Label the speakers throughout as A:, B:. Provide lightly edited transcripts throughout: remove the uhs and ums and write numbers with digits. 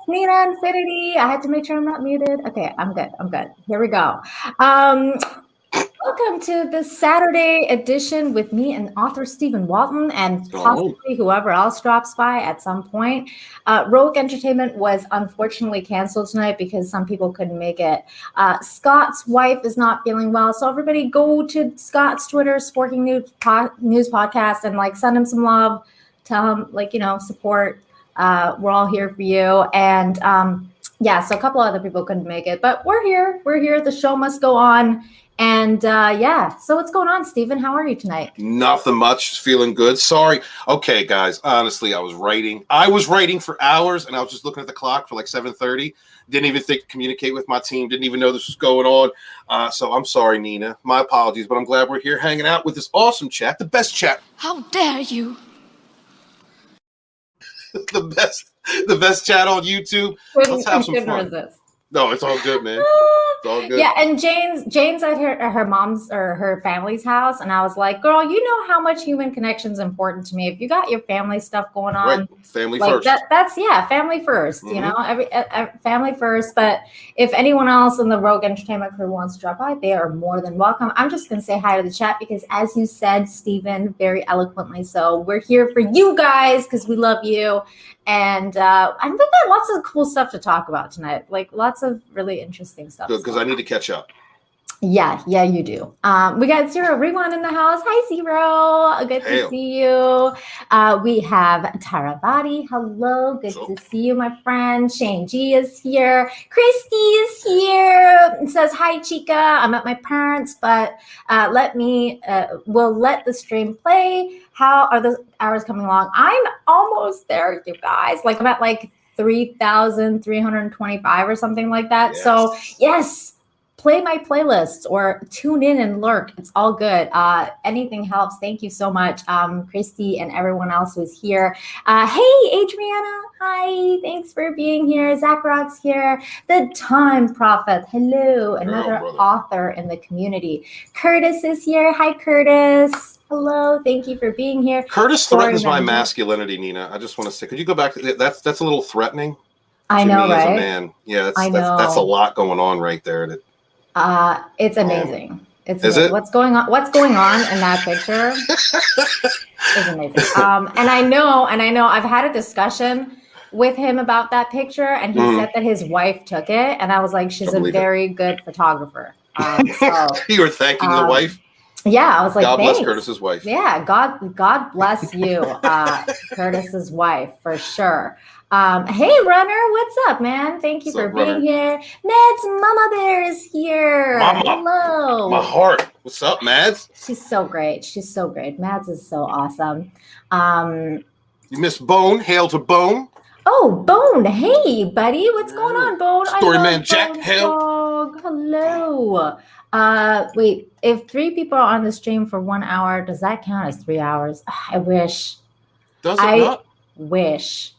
A: Nina Infinity. I had to make sure I'm not muted. Okay, I'm good. Here we go. Welcome to the Saturday edition with me and author Stephen Walton and possibly whoever else drops by at some point. Rogue Entertainment was unfortunately canceled tonight because some people couldn't make it. Scott's wife is not feeling well, so everybody go to Scott's Twitter, Sporking News Podcast, and send him some love. Tell him support. We're all here for you. And so a couple other people couldn't make it, but we're here. The show must go on. And so what's going on, Stephen? How are you tonight?
B: Nothing much. Just feeling good. Sorry. Okay, guys. Honestly, I was writing for hours, and I was just looking at the clock for 7:30. Didn't even think to communicate with my team. Didn't even know this was going on. So I'm sorry, Nina. My apologies, but I'm glad we're here hanging out with this awesome chat. The best chat.
C: How dare you?
B: the best chat on YouTube. Let's have some fun.
A: Resist.
B: No, it's all good, man. It's all good.
A: Yeah, and Jane's at her mom's or her family's house, and I was like, girl, you know how much human connection is important to me. If you got your family stuff going on,
B: right. Family first.
A: That's family first.
B: Mm-hmm.
A: You know, family first. But if anyone else in the Rogue Entertainment crew wants to drop by, they are more than welcome. I'm just gonna say hi to the chat because, as you said, Stephen, very eloquently, so we're here for you guys because we love you. And I think got lots of cool stuff to talk about tonight, lots of really interesting stuff.
B: Good, because I need to catch up.
A: Yeah, you do. We got Zero Rewan in the house. Hi, Zero. Good to see you. We have Taravati. Hello. Good to see you, my friend. Shane G is here. Christy is here. It says, hi, Chica. I'm at my parents', but we'll let the stream play. How are the hours coming along? I'm almost there, you guys. I'm at 3,325 or something like that. Yes. So, yes. Play my playlists or tune in and lurk. It's all good. Anything helps. Thank you so much, Christy and everyone else who's here. Hey, Adriana. Hi. Thanks for being here. Zachrod's here. The Time Prophet. Hello. Another author in the community. Curtis is here. Hi, Curtis. Hello. Thank you for being here.
B: Curtis threatens my masculinity, Nina. I just want to say, could you go back to that's a little threatening.
A: I know,
B: me
A: right?
B: As a man. Yeah, that's a lot going on right there.
A: It's amazing.
B: Is it?
A: What's going on in that picture is amazing. And I know I've had a discussion with him about that picture, and he said that his wife took it, and I was like, she's a very good photographer.
B: You were thanking the wife?
A: Yeah, I was like,
B: God bless
A: thanks.
B: Curtis's wife.
A: Yeah, God bless you, Curtis's wife, for sure. Hey, Runner, what's up, man? Thank you for being here. Mads Mama Bear is here.
B: Mama.
A: Hello.
B: My heart. What's up, Mads?
A: She's so great. Mads is so awesome.
B: You miss Bone. Hail to Bone.
A: Oh, Bone. Hey, buddy. What's going on, Bone?
B: Storyman Jack. Hail.
A: Hello. Wait, if 3 people are on the stream for 1 hour, does that count as 3 hours? I wish.
B: Does it not?
A: Wish.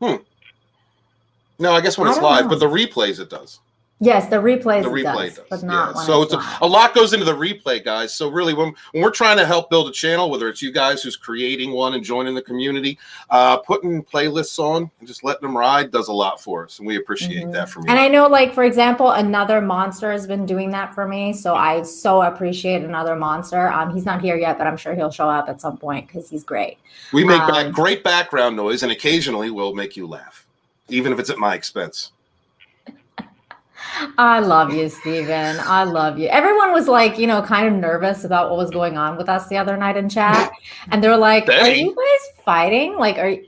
B: No, I guess when it's live, but the replays it does.
A: Yes, the replay does, but not when
B: so
A: it's
B: a lot goes into the replay, guys. So really, when we're trying to help build a channel, whether it's you guys who's creating one and joining the community, putting playlists on and just letting them ride does a lot for us, and we appreciate that from you.
A: And I know, for example, Another Monster has been doing that for me, so I so appreciate Another Monster. He's not here yet, but I'm sure he'll show up at some point because he's great.
B: We make great background noise, and occasionally we'll make you laugh, even if it's at my expense.
A: I love you, Steven. I love you. Everyone was kind of nervous about what was going on with us the other night in chat. And they were like, Betty. Are you guys fighting?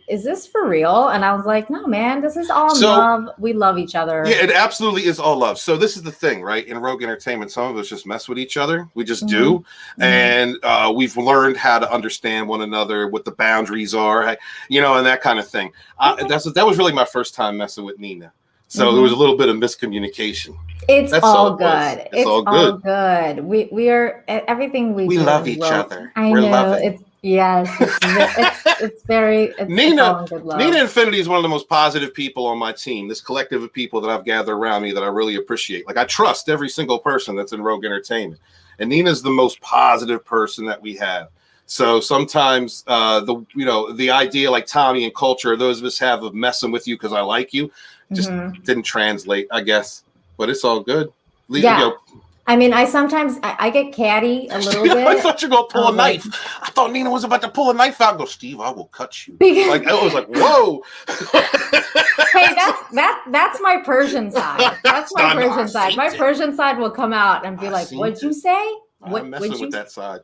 A: Is this for real? And I was like, no, man, this is all love. We love each other.
B: Yeah, it absolutely is all love. So this is the thing, right? In Rogue Entertainment, some of us just mess with each other. We just do. And we've learned how to understand one another, what the boundaries are, and that kind of thing. That was really my first time messing with Nina. So there was a little bit of miscommunication.
A: That's all good. It's all good. We are everything we do.
B: Love each other.
A: I know. Loving. It's very.
B: Nina Infinity is one of the most positive people on my team. This collective of people that I've gathered around me that I really appreciate. I trust every single person that's in Rogue Entertainment, and Nina's the most positive person that we have. So sometimes the idea like Tommy and culture, those of us have of messing with you because I like you, just didn't translate, I guess. But it's all good.
A: Yeah. I mean, I sometimes I get catty a little bit.
B: I thought you were gonna pull a knife. I thought Nina was about to pull a knife out and go, Steve, I will cut you. Like I was like, whoa.
A: Hey, that's my Persian side. That's my Persian side. My Persian side will come out and be like, what'd you say?
B: I'm messing with that side.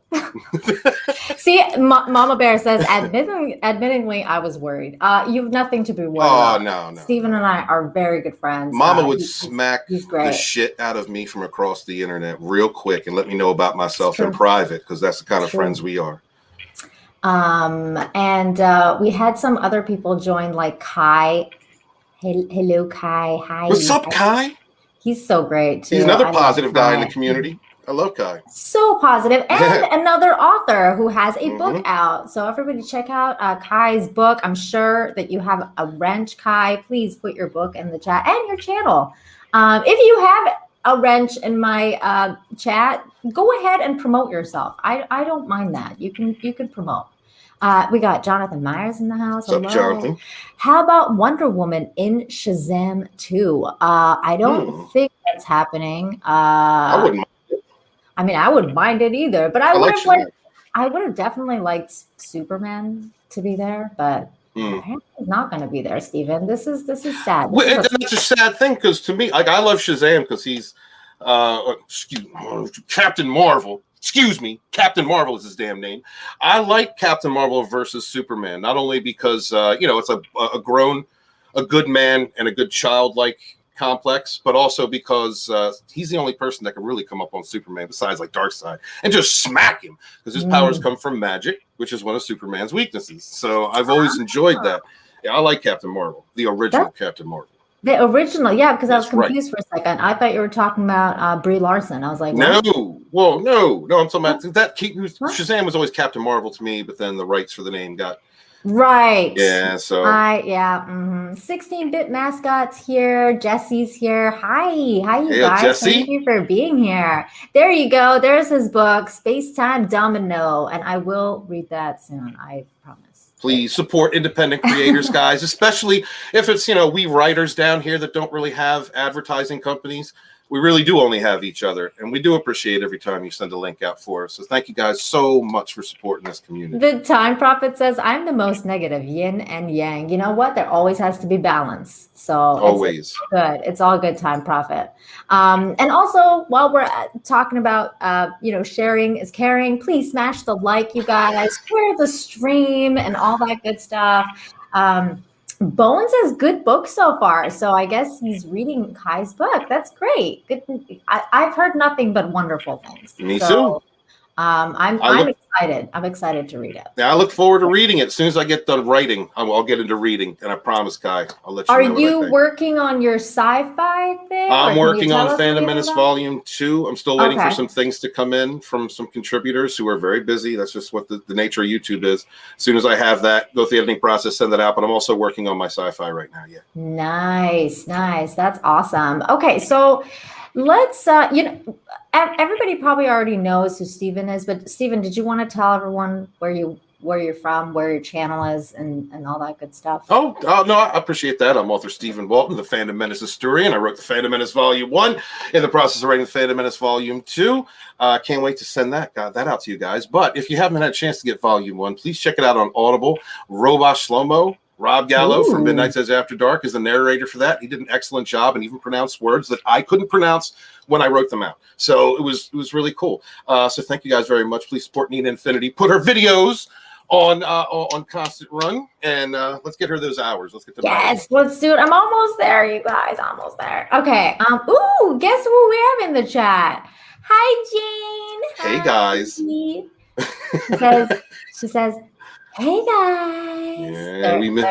A: See, Mama Bear says, admittingly, I was worried. You have nothing to be worried about.
B: No.
A: Stephen and I are very good friends.
B: Mama would smack the shit out of me from across the internet real quick and let me know about myself in private, because that's the kind of friends we are.
A: And we had some other people join, like Kai. Hello, Kai. Hi.
B: What's up, Kai?
A: He's so great, too.
B: He's another positive guy in the community. I love Kai.
A: So positive. And another author who has a book out. So everybody check out Kai's book. I'm sure that you have a wrench, Kai. Please put your book in the chat and your channel. If you have a wrench in my chat, go ahead and promote yourself. I don't mind that. You can promote. We got Jonathan Myers in the house.
B: What's up, Jonathan?
A: How about Wonder Woman in Shazam 2? I don't think that's happening.
B: I wouldn't mind.
A: I mean, I wouldn't mind it either, but I would have definitely liked Superman to be there, but apparently he's not going to be there, Stephen. This is sad.
B: It's a sad thing, because to me, like, I love Shazam because he's Captain Marvel. Excuse me, Captain Marvel is his damn name. I like Captain Marvel versus Superman, not only because it's a good man and a good childlike complex, but also because he's the only person that can really come up on Superman besides like Darkseid and just smack him, because his powers come from magic, which is one of Superman's weaknesses. So I've always enjoyed that. Yeah, I like Captain Marvel, the original Captain Marvel.
A: The original, yeah, because I was confused for a second. I thought you were talking about Brie Larson. I was like, what?
B: No, I'm talking about that. Shazam was always Captain Marvel to me, but then the rights for the name got.
A: Right.
B: Yeah, so.
A: 16-bit mascots here. Jesse's here. Hi, you guys.
B: Jesse.
A: Thank you for being here. There you go. There's his book, Space Time Domino, and I will read that soon. I promise.
B: Please support independent creators, guys, especially if it's, we writers down here that don't really have advertising companies. We really do only have each other, and we do appreciate every time you send a link out for us. So thank you guys so much for supporting this community.
A: The Time Prophet says, I'm the most negative, yin and yang. You know what? There always has to be balance. So
B: always.
A: It's good. It's all good, Time Prophet. And also, while we're talking about, sharing is caring, please smash the like, you guys. Share the stream and all that good stuff. Bones has good book so far, so I guess he's reading Kai's book. That's great. Good. I've heard nothing but wonderful things.
B: Me too.
A: I'm excited. I'm excited to read it.
B: Yeah, I look forward to reading it. As soon as I get done writing, I'll get into reading, and I promise, Kai, I'll let you know.
A: Are you working on your sci-fi thing?
B: I'm working on Phantom Menace Volume 2. I'm still waiting for some things to come in from some contributors who are very busy. That's just what the nature of YouTube is. As soon as I have that, go through the editing process, send that out. But I'm also working on my sci-fi right now. Yeah. Nice.
A: That's awesome. Okay, so let's everybody probably already knows who Stephen is, but Stephen, did you want to tell everyone where you're from, where your channel is, and all that good stuff?
B: Oh no, I appreciate that. I'm author Stephen Walton, the Phantom Menace historian. I wrote the Phantom Menace Volume 1, in the process of writing the Phantom Menace Volume 2. Can't wait to send that out to you guys. But if you haven't had a chance to get Volume 1, please check it out on Audible. Robot Shlomo, Rob Gallo from Midnight Says After Dark, is the narrator for that. He did an excellent job and even pronounced words that I couldn't pronounce when I wrote them out. So it was really cool. So thank you guys very much. Please support Nina Infinity. Put her videos on constant run, and let's get her those hours. Let's get them.
A: Yes, let's do it. I'm almost there, you guys. Almost there. Okay. Ooh, guess who we have in the chat? Hi, Jane.
B: Hey, guys.
A: She says, hey guys.
B: Yeah, we
A: miss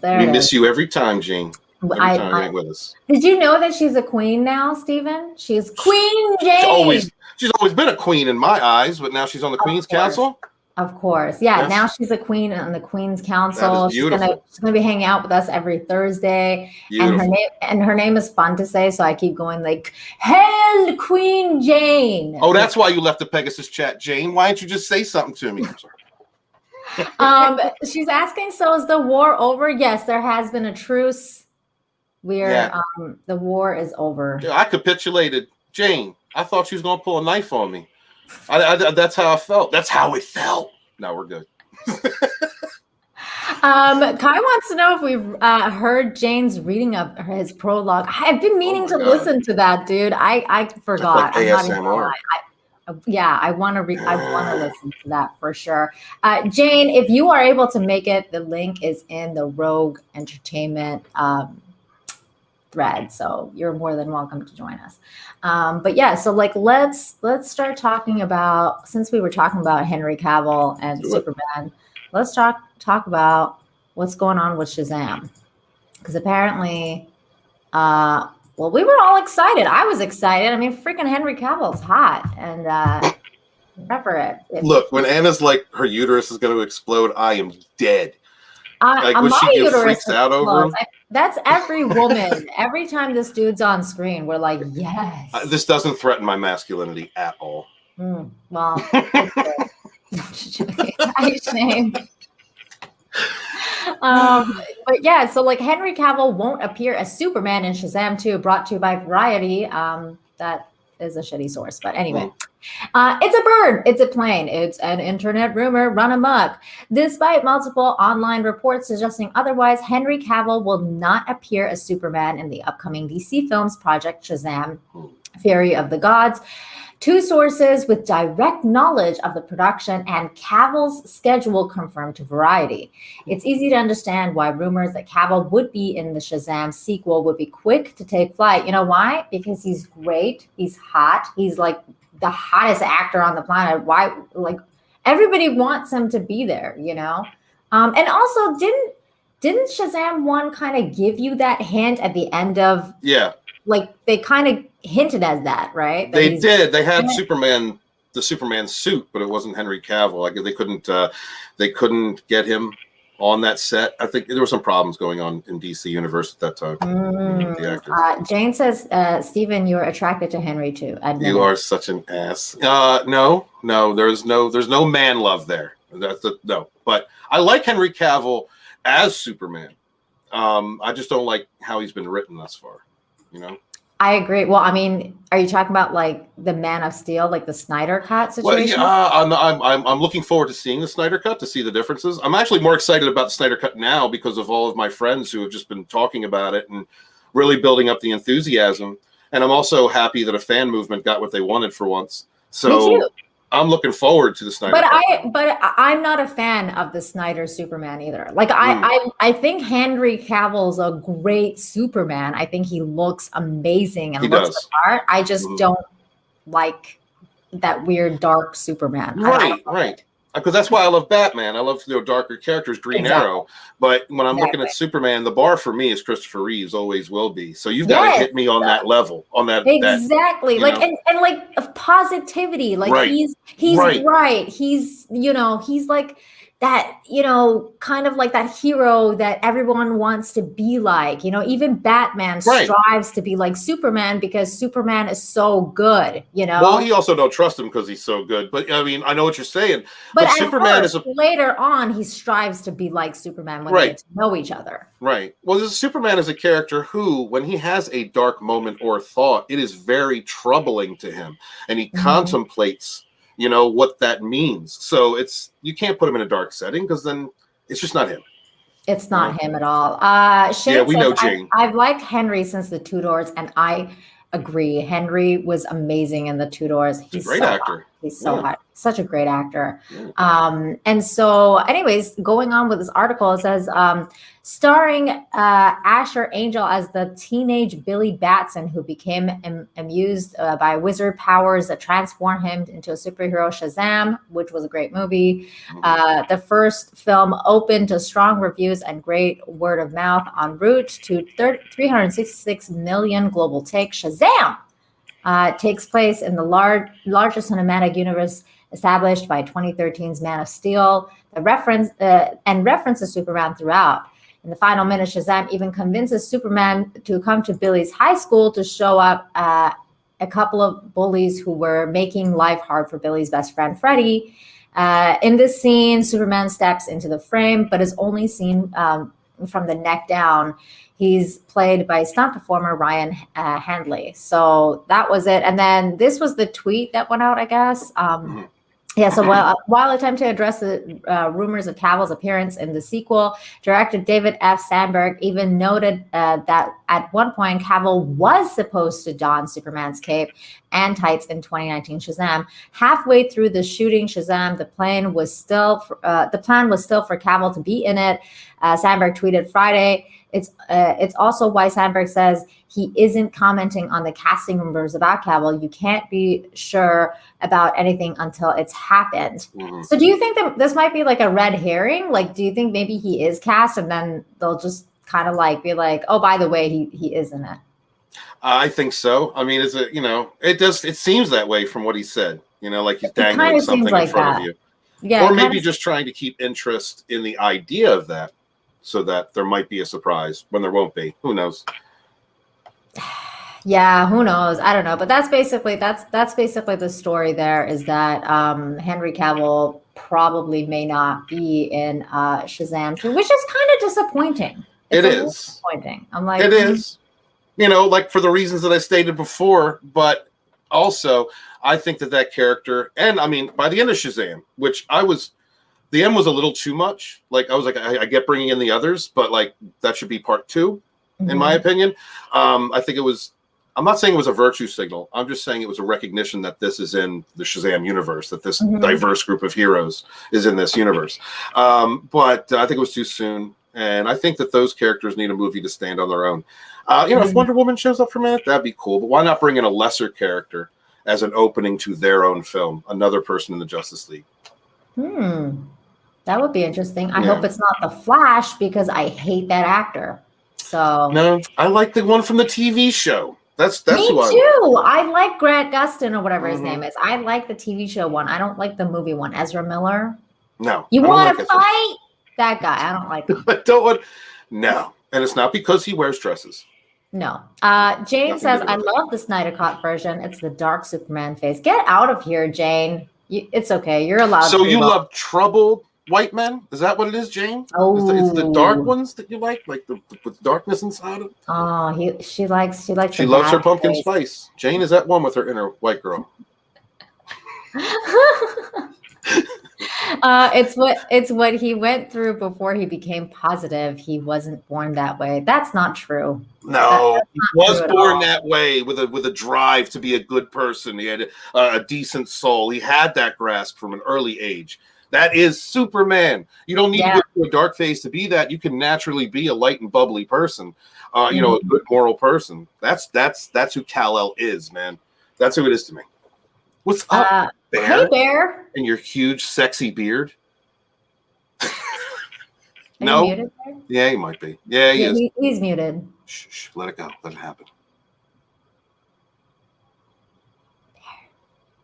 B: miss you every time, Jane. Every time you're with us.
A: Did you know that she's a queen now, Stephen? She's Queen Jane.
B: She's always been a queen in my eyes, but now she's on the Queen's Council.
A: Of course. Yeah, yes. Now she's a queen on the Queen's Council. She's gonna be hanging out with us every Thursday. Beautiful. And her name is fun to say, so I keep going like, "Hail Queen Jane."
B: Oh, that's why you left the Pegasus chat, Jane. Why didn't you just say something to me? I'm sorry.
A: She's asking, so is the war over? Yes, there has been a truce. The war is over.
B: Yeah, I capitulated. Jane, I thought she was going to pull a knife on me. That's how I felt. That's how it felt. No, we're good.
A: Kai wants to know if we've heard Jane's reading of his prologue. I've been meaning to listen to that, dude. I forgot.
B: Like ASMR.
A: I want to listen to that for sure. Jane, if you are able to make it, the link is in the Rogue Entertainment thread, so you're more than welcome to join us. But yeah, so like let's start talking about, since we were talking about Henry Cavill and Superman, let's talk about what's going on with Shazam, because apparently we were all excited. I was excited. I mean, freaking Henry Cavill's hot, and remember it.
B: Look, when Anna's like her uterus is going to explode, I am dead. Like when she gets freaks out over him.
A: That's every woman. Every time this dude's on screen, we're like, yes.
B: This doesn't threaten my masculinity at all.
A: Well, shame. But yeah, so like Henry Cavill won't appear as Superman in Shazam 2, brought to you by Variety. That is a shitty source, but anyway. It's a bird, it's a plane, it's an internet rumor run amok. Despite multiple online reports suggesting otherwise, Henry Cavill will not appear as Superman in the upcoming DC films Project Shazam, Fury of the Gods. Two sources with direct knowledge of the production and Cavill's schedule confirmed to Variety. It's easy to understand why rumors that Cavill would be in the Shazam sequel would be quick to take flight. You know why? Because he's great, he's hot, he's like the hottest actor on the planet. Why? Like everybody wants him to be there, you know? And also, didn't Shazam 1 kind of give you that hint at the end of? Yeah. Like they kind of hinted as that, right?
B: They did. They had Superman, the Superman suit, but it wasn't Henry Cavill. Like they couldn't get him on that set. I think there were some problems going on in DC Universe at that time. The actors.
A: Jane says, Stephen, you're attracted to Henry too.
B: You are such an ass. No, there's no man love there. No. But I like Henry Cavill as Superman. I just don't like how he's been written thus far. You know.
A: I agree. Well, I mean, are you talking about like the Man of Steel, like the Snyder Cut situation?
B: Well, yeah, I'm looking forward to seeing the Snyder Cut to see the differences. I'm actually more excited about the Snyder Cut now because of all of my friends who have just been talking about it and really building up the enthusiasm. And I'm also happy that a fan movement got what they wanted for once. So me too. I'm looking forward to the Snyder Cut.
A: But I'm not a fan of the Snyder Superman either. Like I think Henry Cavill's a great Superman. I think he looks amazing and looks the part. I just don't like that weird dark Superman.
B: Right. Because that's why I love Batman. I love darker characters, Green Arrow. But when I'm looking at Superman, the bar for me is Christopher Reeves, always will be. So you've got to hit me on that level, on that.
A: Exactly. And like positivity. Like he's right. He's he's like that, kind of like that hero that everyone wants to be like. Even Batman strives to be like Superman because Superman is so good,
B: Well, he also don't trust him because he's so good. But I mean, I know what you're saying.
A: But Superman later on, he strives to be like Superman when they get to know each other.
B: Right. Well, Superman is a character who, when he has a dark moment or thought, it is very troubling to him. And he contemplates what that means. So you can't put him in a dark setting because then it's just not him.
A: It's not him at all. Shane
B: we know Jane.
A: I've liked Henry since the Tudors, and I agree. Henry was amazing in the Tudors. He's a great actor. Hot. He's so hot. Such a great actor. And so, anyways, going on with this article, it says, starring Asher Angel as the teenage Billy Batson, who became amused by wizard powers that transformed him into a superhero, Shazam, which was a great movie. The first film opened to strong reviews and great word of mouth en route to 366 million global take. Shazam takes place in the largest cinematic universe established by 2013's Man of Steel. The references Superman throughout. In the final minute, Shazam even convinces Superman to come to Billy's high school to show up a couple of bullies who were making life hard for Billy's best friend, Freddie. In this scene, Superman steps into the frame, but is only seen from the neck down. He's played by stunt performer Ryan Handley. So that was it. And then this was the tweet that went out, I guess. Yeah, so while attempting to address the rumors of Cavill's appearance in the sequel, director David F. Sandberg even noted that at one point Cavill was supposed to don Superman's cape and tights in 2019 Shazam. Halfway through the shooting Shazam, the plan was still for Cavill to be in it. Sandberg tweeted Friday. It's also why Sandberg says he isn't commenting on the casting rumors about Cavill. You can't be sure about anything until it's happened. So do you think that this might be like a red herring? Like, do you think maybe he is cast and then they'll just kind of like be like, oh, by the way, he is in it?
B: I think so. I mean, it seems that way from what he said, like he's dangling something in front of you. Yeah. Or maybe just trying to keep interest in the idea of that so that there might be a surprise when there won't be. Who knows?
A: Yeah, who knows? I don't know. But that's basically the story there, is that Henry Cavill probably may not be in Shazam 2, which is kind of disappointing.
B: It is
A: disappointing. I'm like,
B: it is. Like for the reasons that I stated before, but also I think that character, and I mean, by the end of Shazam, the end was a little too much. Like I was like, I get bringing in the others, but like that should be part 2, in my opinion. I think it was. I'm not saying it was a virtue signal. I'm just saying it was a recognition that this is in the Shazam universe, that this diverse group of heroes is in this universe. But I think it was too soon. And I think that those characters need a movie to stand on their own. If Wonder Woman shows up for a minute, that'd be cool. But why not bring in a lesser character as an opening to their own film, another person in the Justice League?
A: That would be interesting. I hope it's not the Flash, because I hate that actor. So
B: no, I like the one from the TV show. That's
A: me too. I like Grant Gustin or whatever his name is. I like the TV show one. I don't like the movie one. Ezra Miller.
B: No.
A: You want to fight? That guy. I don't like him.
B: I don't want. No. And it's not because he wears dresses.
A: No. Jane says, I love the Snyder Cut version. It's the dark Superman face. Get out of here, Jane. It's okay. You're allowed
B: So you love troubled white men? Is that what it is, Jane?
A: Oh,
B: it's the dark ones that you like with darkness inside of.
A: Oh, she likes. She
B: loves her pumpkin spice. Jane is at one with her inner white girl.
A: It's what he went through before he became positive. He wasn't born that way. That's not true.
B: No, he was born that way with a drive to be a good person. He had a decent soul. He had that grasp from an early age. That is Superman. You don't need to go through a dark phase to be that. You can naturally be a light and bubbly person. A good moral person. That's who Kal-El is, man. That's who it is to me. What's up, Bear?
A: Hey, Bear.
B: And your huge, sexy beard.
A: No. Muted,
B: yeah, he might be. Yeah, he is.
A: He's muted.
B: Shh, let it go. Let it happen.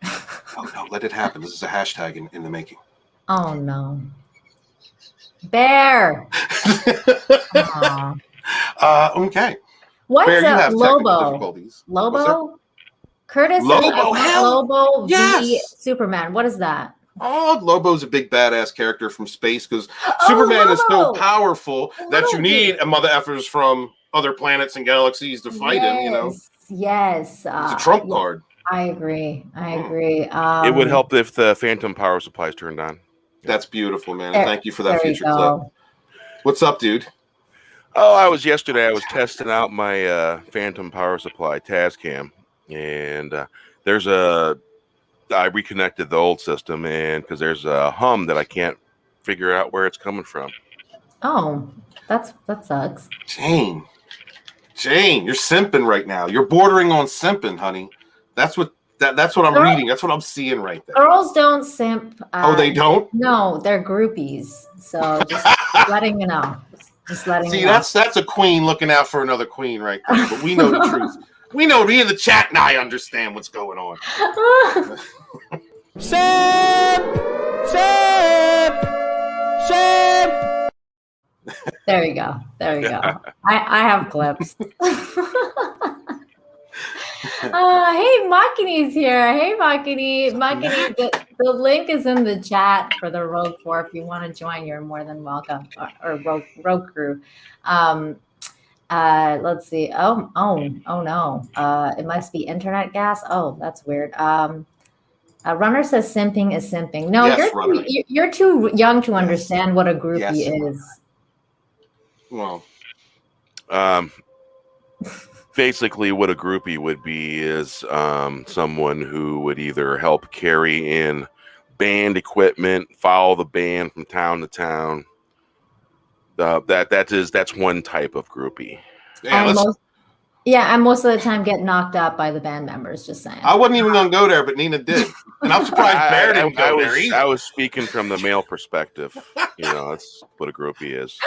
B: Oh no, let it happen. This is a hashtag in the making.
A: Oh no. Bear.
B: Okay.
A: What's
B: Bear,
A: up, Lobo? Curtis Lobo v Superman. What is that?
B: Oh, Lobo's a big badass character from space because Superman is so powerful that you need a mother effers from other planets and galaxies to fight him,
A: Yes.
B: It's a trump card.
A: I agree.
C: It would help if the phantom power supply is turned on.
B: That's beautiful, man. Thank you for that future clip. What's up, dude?
C: Oh, I was testing out my phantom power supply Tascam, and I reconnected the old system, and because there's a hum that I can't figure out where it's coming from.
A: Oh, that sucks.
B: Jane, you're simping right now. You're bordering on simping, honey. That's what I'm reading. That's what I'm seeing right there.
A: Girls don't simp.
B: They don't?
A: No, they're groupies. So just letting you know. Just letting you know.
B: That's a queen looking out for another queen right there. But we know the truth. We know me in the chat and I understand what's going on.
C: Simp!
A: There you go. I have clips. Hey, Makini's here. Hey, Makini. The link is in the chat for the Rogue 4. If you want to join, you're more than welcome. Or Rogue Crew. Let's see. Oh no. It must be internet gas. Oh, that's weird. Runner says simping is simping. No,
B: Yes,
A: you're too young to understand what a groupie is.
B: Well,
C: basically what a groupie would be is someone who would either help carry in band equipment, follow the band from town to town. That's one type of groupie.
A: And most of the time get knocked up by the band members, just saying.
B: I wasn't even going to go there, but Nina did. And I'm surprised Bear didn't go there either.
C: I was speaking from the male perspective. That's what a groupie is.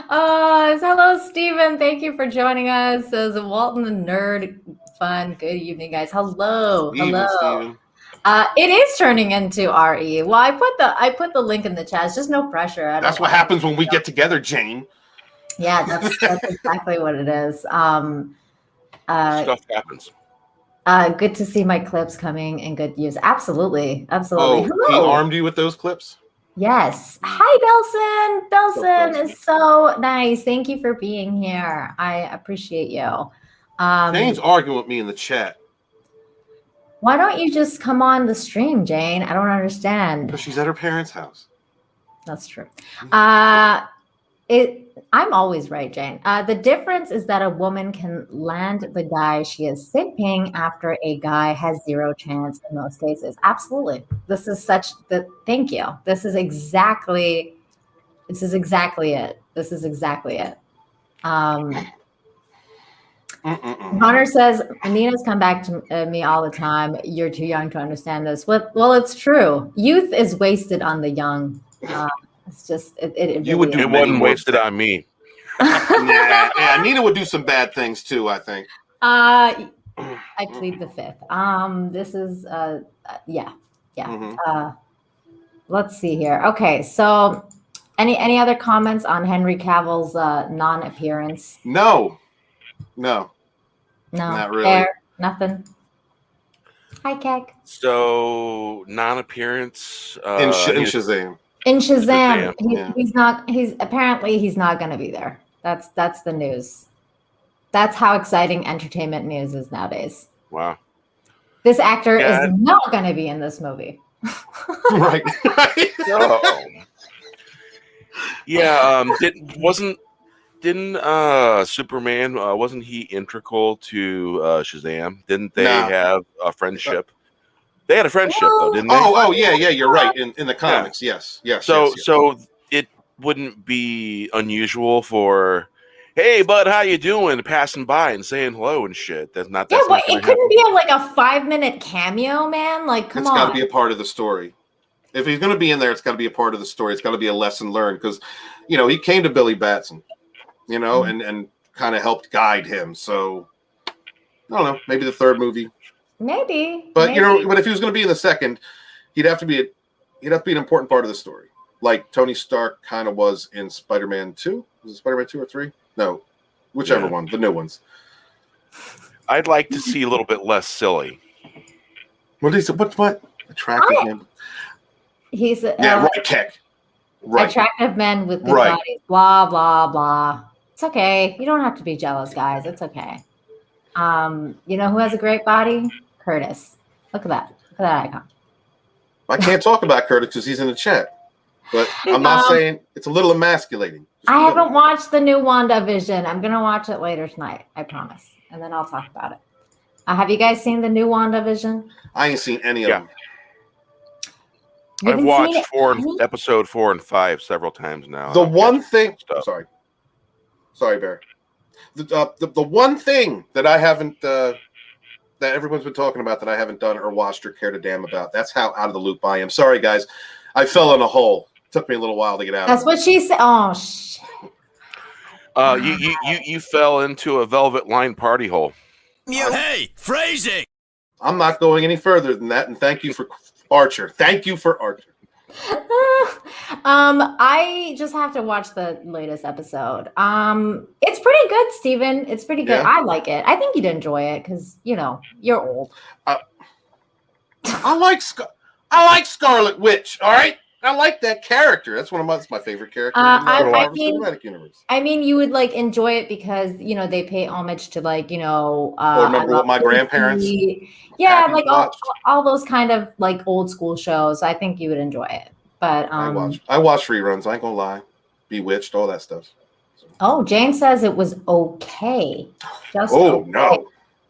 A: Hello, Stephen. Thank you for joining us. Says Walton the Nerd. Fun. Good evening, guys. Hello.
B: Steven.
A: It is turning into RE. Well, I put the link in the chat. It's just no pressure.
B: That's what happens when we get together, Jane.
A: Yeah, that's exactly what it is.
C: Stuff happens.
A: Good to see my clips coming in good use. Absolutely.
B: Oh, he armed you with those clips?
A: Yes. Hi, Belson. Belson is so nice. Thank you for being here. I appreciate you.
B: Jane's arguing with me in the chat.
A: Why don't you just come on the stream, Jane? I don't understand.
B: Because she's at her parents' house.
A: That's true. I'm always right, Jane. The difference is that a woman can land the guy she is simping after a guy has zero chance in most cases. Absolutely. Thank you. This is exactly it. Hunter says, Nina's come back to me all the time. You're too young to understand this. Well, it's true. Youth is wasted on the young. It's just it
C: wasn't wasted on me.
B: yeah, Nina would do some bad things too, I think.
A: I plead the fifth. This is yeah.
B: Mm-hmm.
A: Let's see here. Okay, so any other comments on Henry Cavill's non-appearance?
B: No, not really.
A: Fair, nothing. Hi, Kek.
C: So non-appearance
B: in Shazam.
A: In Shazam, he's not going to be there. That's the news. That's how exciting entertainment news is nowadays.
C: Wow.
A: This actor is not going to be in this movie.
B: Right.
C: Yeah. Didn't Superman wasn't he integral to Shazam? Didn't they have a friendship? They had a friendship though, didn't they?
B: Oh yeah. You're right. In the comics, yes.
C: So it wouldn't be unusual for, hey bud, how you doing? Passing by and saying hello and shit. That's not.
A: Yeah, but it couldn't be like a 5-minute cameo, man. Like, come on.
B: It's got to be a part of the story. If he's going to be in there, it's got to be a part of the story. It's got to be a lesson learned because, he came to Billy Batson, and kind of helped guide him. So I don't know, maybe the third movie.
A: Maybe.
B: But but if he was going to be in the second, he'd have to be an important part of the story, like Tony Stark kind of was in Spider-Man 2. Was it Spider-Man 2 or 3? No, whichever one, the new ones.
C: I'd like to see a little bit less silly.
B: What attracted him?
A: He's
B: right, Keck. Right.
A: Attractive men with good bodies. Blah blah blah. It's okay. You don't have to be jealous, guys. It's okay. You know who has a great body? Curtis. Look at that. Look at that icon.
B: I can't talk about Curtis because he's in the chat. But I'm not saying it's a little emasculating.
A: I haven't watched the new WandaVision. I'm going to watch it later tonight. I promise. And then I'll talk about it. Have you guys seen the new WandaVision?
B: I ain't seen any of them.
C: I've watched episode 4 and 5 several times now.
B: The one thing... Sorry, Bear. The one thing that I haven't... that everyone's been talking about that I haven't done or watched or cared a damn about. That's how out of the loop I am. Sorry, guys. I fell in a hole. Took me a little while to get out.
A: That's what she said. Oh shit!
C: You fell into a velvet line party hole.
D: Hey, phrasing.
B: I'm not going any further than that. And thank you for Archer. Thank you for Archer.
A: I just have to watch the latest episode. It's pretty good, Steven. It's pretty good. Yeah. I like it. I think you'd enjoy it because you're old.
B: I like Scarlet Witch. All right, I like that character. That's that's my favorite character in the Marvel Cinematic Universe.
A: I mean, you would like enjoy it because they pay homage to like
B: or remember what my grandparents.
A: Yeah, like all those kind of like old school shows. I think you would enjoy it. But
B: I watch reruns. I ain't gonna lie, Bewitched, all that stuff.
A: Oh, Jane says it was okay.
B: No.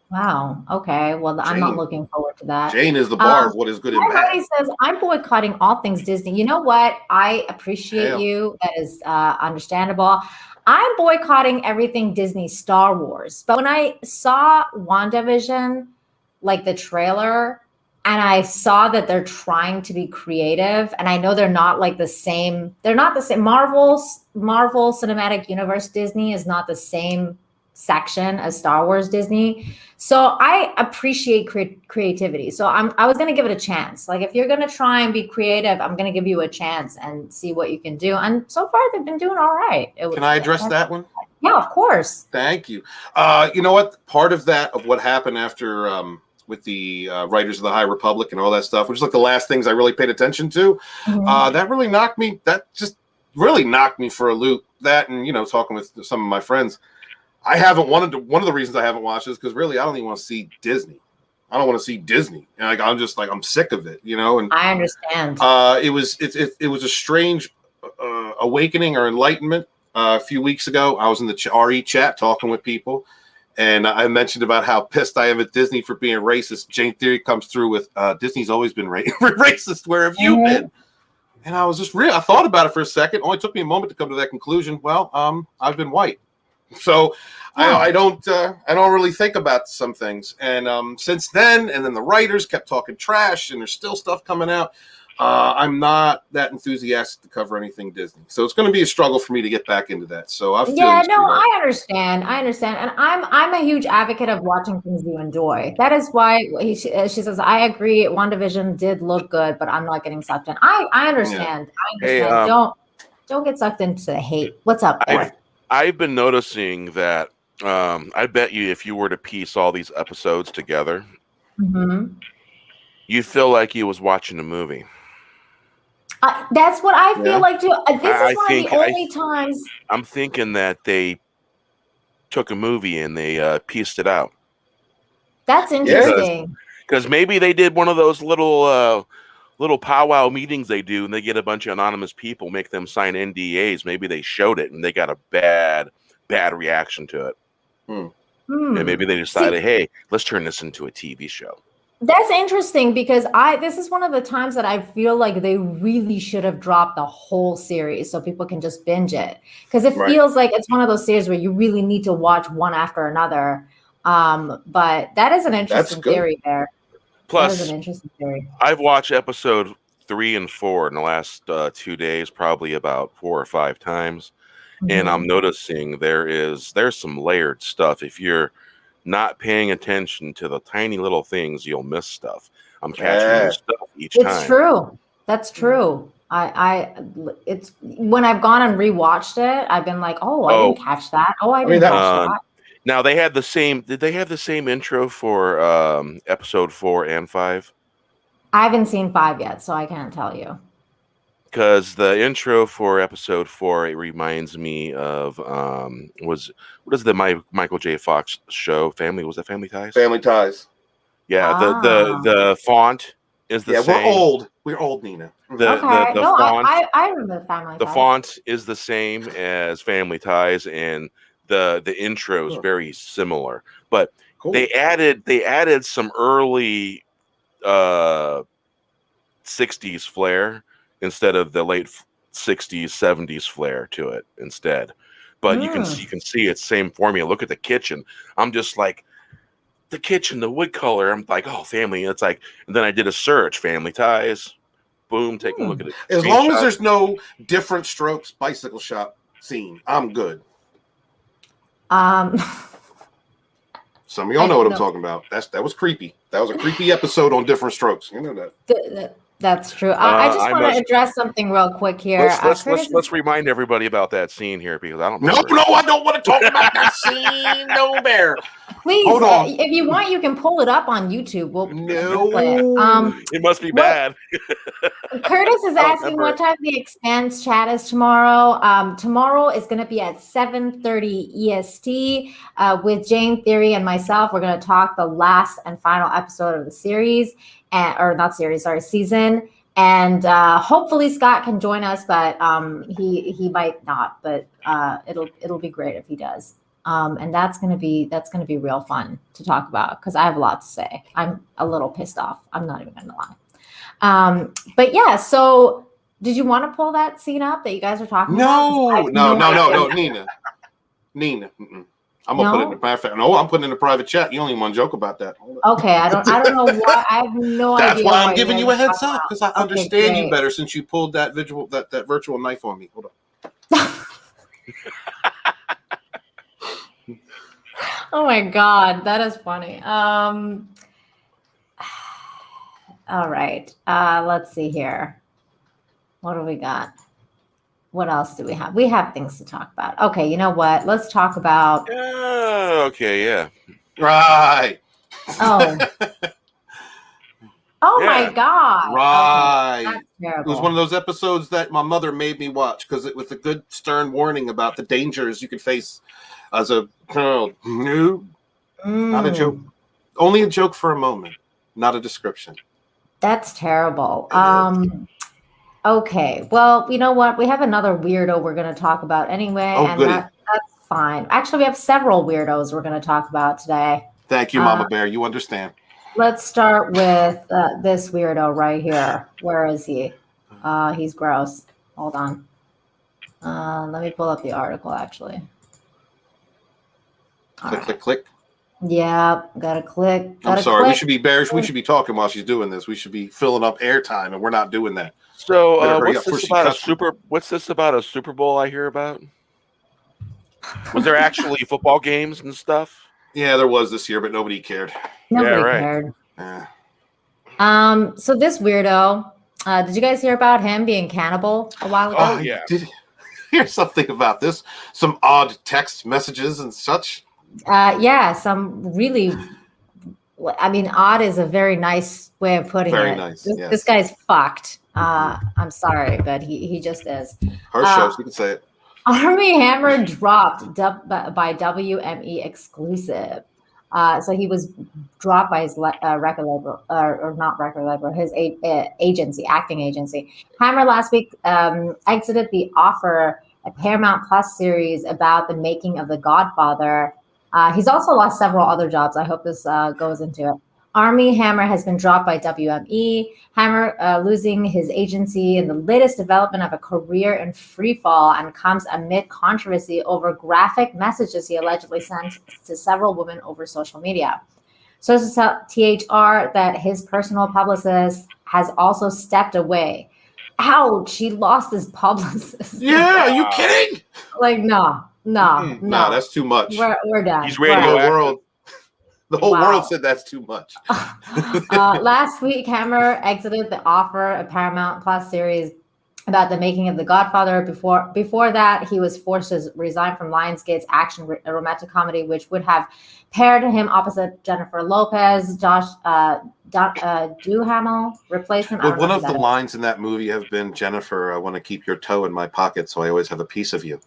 A: Wow. Okay. Well, I'm not looking forward to that.
B: Jane is the bar of what is good and bad.
A: He says, I'm boycotting all things Disney. You know what? I appreciate you. That is understandable. I'm boycotting everything Disney Star Wars. But when I saw WandaVision, like the trailer, and I saw that they're trying to be creative, and I know they're not like the same. They're not the same. Marvel Cinematic Universe Disney is not the same section as Star Wars Disney. So I appreciate creativity. So I was going to give it a chance. Like if you're going to try and be creative, I'm going to give you a chance and see what you can do. And so far they've been doing all right.
B: Can I address that one?
A: Yeah, of course.
B: Thank you. You know what? Part of what happened after with the Writers of the High Republic and all that stuff, which is like the last things I really paid attention to, that really knocked me. That just really knocked me for a loop. That and talking with some of my friends. I haven't wanted to. One of the reasons I haven't watched is because really I don't even want to see Disney. I don't want to see Disney. And like I'm just like I'm sick of it, And
A: I understand.
B: It was a strange awakening or enlightenment. A few weeks ago, I was in the RE chat talking with people, and I mentioned about how pissed I am at Disney for being racist. Jane Theory comes through with Disney's always been racist. Where have you been? And I was just I thought about it for a second. Only took me a moment to come to that conclusion. Well, I've been white. So I don't really think about some things. And since then, and then the writers kept talking trash, and there's still stuff coming out. I'm not that enthusiastic to cover anything Disney. So it's going to be a struggle for me to get back into that. So I
A: understand. And I'm a huge advocate of watching things you enjoy. That is why she says, I agree. WandaVision did look good, but I'm not getting sucked in. I understand.
C: Hey,
A: don't get sucked into the hate. What's up?
C: I've been noticing that I bet you if you were to piece all these episodes together, you feel like you was watching a movie.
A: That's what I feel like too. This is one of the only times.
C: I'm thinking that they took a movie and they pieced it out.
A: That's interesting.
C: Because maybe they did one of those little powwow meetings they do, and they get a bunch of anonymous people, make them sign NDAs. Maybe they showed it, and they got a bad reaction to it. And maybe they decided, hey, let's turn this into a TV show.
A: That's interesting because this is one of the times that I feel like they really should have dropped the whole series so people can just binge it. Because it feels like it's one of those series where you really need to watch one after another. But that is an interesting theory there.
C: Plus,
A: that is an interesting theory.
C: I've watched episode 3 and 4 in the last 2 days, probably about 4 or 5 times. And I'm noticing there's some layered stuff. If you're not paying attention to the tiny little things, you'll miss stuff. I'm catching new stuff each time.
A: It's true. That's true. It's when I've gone and rewatched it, I've been like, I didn't catch that. I didn't catch that.
C: Now they had the same. Did they have the same intro for episode 4 and 5?
A: I haven't seen 5 yet, so I can't tell you.
C: Because the intro for episode 4, it reminds me of what is the Michael J. Fox show? Was that Family Ties?
B: Family Ties.
C: Yeah, the font is the same.
B: We're old. We're old, Nina.
C: The font.
A: I remember Family Ties.
C: The font is the same as Family Ties, and the intro is very similar. But they added some early 60s flair instead of the late 60s, 70s flair to it instead. But you can see it's same formula. Look at the kitchen. I'm just like, the kitchen, the wood color. I'm like, family. It's like, and then I did a search, Family Ties. Boom, take a look at it.
B: As long as there's no different strokes bicycle shop scene, I'm good. Some of y'all know what I'm talking about. That was creepy. That was a creepy episode on Different Strokes. You know that.
A: That's true. I just want to address something real quick here.
C: Let's remind everybody about that scene here because I don't.
B: No, I don't want to talk about that scene. No, Bear.
A: Please,
B: Hold on.
A: if you want, you can pull it up on YouTube. We'll play it.
C: It must be bad.
A: Curtis is asking what time the Expanse chat is tomorrow. Tomorrow is going to be at 7:30 EST with Jane Theory and myself. We're going to talk the last and final episode of the series, season. And hopefully Scott can join us, but he might not. But it'll be great if he does. And that's gonna be real fun to talk about because I have a lot to say. I'm a little pissed off. I'm not even gonna lie. But yeah, so did you want to pull that scene up that you guys are talking about?
B: No, Nina. I'm gonna put it in the private. No, I'm putting it in the private chat. You only want to joke about that.
A: Okay, I don't know why. I have no idea.
B: That's why I'm giving you a heads up because I understand you better since you pulled that virtual knife on me. Hold on.
A: Oh my God, that is funny. All right, let's see here. What do we got? What else do we have? We have things to talk about. Okay, you know what? Let's talk about.
C: Okay, yeah.
B: Right.
A: Oh. Oh my God.
B: Right.
A: Okay, that's terrible.
B: It was one of those episodes that my mother made me watch because it was a good stern warning about the dangers you could face as a girl. No, not a joke. Only a joke for a moment, not a description.
A: That's terrible. Okay, well, you know what? We have another weirdo we're going to talk about anyway, and that's fine. Actually, we have several weirdos we're going to talk about today.
B: Thank you, Mama Bear. You understand.
A: Let's start with this weirdo right here. Where is he? He's gross. Hold on. Let me pull up the article, actually.
B: Click.
A: Yeah, gotta click.
B: I'm sorry. We should be bears. We should be talking while she's doing this. We should be filling up airtime, and we're not doing that.
C: So, what's this about a Super Bowl I hear about? Was there actually football games and stuff?
B: Yeah, there was this year, but nobody cared.
A: Nobody cared.
B: Yeah.
A: So this weirdo, did you guys hear about him being cannibal a while ago?
B: Oh, yeah. Did you hear something about this? Some odd text messages and such?
A: Yeah, some really, I mean, odd is a very nice way of putting it.
B: Very nice.
A: This guy's fucked. I'm sorry, but he just is.
B: Her show, you can say it.
A: Armie Hammer dropped by WME exclusive. So he was dropped by his record label, or not record label, his agency, acting agency. Hammer last week exited the offer, a Paramount Plus series about the making of The Godfather. He's also lost several other jobs. I hope this goes into it. Armie Hammer has been dropped by WME. Hammer losing his agency in the latest development of a career in freefall and comes amid controversy over graphic messages he allegedly sent to several women over social media. Sources tell THR that his personal publicist has also stepped away. Ouch, he lost his publicist.
B: Yeah, are you kidding?
A: Like, no,
B: that's too much.
A: We're done.
C: He's radioactive.
B: The whole world said that's too much.
A: Last week, Hammer exited the offer, a Paramount Plus series about the making of The Godfather. Before that, he was forced to resign from Lionsgate's action romantic comedy, which would have paired him opposite Jennifer Lopez. Josh Duhamel replaced him.
B: But one of the lines in that movie have been, Jennifer, I want to keep your toe in my pocket, so I always have a piece of you.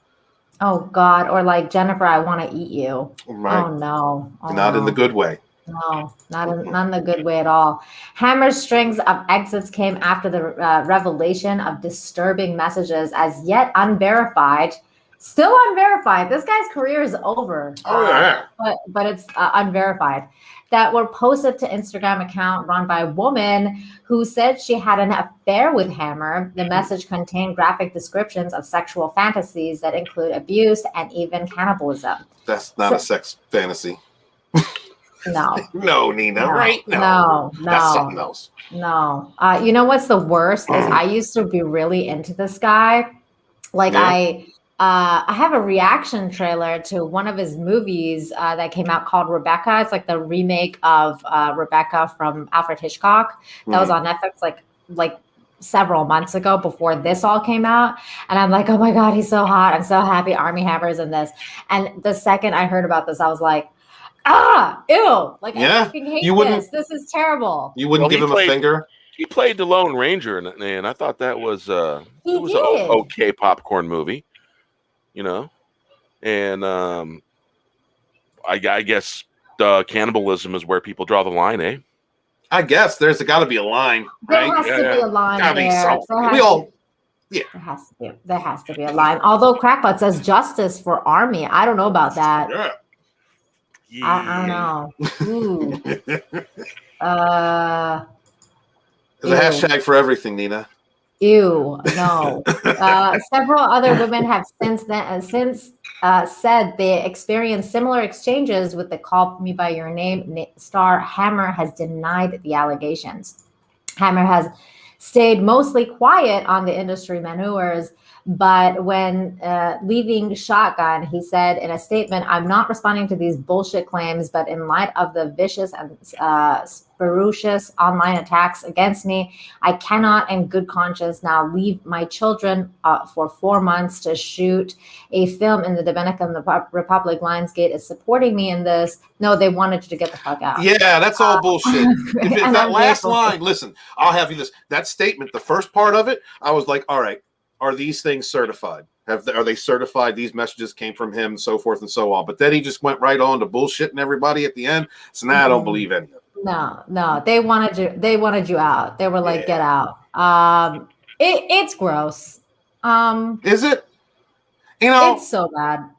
A: Oh God! Or like, Jennifer, I want to eat you.
B: Right.
A: Oh no!
B: Not in the good way.
A: No, not in the good way at all. Hammer's strings of exits came after the revelation of disturbing messages, as yet unverified. Still unverified. This guy's career is over.
B: Oh yeah.
A: But it's unverified. That were posted to Instagram account run by a woman who said she had an affair with Hammer. The message contained graphic descriptions of sexual fantasies that include abuse and even cannibalism.
B: That's not a sex fantasy.
A: No.
B: No, Nina, right?
A: No.
B: That's something else.
A: No. You know what's the worst is I used to be really into this guy. Like, yeah. I have a reaction trailer to one of his movies that came out called Rebecca. It's like the remake of Rebecca from Alfred Hitchcock that was on Netflix like several months ago before this all came out. And I'm like, oh my God, he's so hot. I'm so happy Armie Hammer's in this. And the second I heard about this, I was like, Ew. Like,
B: Yeah,
A: I fucking hate
B: you wouldn't-
A: this. This is terrible.
B: You wouldn't give him a finger?
C: He played the Lone Ranger, and I thought that was it was an okay popcorn movie, you know. And I guess cannibalism is where people draw the line, eh?
B: I guess there's got to be a line, right?
A: There has to be a line
B: Gotta be
A: there.
B: something. We all, yeah.
A: There has to be a line. Although Crackpot says justice for Armie. I don't know about that.
B: Yeah.
A: I don't know. Ooh.
B: There's a hashtag for everything, Nina.
A: Ew, no. Several other women have since said they experienced similar exchanges with the Call Me By Your Name star. Hammer has denied the allegations. Hammer has stayed mostly quiet on the industry maneuvers, but when leaving Shotgun, he said in a statement, "I'm not responding to these bullshit claims, but in light of the vicious and ferocious online attacks against me, I cannot in good conscience now leave my children for 4 months to shoot a film in the Dominican Republic. Lionsgate is supporting me in this." No, they wanted you to get the fuck out.
B: Yeah, that's all bullshit. If that last line, listen, I'll have you this. That statement, the first part of it, I was like, all right, are these things certified? Are they certified? These messages came from him, and so forth and so on. But then he just went right on to bullshitting everybody at the end. So now I don't believe any of it.
A: No, they wanted you. They wanted you out. They were like, "Get out." It's gross.
B: Is it? You know,
A: it's so bad.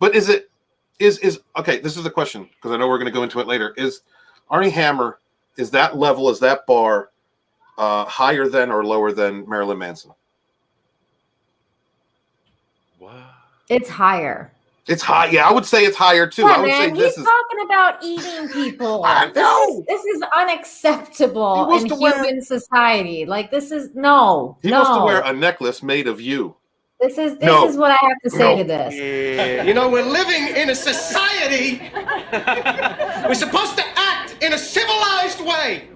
B: But is it? Is okay? This is the question, because I know we're going to go into it later. Is Armie Hammer, is that level, is that bar higher than or lower than Marilyn Manson?
C: What?
A: It's higher.
B: It's high. Yeah, I would say it's higher too.
A: Yeah,
B: I would say
A: he's talking about eating people.
B: I know.
A: This is unacceptable in human society. Like, this is no.
B: He wants to wear a necklace made of you.
A: This is what I have to say to this.
E: Yeah. You know, we're living in a society. We're supposed to act in a civilized way.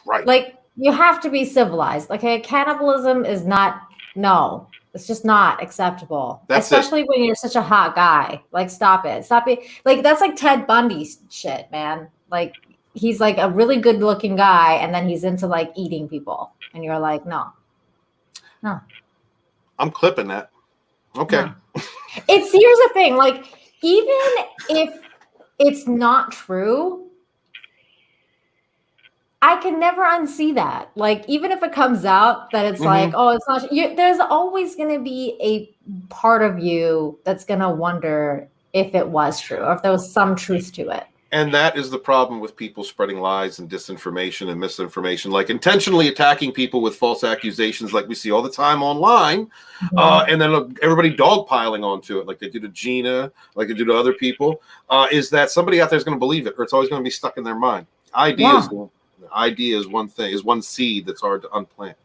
B: Right.
A: Like, you have to be civilized. Okay, cannibalism is not. No, it's just not acceptable. Especially when you're such a hot guy. Like, stop it. Stop it. Like, that's like Ted Bundy shit, man. Like, he's like a really good looking guy, and then he's into like eating people, and you're like, no.
B: I'm clipping that. Okay.
A: No. Here's the thing. Like, even if it's not true, I can never unsee that. Like, even if it comes out that it's like, oh, it's not, there's always going to be a part of you that's going to wonder if it was true or if there was some truth to it.
B: And that is the problem with people spreading lies and disinformation and misinformation, like intentionally attacking people with false accusations like we see all the time online. And then everybody dogpiling onto it like they do to Gina, like they do to other people, is that somebody out there is going to believe it, or it's always going to be stuck in their mind. Idea is one thing, is one seed that's hard to unplant.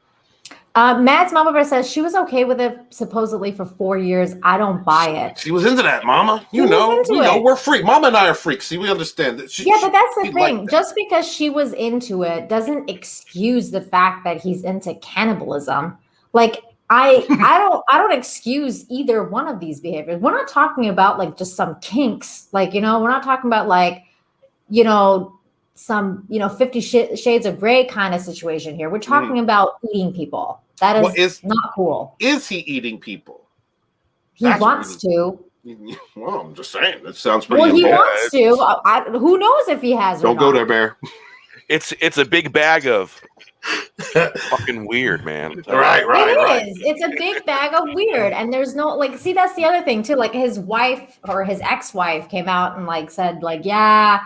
A: Mads Mama says she was okay with it supposedly for 4 years. I don't buy it.
B: She was into that, Mama. You know, we're freak. Mama and I are freaks. See, we understand that.
A: But that's the thing. Just because she was into it doesn't excuse the fact that he's into cannibalism. Like, I don't excuse either one of these behaviors. We're not talking about like just some kinks. Like, we're not talking about like, some 50 Shades of Grey kind of situation here. We're talking about eating people. That is not cool.
B: Is he eating people?
A: He wants to.
B: Well, I'm just saying. That sounds pretty.
A: Well, he wants to. Who knows if he has?
B: Don't go there, Bear.
C: It's a big bag of fucking weird, man.
B: Right.
A: It is. It's a big bag of weird, and there's no like. See, that's the other thing too. Like, his wife or his ex-wife came out and like said like, yeah,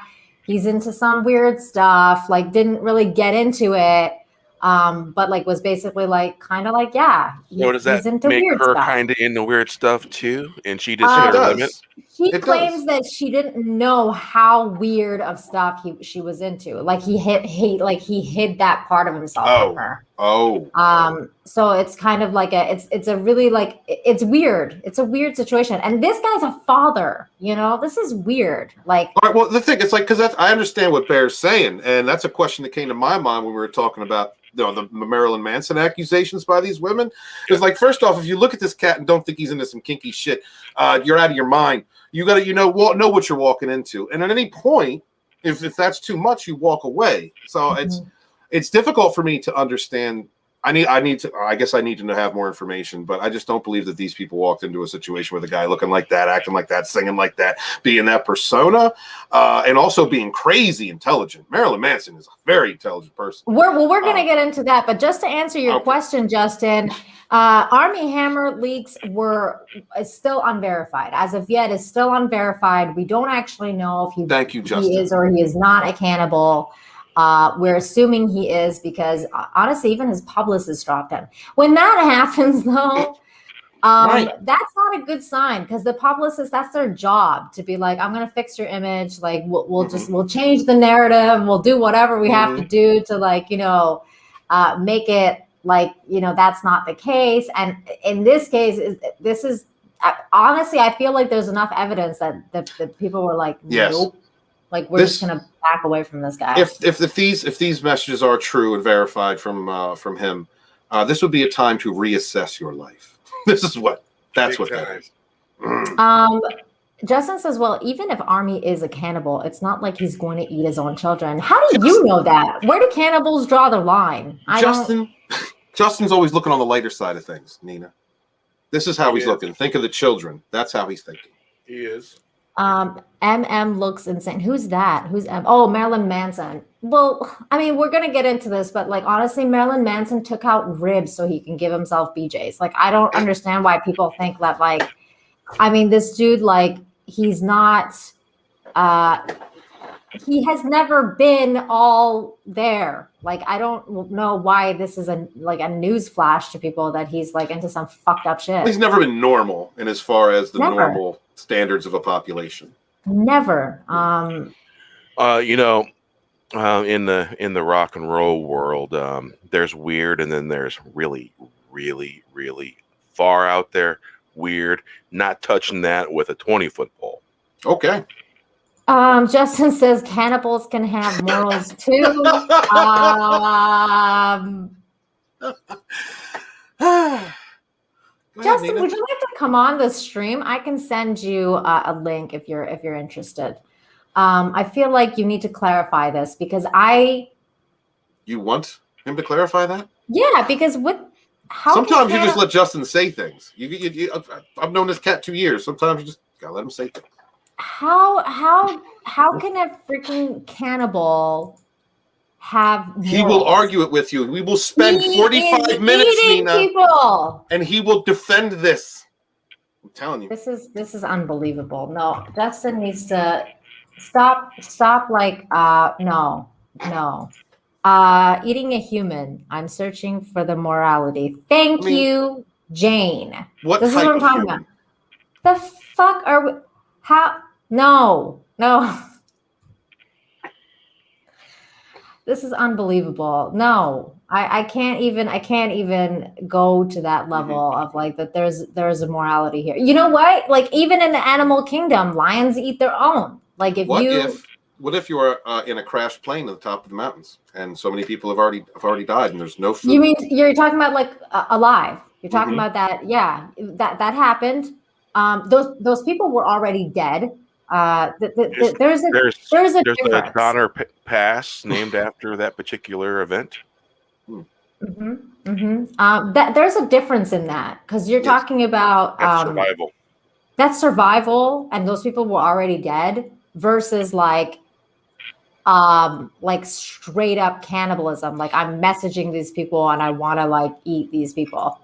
A: he's into some weird stuff. Like, didn't really get into it. But like was basically like kind of like, yeah.
C: So does that make her kind of into weird stuff too? And she just hit her limit?
A: She claims that she didn't know how weird of stuff she was into. Like, he hid that part of himself from her. So it's kind of like it's a really like it's weird. It's a weird situation, and this guy's a father. This is weird. Like,
B: all right. Well, the thing it's like because I understand what Bear's saying, and that's a question that came to my mind when we were talking about the Marilyn Manson accusations by these women. It's like, first off, if you look at this cat and don't think he's into some kinky shit, you're out of your mind. You got to know what you're walking into, and at any point, if that's too much, you walk away. So it's difficult for me to understand. I guess I need to have more information, but I just don't believe that these people walked into a situation with a guy looking like that, acting like that, singing like that, being that persona, and also being crazy intelligent. Marilyn Manson is a very intelligent person.
A: We're going to get into that, but just to answer your question, Justin, Armie Hammer leaks is still unverified. As of yet, is still unverified. We don't actually know if he is or he is not a cannibal. We're assuming he is because honestly, even his publicist dropped him. When that happens, though, that's not a good sign because the publicist, that's their job to be like, I'm going to fix your image. Like we'll change the narrative. We'll do whatever we have to do to make it like, that's not the case. And in this case, this is honestly, I feel like there's enough evidence that the people were like, nope. Like we're just gonna back away from this guy.
B: If these messages are true and verified from him, this would be a time to reassess your life. That's what that is.
A: Justin says, well, even if Armie is a cannibal, it's not like he's going to eat his own children. How do you know that? Where do cannibals draw the line?
B: Justin's always looking on the lighter side of things, Nina. This is how he's looking. Think of the children. That's how he's thinking.
C: He is.
A: MM looks insane. Who's that? Who's M? Oh, Marilyn Manson. Well, I mean, we're gonna get into this, but like honestly, Marilyn Manson took out ribs so he can give himself BJs. Like, I don't understand why people think that. Like, I mean, this dude, like, he's not. He has never been all there. Like, I don't know why this is a news flash to people that he's like into some fucked up shit.
B: He's never been normal in as far as the normal standards of a population.
A: Never.
C: In the rock and roll world, there's weird, and then there's really, really, really far out there weird. Not touching that with a 20-foot pole.
B: Okay.
A: Justin says cannibals can have morals too. Justin, would you like to come on the stream? I can send you a link if you're interested. I feel like you need to clarify this because You want him to clarify that? Yeah, because sometimes you just let Justin say things. I've known this cat 2 years. Sometimes you just gotta let him say things. How can a freaking cannibal have morals? He will argue it with you. We will spend 45 minutes, Nina, people. And he will defend this. I'm telling you. This is unbelievable. No, Justin needs to stop like no. Eating a human. I'm searching for the morality. Thank you, Jane. This is what I'm talking about. The fuck are we? How? No. This is unbelievable. No, I can't even go to that level of like that. There's a morality here. You know what? Like even in the animal kingdom, lions eat their own. Like what if you are in a crashed plane at the top of the mountains and so many people have already died and there's no food? You mean you're talking about like alive? You're talking about that? Yeah, that happened. Those people were already dead. There's a
C: Donner Pass named after that particular event.
A: There's a difference in that because you're talking about
C: survival.
A: That's survival, and those people were already dead. Versus like straight up cannibalism. Like I'm messaging these people and I want to like eat these people.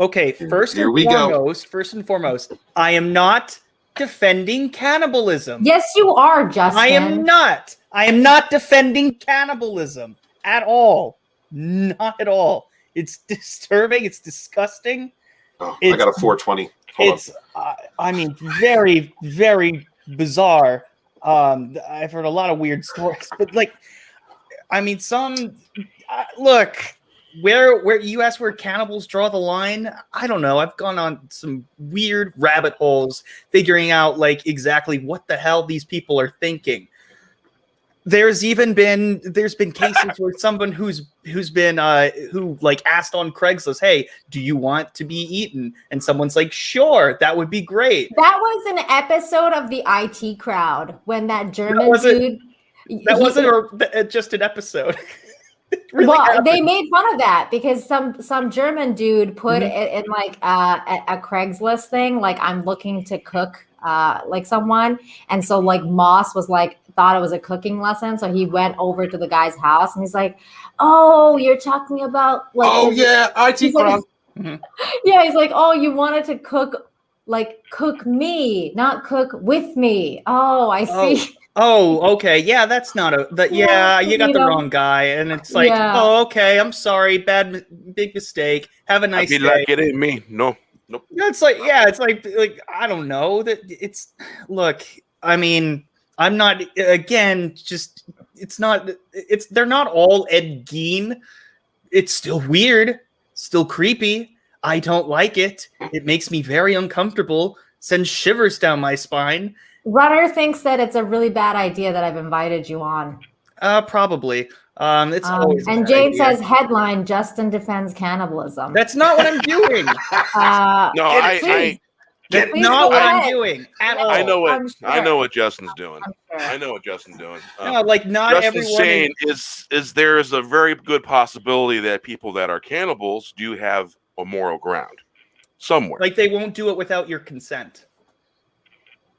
F: Okay, first and foremost, I am not defending cannibalism.
A: Yes, you are, Justin.
F: I am not defending cannibalism at all. Not at all. It's disturbing. It's disgusting.
B: I got a 420.
F: I mean, very, very bizarre. I've heard a lot of weird stories, but like, I mean, some look, where you asked where cannibals draw the line. I don't know. I've gone on some weird rabbit holes figuring out like exactly what the hell these people are thinking. There's been cases where someone who's been who like asked on Craigslist, "Hey, do you want to be eaten?" And someone's like, "Sure, that would be great."
A: That was an episode of the IT Crowd when that German dude.
F: That wasn't just an episode. Really
A: well,
F: happened.
A: they made fun of that because some German dude put it in like a Craigslist thing, like I'm looking to cook like someone, and so like Moss was like thought it was a cooking lesson, so he went over to the guy's house and he's like, "Oh, you're talking about like
B: IT Crowd."
A: Like, yeah, he's like, "Oh, you wanted to cook me, not cook with me." Oh, I see.
F: Oh, okay. Yeah, that's not you got the wrong guy. And it's like, oh, okay, I'm sorry. Big mistake. Have a nice day.
C: Like it ain't me. Nope.
F: It's like, I don't know look, I mean, I'm not, again, they're not all Ed Gein. It's still weird, still creepy. I don't like it. It makes me very uncomfortable, sends shivers down my spine.
A: Runner thinks that it's a really bad idea that I've invited you on.
F: Probably. It's always
A: and Jane says, headline, Justin defends cannibalism.
F: That's not what I'm doing. That's not what I'm doing at all.
C: I know what Justin's doing. I know what Justin's doing.
F: No, like not
C: Justin's
F: everyone
C: saying is there is a very good possibility that people that are cannibals do have a moral ground somewhere.
F: Like they won't do it without your consent.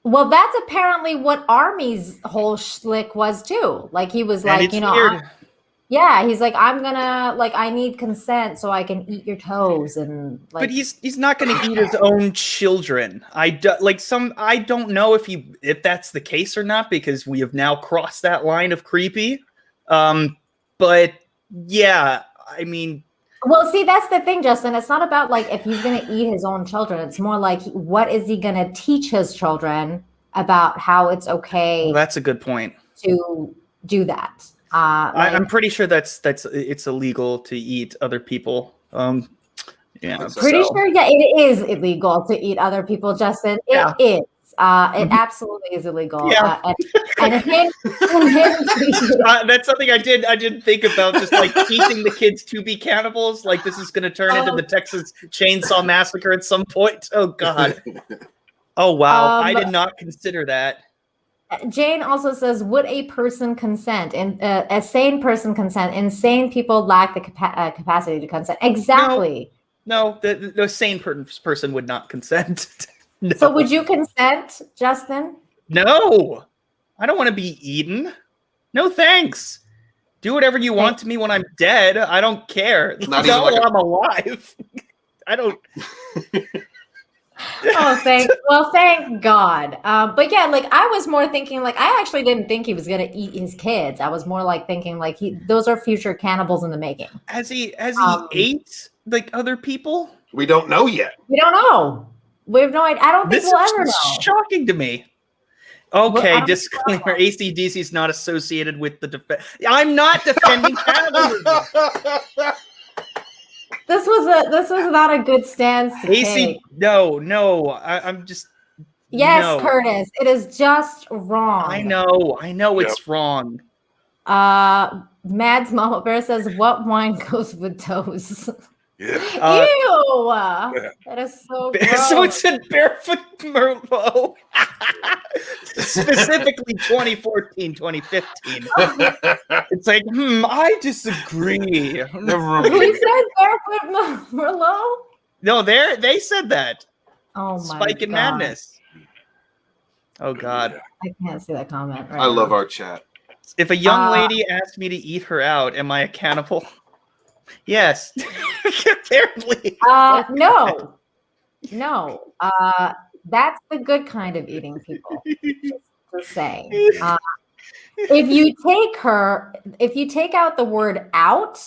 A: Well, that's apparently what Armie's whole schlick was too. Like he was like, he's like, I'm gonna I need consent so I can eat your toes and like.
F: But he's not gonna eat his own children. I don't know if that's the case or not because we have now crossed that line of creepy. But yeah, I mean.
A: Well, see, that's the thing, Justin. It's not about like if he's going to eat his own children. It's more like what is he going to teach his children about how it's okay.
F: Well, that's a good point.
A: To do that.
F: I'm pretty sure it's illegal to eat other people. Yeah,
A: pretty sure. Yeah, it is illegal to eat other people, Justin. It is. It absolutely is illegal.
F: Yeah.
A: And him
F: that's something I didn't think about. Just like teaching the kids to be cannibals. Like this is going to turn into the Texas Chainsaw Massacre at some point. Oh God. Oh wow. I did not consider that.
A: Jane also says, "Would a person consent? And a sane person consent? Insane people lack the capacity to consent." Exactly.
F: No, the sane person would not consent. No.
A: So would you consent, Justin?
F: No, I don't want to be eaten. No, thanks. Do whatever you want to me when I'm dead. I don't care. Not even while I'm alive. I don't.
A: Thank God. But yeah, like I was more thinking, like I actually didn't think he was gonna eat his kids. I was more like thinking, like those are future cannibals in the making.
F: Has he ate like other people?
B: We don't know yet.
A: We don't know. We have no idea. I don't think we'll ever know.
F: This is shocking to me. Okay, disclaimer: AC/DC is not associated with the defense. I'm not defending cannibalism.
A: This was not a good stance to take.
F: No. I'm just.
A: Yes,
F: no.
A: Curtis. It is just wrong.
F: I know. It's wrong.
A: Mads Mama Bear says, "What wine goes with toes?"
C: Yeah.
A: Ew! That is so gross.
F: So it said Barefoot Merlot. Specifically 2014, 2015. It's like, I disagree.
A: Who said Barefoot Merlot?
F: No, they said that.
A: Oh my
F: Spike and
A: God.
F: Madness. Oh God.
A: I can't see that comment right
B: I love
A: now.
B: our chat.
F: If a young lady asked me to eat her out, am I a cannibal? Yes. Apparently.
A: No. That's the good kind of eating people. Just saying. If you take out the word out,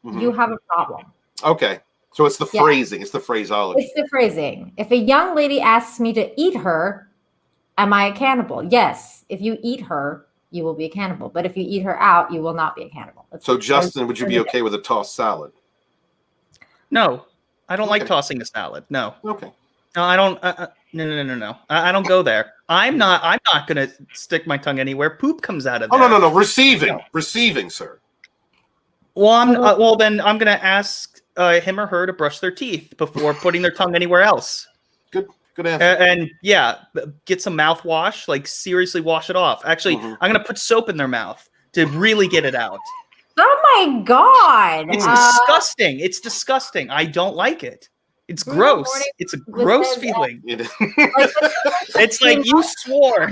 A: you have a problem.
B: Okay. So it's the phrasing. It's the phraseology.
A: It's the phrasing. If a young lady asks me to eat her, am I a cannibal? Yes. If you eat her, you will be a cannibal. But if you eat her out, you will not be a cannibal.
B: So Justin, would you be okay with a tossed salad?
F: No, I don't like
B: Okay.
F: tossing a salad. No.
B: Okay.
F: No, I don't. No. I don't go there. I'm not gonna stick my tongue anywhere. Poop comes out of
B: Oh
F: there.
B: no. Receiving, sir.
F: Well, then I'm gonna ask him or her to brush their teeth before putting their tongue anywhere else.
B: Good answer.
F: And yeah, get some mouthwash. Like seriously, wash it off. Actually, I'm gonna put soap in their mouth to really get it out.
A: Oh my god!
F: It's disgusting. It's disgusting. I don't like it. It's gross. It's a gross feeling. It's like you swore.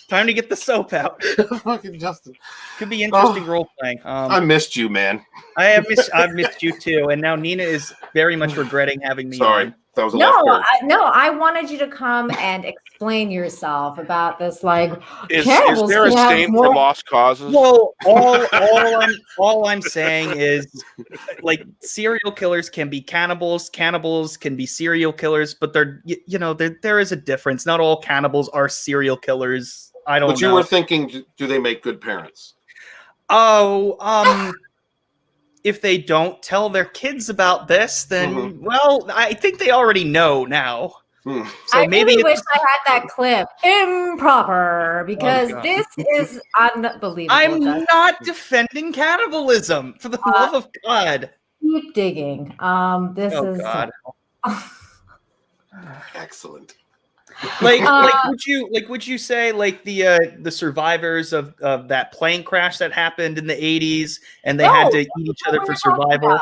F: Time to get the soap out.
B: Fucking Justin.
F: Could be interesting role playing.
B: I missed you, man.
F: I've missed you too, and now Nina is very much regretting having me.
B: Sorry,
F: on.
B: that was a left turn.
A: I wanted you to come and explain yourself about this. Like,
C: Is there a stain for lost causes?
F: Well, all I'm saying is, like, serial killers can be cannibals. Cannibals can be serial killers, but there is a difference. Not all cannibals are serial killers. I don't know.
B: But you were thinking, do they make good parents?
F: Oh, if they don't tell their kids about this, then well, I think they already know now. So
A: I
F: maybe
A: really wish I had that clip. Improper, because this is unbelievable.
F: I'm not defending cannibalism, for the love of God.
A: Keep digging. This is
F: God.
B: Excellent.
F: Would you say like the survivors of that plane crash that happened in the 80s and they had to eat each other for survival?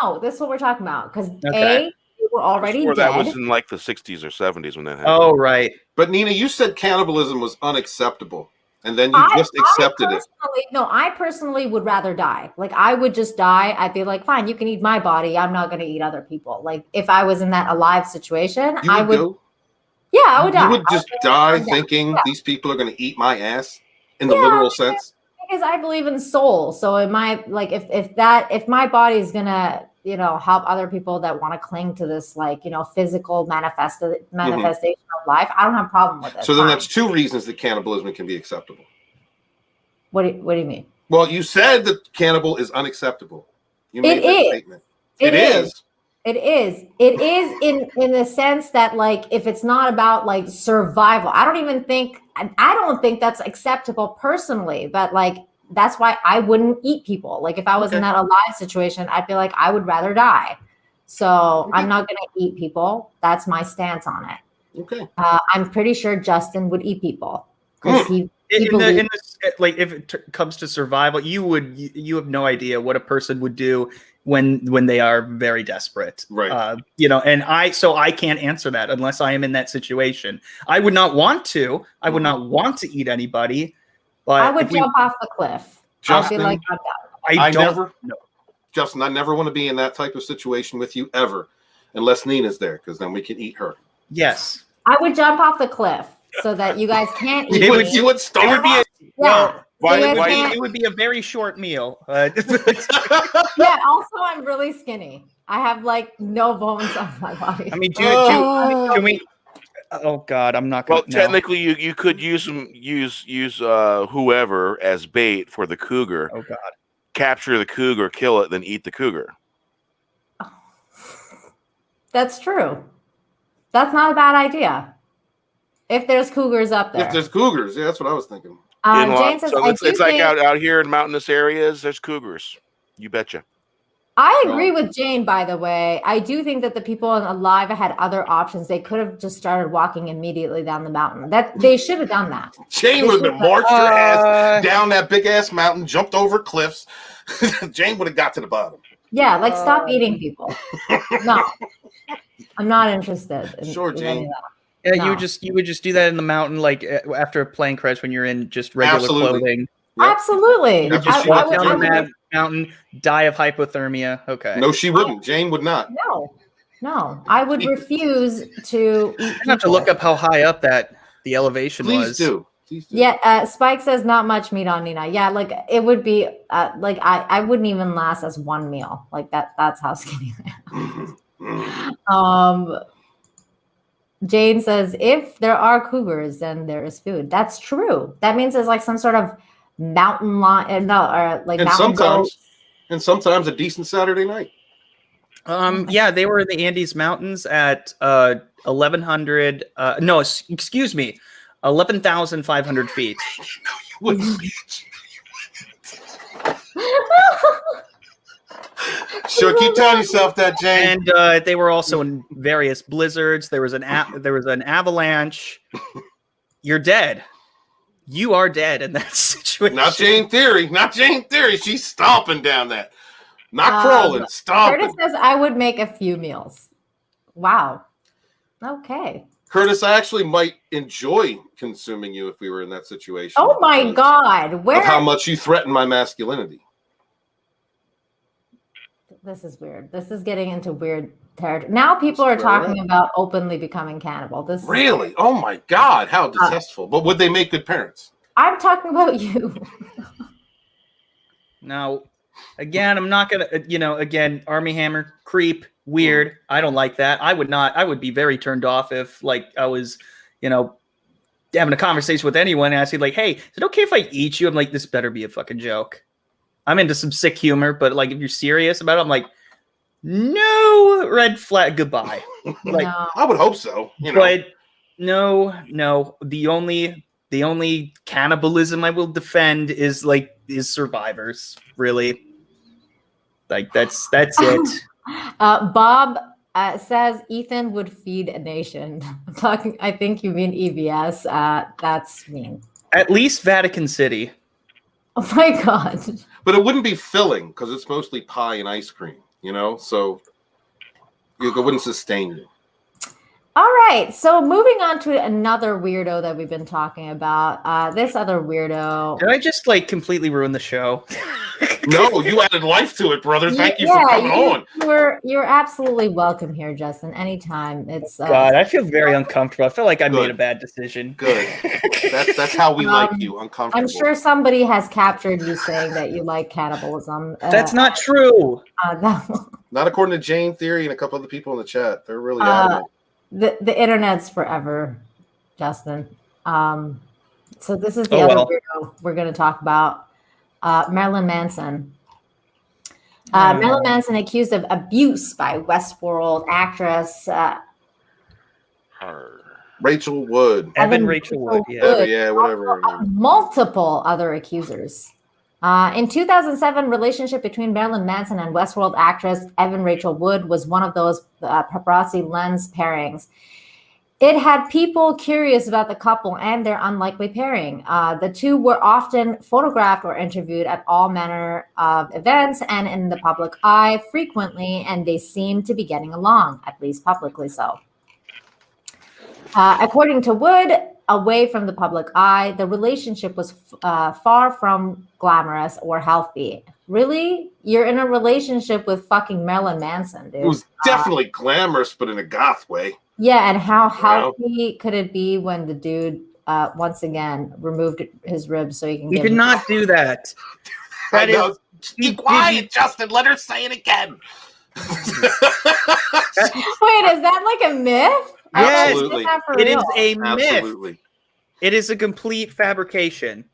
A: No, this is what we're talking about, because
F: Okay.
A: they were already dead.
C: That was in like the 60s or 70s when that happened.
F: Oh, right.
B: But Nina, you said cannibalism was unacceptable, and then you just accepted it.
A: No, I personally would rather die. Like, I would just die. I'd be like, fine, you can eat my body. I'm not going to eat other people. Like, if I was in that alive situation, I would.
B: Go?
A: Yeah, I would die.
B: You would just die thinking these people are going to eat my ass in the literal sense?
A: Because I believe in soul. So am I, like, if my body is going to, help other people that want to cling to this, like, physical manifestation of life, I don't have a problem with it.
B: So then that's two reasons that cannibalism can be acceptable.
A: What do you mean?
B: Well, you said that cannibal is unacceptable. You made that statement.
A: It is. It is in the sense that, like, if it's not about like survival, I don't think that's acceptable personally, but like, that's why I wouldn't eat people. Like, if I was in that alive situation, I'd be like, I would rather die. So I'm not going to eat people. That's my stance on it.
B: Okay.
A: I'm pretty sure Justin would eat people because
F: like, if it comes to survival, you have no idea what a person would do when they are very desperate,
B: right?
F: And I can't answer that unless I am in that situation. I would not want to. I would not want to eat anybody. But
A: I would jump off the cliff.
B: Justin,
A: I'd be like,
B: Justin, I never want to be in that type of situation with you ever, unless Nina's there, because then we can eat her.
F: Yes,
A: I would jump off the cliff so that you guys can't eat.
B: You would starve.
F: It would be a very short meal.
A: Yeah. Also, I'm really skinny. I have like no bones on my body.
F: I mean, can we? Oh God, I'm not going.
C: Well, technically, you could use whoever as bait for the cougar.
F: Oh God.
C: Capture the cougar, kill it, then eat the cougar.
A: That's true. That's not a bad idea. If there's cougars up there.
B: If there's cougars, yeah, that's what I was thinking.
A: Jane says,
C: so it's like out here in mountainous areas, there's cougars. You betcha.
A: I agree with Jane, by the way. I do think that the people alive had other options. They could have just started walking immediately down the mountain. That they should have done that.
B: Jane would have been marched her ass down that big ass mountain, jumped over cliffs. Jane would have got to the bottom.
A: Yeah, like stop eating people. No, I'm not interested.
B: Sure, Jane.
F: Yeah, no. you would just do that in the mountain, like after a plane crash when you're in just regular clothing.
B: Yep.
A: Absolutely.
F: You just walk down that mountain, die of hypothermia. Okay.
B: No, she wouldn't. Jane would not.
A: No. I would refuse to eat.
F: I have to look up how high up the elevation was.
B: Please do.
A: Yeah, Spike says not much meat on Nina. Yeah, like it would be like I wouldn't even last as one meal. Like that's how skinny I am. Jane says, if there are cougars, then there is food. That's true. That means there's like some sort of mountain lion, or like
B: And
A: mountain goat.
B: sometimes a decent Saturday night.
F: Yeah, they were in the Andes Mountains at 1,100. No, excuse me, 11,500 feet.
B: Sure, keep telling yourself that, Jane.
F: And they were also in various blizzards. There was an avalanche. You're dead. You are dead in that situation.
B: Not Jane Theory. Not Jane Theory. She's stomping down that. Not crawling, stomping.
A: Curtis says I would make a few meals. Wow. Okay.
B: Curtis, I actually might enjoy consuming you if we were in that situation.
A: Oh my God. Where?
B: Of how much you threaten my masculinity.
A: This is weird. This is getting into weird territory. Now people are talking about openly becoming cannibal. This
B: really? Oh my God. How detestful. But would they make good parents?
A: I'm talking about you.
F: Now, again, I'm not going to, again, Armie Hammer, creep, weird. I don't like that. I would be very turned off if like I was, having a conversation with anyone and I say like, hey, is it okay if I eat you? I'm like, this better be a fucking joke. I'm into some sick humor, but like if you're serious about it, I'm like, no, red flag, goodbye. Like,
A: No.
B: I would hope so.
F: But no. The only cannibalism I will defend is survivors. Really, like that's it.
A: Bob says Ethan would feed a nation. I think you mean EVS. That's mean.
F: At least Vatican City.
A: Oh my God.
B: But it wouldn't be filling because it's mostly pie and ice cream, so it wouldn't sustain you.
A: All right. So moving on to another weirdo that we've been talking about. This other weirdo.
F: Did I just completely ruin the show?
B: No, you added life to it, brother. Thank you for coming on.
A: You're absolutely welcome here, Justin. Anytime. It's
F: God, I feel very uncomfortable. I feel like I made a bad decision.
B: Good. That's how we like you, uncomfortable.
A: I'm sure somebody has captured you saying that you like cannibalism.
F: That's not true.
B: Not according to Jane Theory and a couple other people in the chat. They're really adamant.
A: The internet's forever, Justin. So this is the other weirdo we're going to talk about. Marilyn Manson. Marilyn Manson accused of abuse by Westworld actress
B: Rachel Wood.
F: Rachel Wood.
B: Yeah, whatever.
A: Multiple other accusers. In 2007, relationship between Marilyn Manson and Westworld actress Evan Rachel Wood was one of those paparazzi lens pairings. It had people curious about the couple and their unlikely pairing. The two were often photographed or interviewed at all manner of events and in the public eye frequently, and they seemed to be getting along, at least publicly so. According to Wood, away from the public eye, the relationship was far from glamorous or healthy. Really? You're in a relationship with fucking Marilyn Manson, dude.
B: It was definitely glamorous, but in a goth way.
A: Yeah, and how healthy could it be when the dude once again removed his ribs so he can?
F: He did not do that.
B: I know. Be quiet, Justin. Let her say it again.
A: Wait, is that like a myth?
F: Yes,
B: absolutely.
F: It is a myth.
B: Absolutely.
F: It is a complete fabrication.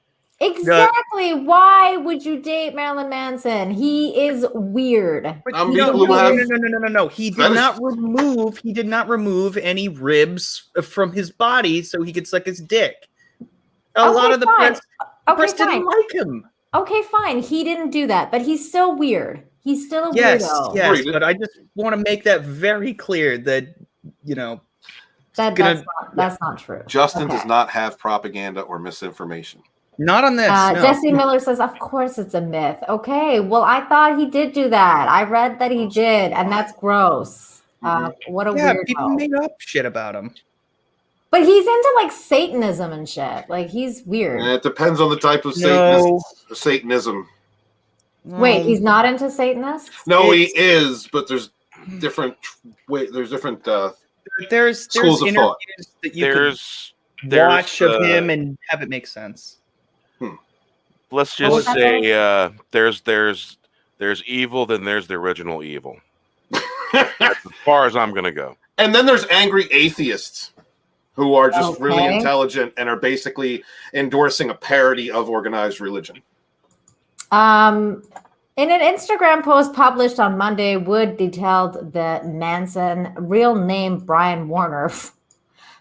A: Exactly. Why would you date Marilyn Manson? He is weird.
F: No. He did not remove any ribs from his body so he could suck his dick. A lot of the press didn't like him.
A: Okay, fine. He didn't do that, but he's still weird. He's still a weirdo.
F: Yes, but I just want to make that very clear that,
A: that's not true.
B: Justin does not have propaganda or misinformation.
F: Not on this. No.
A: Jesse Miller says, of course it's a myth. Okay, well, I thought he did do that. I read that he did, and that's gross. What a weirdo.
F: People made up shit about him.
A: But he's into like Satanism and shit. Like he's weird.
B: It depends on the type of Satanism.
A: Wait, he's not into Satanists?
B: No, he is, but there's different
F: there's
B: schools of thought
F: that you can watch of him and have it make sense.
C: Let's just say there's evil, then there's the original evil. That's as far as I'm gonna go.
B: And then there's angry atheists who are just really intelligent and are basically endorsing a parody of organized religion.
A: In an Instagram post published on Monday, Wood detailed the Manson real name, Brian Warner.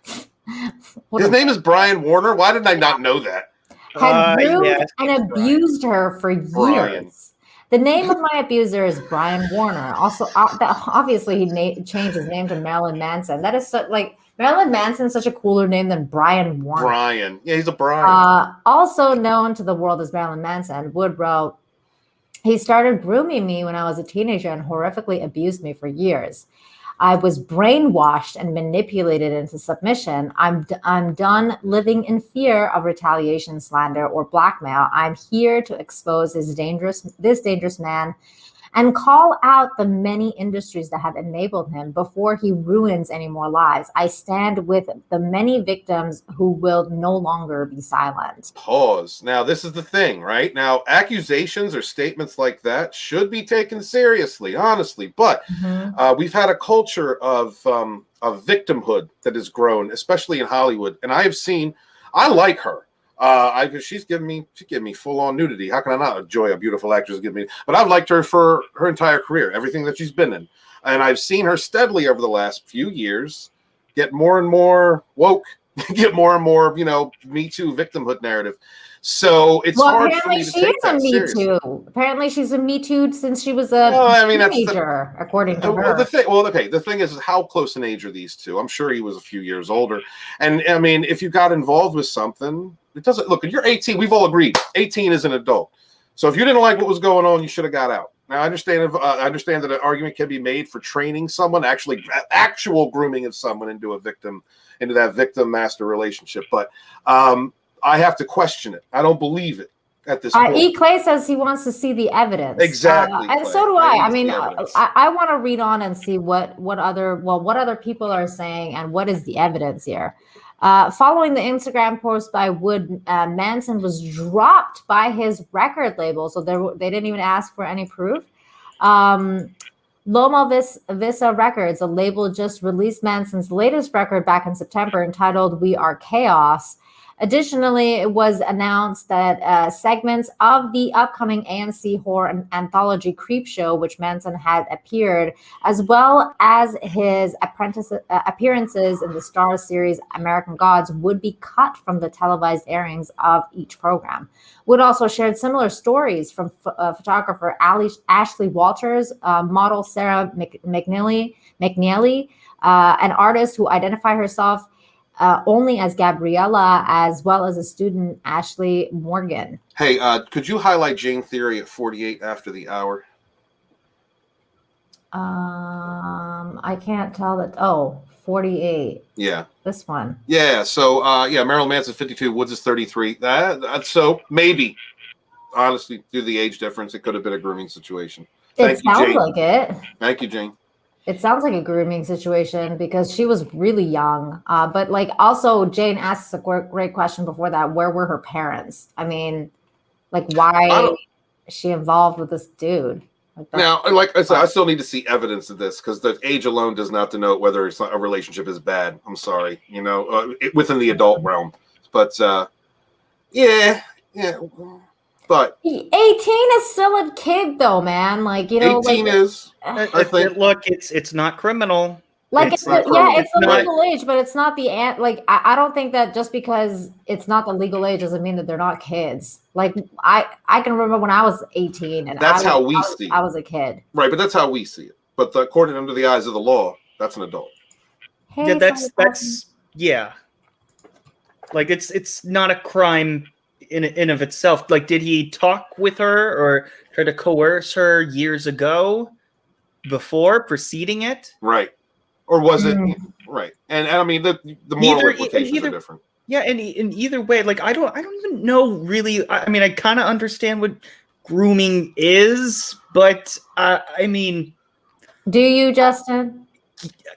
B: His name is Brian Warner? Why did I not know that?
A: Had groomed and abused her for years. The name of my abuser is Brian Warner. Also, obviously, he changed his name to Marilyn Manson. That is Marilyn Manson is such a cooler name than Brian Warner.
B: Brian. Yeah, he's a Brian.
A: Also known to the world as Marilyn Manson, Wood wrote, he started grooming me when I was a teenager and horrifically abused me for years. I was brainwashed and manipulated into submission. I'm done living in fear of retaliation, slander, or blackmail. I'm here to expose this dangerous man and call out the many industries that have enabled him before he ruins any more lives. I stand with the many victims who will no longer be silent.
B: Pause. Now, this is the thing, right? Now, accusations or statements like that should be taken seriously, honestly. But we've had a culture of victimhood that has grown, especially in Hollywood. And I like her. She's given me full on nudity. How can I not enjoy a beautiful actress give me? But I've liked her for her entire career, everything that she's been in, and I've seen her steadily over the last few years get more and more woke, get more and more, Me Too victimhood narrative. So it's hard for me to take that seriously.
A: Apparently, she's a Me Too since she was a teenager, according to her.
B: The thing is how close in age are these two? I'm sure he was a few years older. And I mean, if you got involved with something, it doesn't look. You're 18. We've all agreed. 18 is an adult. So if you didn't like what was going on, you should have got out. Now I understand that an argument can be made for training someone, actual grooming of someone into that victim master relationship, but I have to question it. I don't believe it at this point.
A: E. Clay says he wants to see the evidence.
B: Exactly.
A: And so do I. I mean, I want to read on and see what other people are saying and what is the evidence here. Following the Instagram post by Wood, Manson was dropped by his record label, so they didn't even ask for any proof. Loma Vista Records, a label, just released Manson's latest record back in September entitled We Are Chaos. Additionally, it was announced that segments of the upcoming AMC horror anthology Creepshow, which Manson had appeared, as well as his appearances in the Star series American Gods, would be cut from the televised airings of each program. Wood also shared similar stories from photographer Ashley Walters, model Sarah McNeely, an artist who identified herself only as Gabriella, as well as a student, Ashley Morgan.
B: Hey, could you highlight Jane Theory at 48 after the hour?
A: I can't tell that. Oh, 48.
B: Yeah.
A: This one.
B: Yeah. So, Marilyn Manson's 52. Woods is 33. So maybe, honestly, due to the age difference, it could have been a grooming situation.
A: It sounds like it.
B: Thank you, Jane.
A: It sounds like a grooming situation because she was really young. But also Jane asks a great question before that. Where were her parents? I mean, why is she involved with this dude?
B: Now, like I said, I still need to see evidence of this because the age alone does not denote whether a relationship is bad. I'm sorry, within the adult realm. But yeah. But
A: 18 is still a kid, though, man.
B: 18 is. I think.
F: Look, it's not criminal.
A: It's the legal age, but it's not the I don't think that just because it's not the legal age doesn't mean that they're not kids. I can remember when I was 18 and
B: that's how we see it.
A: I was a kid.
B: Right, but that's how we see it. But according under the eyes of the law, that's an adult.
A: Hey,
F: yeah, that's yeah. It's not a crime in of itself. Did he talk with her or try to coerce her years ago before preceding it?
B: Right. Or was it right? And I mean the moral implications are different.
F: Yeah, and in either way, I don't even know really. I mean, I kind of understand what grooming is, but I mean,
A: do you, Justin?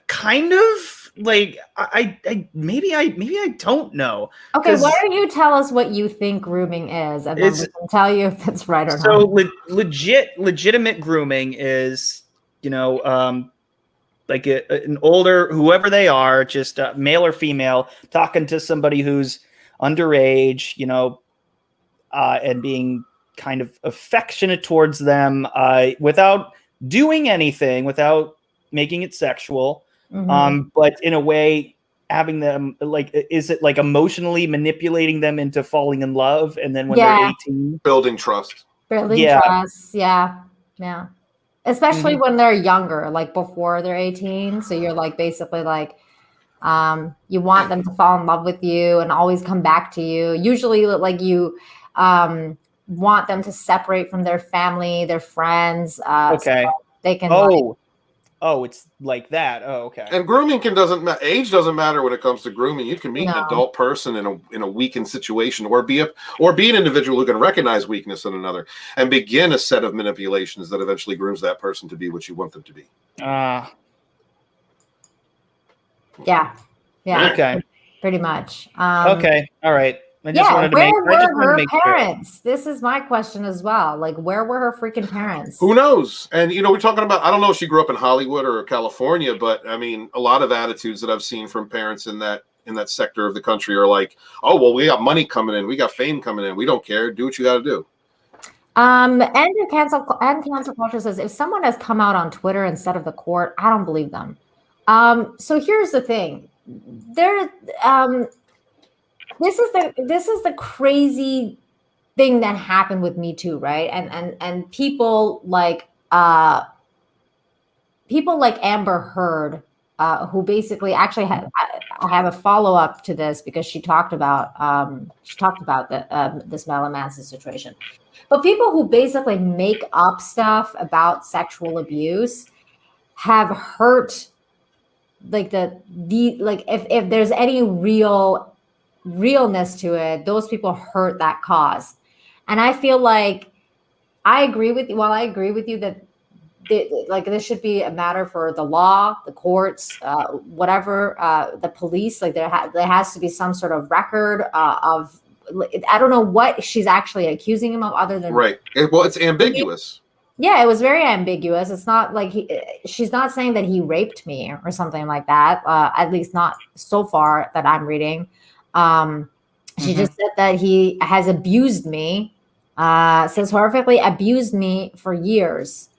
F: Kind of. I maybe I don't know.
A: Okay, why don't you tell us what you think grooming is, and then we can tell you if it's right or not.
F: So legitimate grooming is, like an older, whoever they are, just male or female, talking to somebody who's underage, and being kind of affectionate towards them without doing anything, without making it sexual, but in a way having them is it like emotionally manipulating them into falling in love, and then when they're 18,
B: building trust.
A: Trust, yeah. Especially when they're younger, like before they're 18. So you're like basically like you want them to fall in love with you and always come back to you. Usually, like you want them to separate from their family, their friends.
F: Okay.
A: So they can.
F: Oh, it's like that. Oh, okay.
B: And grooming age doesn't matter when it comes to grooming. You can meet an adult person in a weakened situation, or be an individual who can recognize weakness in another and begin a set of manipulations that eventually grooms that person to be what you want them to be.
A: Yeah.
F: Okay.
A: Pretty much.
F: Okay. All right. I just wanted to
A: where were her
F: make
A: parents?
F: Sure.
A: This is my question as well. Like, where were her freaking parents?
B: Who knows? And we're talking about, I don't know if she grew up in Hollywood or California, but I mean, a lot of attitudes that I've seen from parents in that sector of the country are like, oh, well, we got money coming in, we got fame coming in, we don't care, do what you got to do.
A: And cancel culture says, if someone has come out on Twitter instead of the court, I don't believe them. So here's the thing. This is the crazy thing that happened with Me Too, right? And people like Amber Heard, who basically actually I have a follow up to this because she talked about this Marilyn Manson situation. But people who basically make up stuff about sexual abuse have hurt if there's any realness to it, those people hurt that cause. And I feel like I agree with you. While I agree with you that this should be a matter for the law, the courts, whatever, the police, like there has to be some sort of record of, I don't know what she's actually accusing him of other than.
B: Right. Well, it's ambiguous.
A: Yeah, it was very ambiguous. It's not like she's not saying that he raped me or something like that. At least not so far that I'm reading. She just said that he has abused me, says horrifically abused me for years.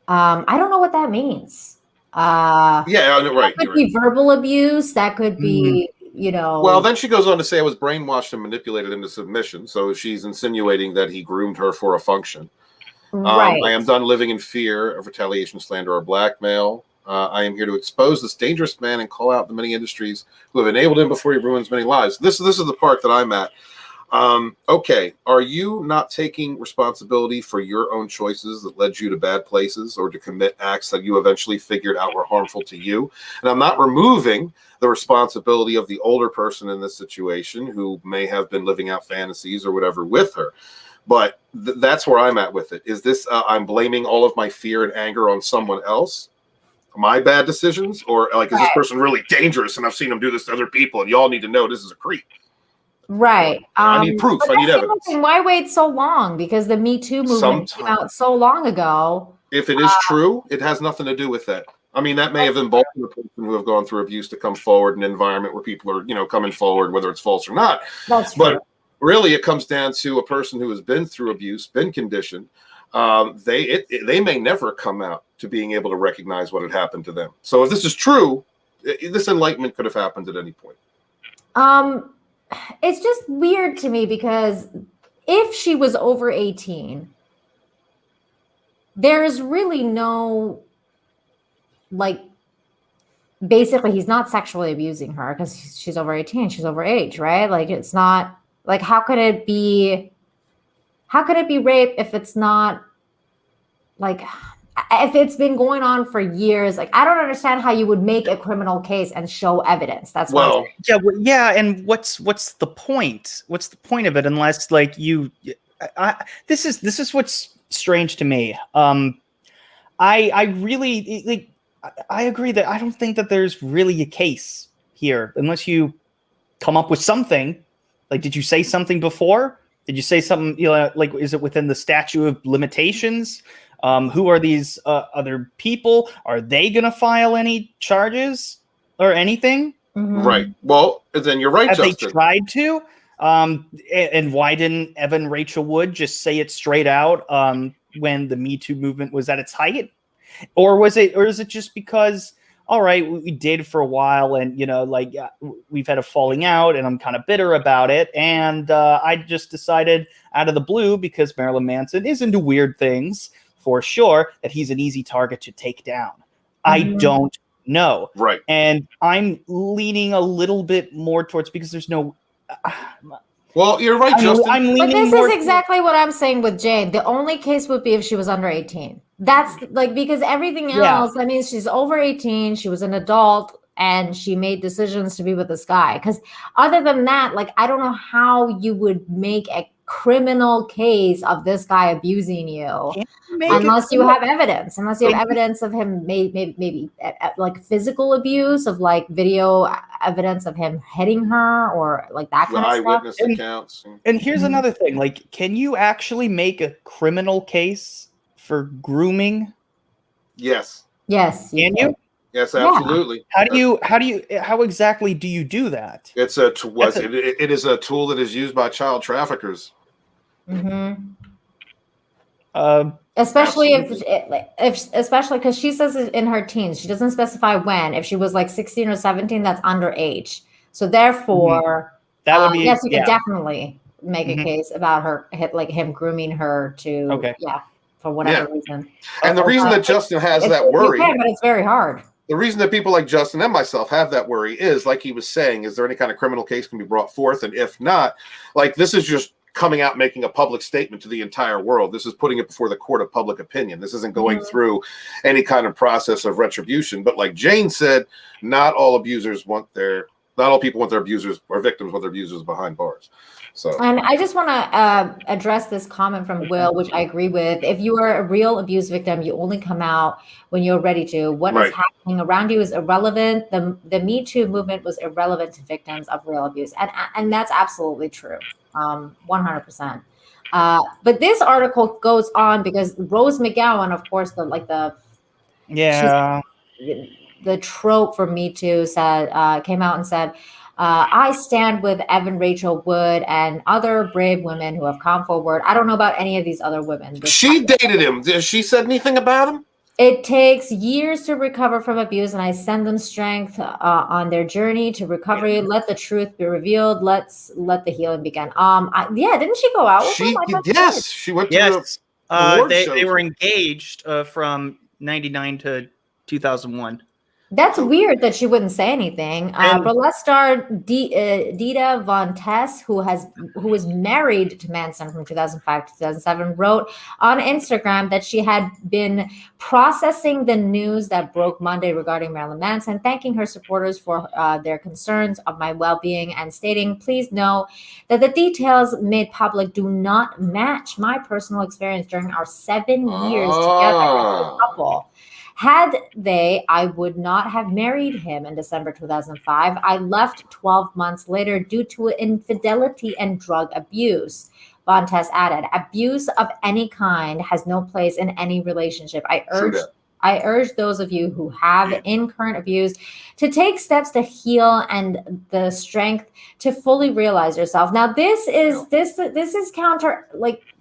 A: I don't know what that means.
B: Right.
A: That could be verbal abuse. That could be,
B: Well, then she goes on to say I was brainwashed and manipulated into submission. So she's insinuating that he groomed her for a function.
A: Right.
B: I am done living in fear of retaliation, slander, or blackmail. I am here to expose this dangerous man and call out the many industries who have enabled him before he ruins many lives. This is the part that I'm at. Okay, are you not taking responsibility for your own choices that led you to bad places or to commit acts that you eventually figured out were harmful to you? And I'm not removing the responsibility of the older person in this situation who may have been living out fantasies or whatever with her. But that's where I'm at with it. Is this I'm blaming all of my fear and anger on someone else? My bad decisions? Or is this person really dangerous and I've seen him do this to other people and y'all need to know this is a creep?
A: Right.
B: I need proof. I need evidence.
A: Why wait so long? Because the Me Too movement came out so long ago.
B: If it is true, it has nothing to do with that. I mean, that may have emboldened the person who have gone through abuse to come forward in an environment where people are, coming forward, whether it's false or not.
A: That's true.
B: But really, it comes down to a person who has been through abuse, been conditioned. They may never come out to being able to recognize what had happened to them. So if this is true, this enlightenment could have happened at any point.
A: It's just weird to me because if she was over 18, there's really no, basically he's not sexually abusing her because she's over 18, she's over age, right? It's not, how could it be rape if it's not, if it's been going on for years? I don't understand how you would make a criminal case and show evidence. That's
F: and what's the point? What's the point of it unless this is what's strange to me. I really I agree that I don't think that there's really a case here unless you come up with something. Did you say something before? Did you say something, is it within the statute of limitations? Who are these other people? Are they going to file any charges or anything?
B: Right. Well, then you're right,
F: Have
B: Justin.
F: they tried to? And why didn't Evan Rachel Wood just say it straight out when the Me Too movement was at its height? Or is it just because, all right, we dated for a while and, we've had a falling out and I'm kind of bitter about it. And I just decided out of the blue, because Marilyn Manson is into weird things for sure, that he's an easy target to take down. I don't know.
B: Right.
F: And I'm leaning a little bit more towards, because there's no...
B: Well, you're right, Justin.
A: But this is exactly what I'm saying with Jane. The only case would be if she was under 18. That's because everything else, I mean, she's over 18, she was an adult, and she made decisions to be with this guy. Because other than that, I don't know how you would make a criminal case of this guy abusing you unless you have evidence. Unless you have evidence of him maybe physical abuse, of video evidence of him hitting her or that kind of stuff.
B: Eyewitness accounts.
F: And here's another thing: can you actually make a criminal case for grooming?
B: Yes.
A: Yes.
F: Can you?
B: Yes, absolutely.
F: How exactly do you do that?
B: It's it is a tool that is used by child traffickers.
A: Especially especially because she says it in her teens. She doesn't specify when. If she was 16 or 17, that's underage. So therefore,
F: that would be
A: yes, you could definitely make a case about her him grooming her to for whatever reason.
B: And the reason that Justin has that worry,
A: but it's very hard.
B: The reason that people like Justin and myself have that worry is, like he was saying, is there any kind of criminal case can be brought forth? And if not, this is just coming out, making a public statement to the entire world. This is putting it before the court of public opinion. This isn't going through any kind of process of retribution. But like Jane said, not all people want their abusers or victims want their abusers behind bars. So, and
A: I just want to address this comment from Will, which I agree with. If you are a real abuse victim, you only come out when you're ready to. What is happening around you is irrelevant. The Me Too movement was irrelevant to victims of real abuse, and that's absolutely true, 100%. But this article goes on because Rose McGowan, of course, the trope for Me Too came out and said, I stand with Evan Rachel Wood and other brave women who have come forward. I don't know about any of these other women.
B: She dated him. Has she said anything about him?
A: It takes years to recover from abuse, and I send them strength on their journey to recovery. Let the truth be revealed. Let the healing begin. Didn't she go out with him?
B: Yes, she went to
F: they were engaged from 99 to 2001.
A: That's weird that she wouldn't say anything. Burlesque star Dita Von Tess, who was married to Manson from 2005 to 2007, wrote on Instagram that she had been processing the news that broke Monday regarding Marilyn Manson, thanking her supporters for their concerns of my well-being and stating, please know that the details made public do not match my personal experience during our 7 years together as a couple. Had they, I would not have married him in December 2005. I left 12 months later due to infidelity and drug abuse. Von Tess added, abuse of any kind has no place in any relationship. I urge those of you who have in current abuse to take steps to heal and the strength to fully realize yourself. Now, this is counter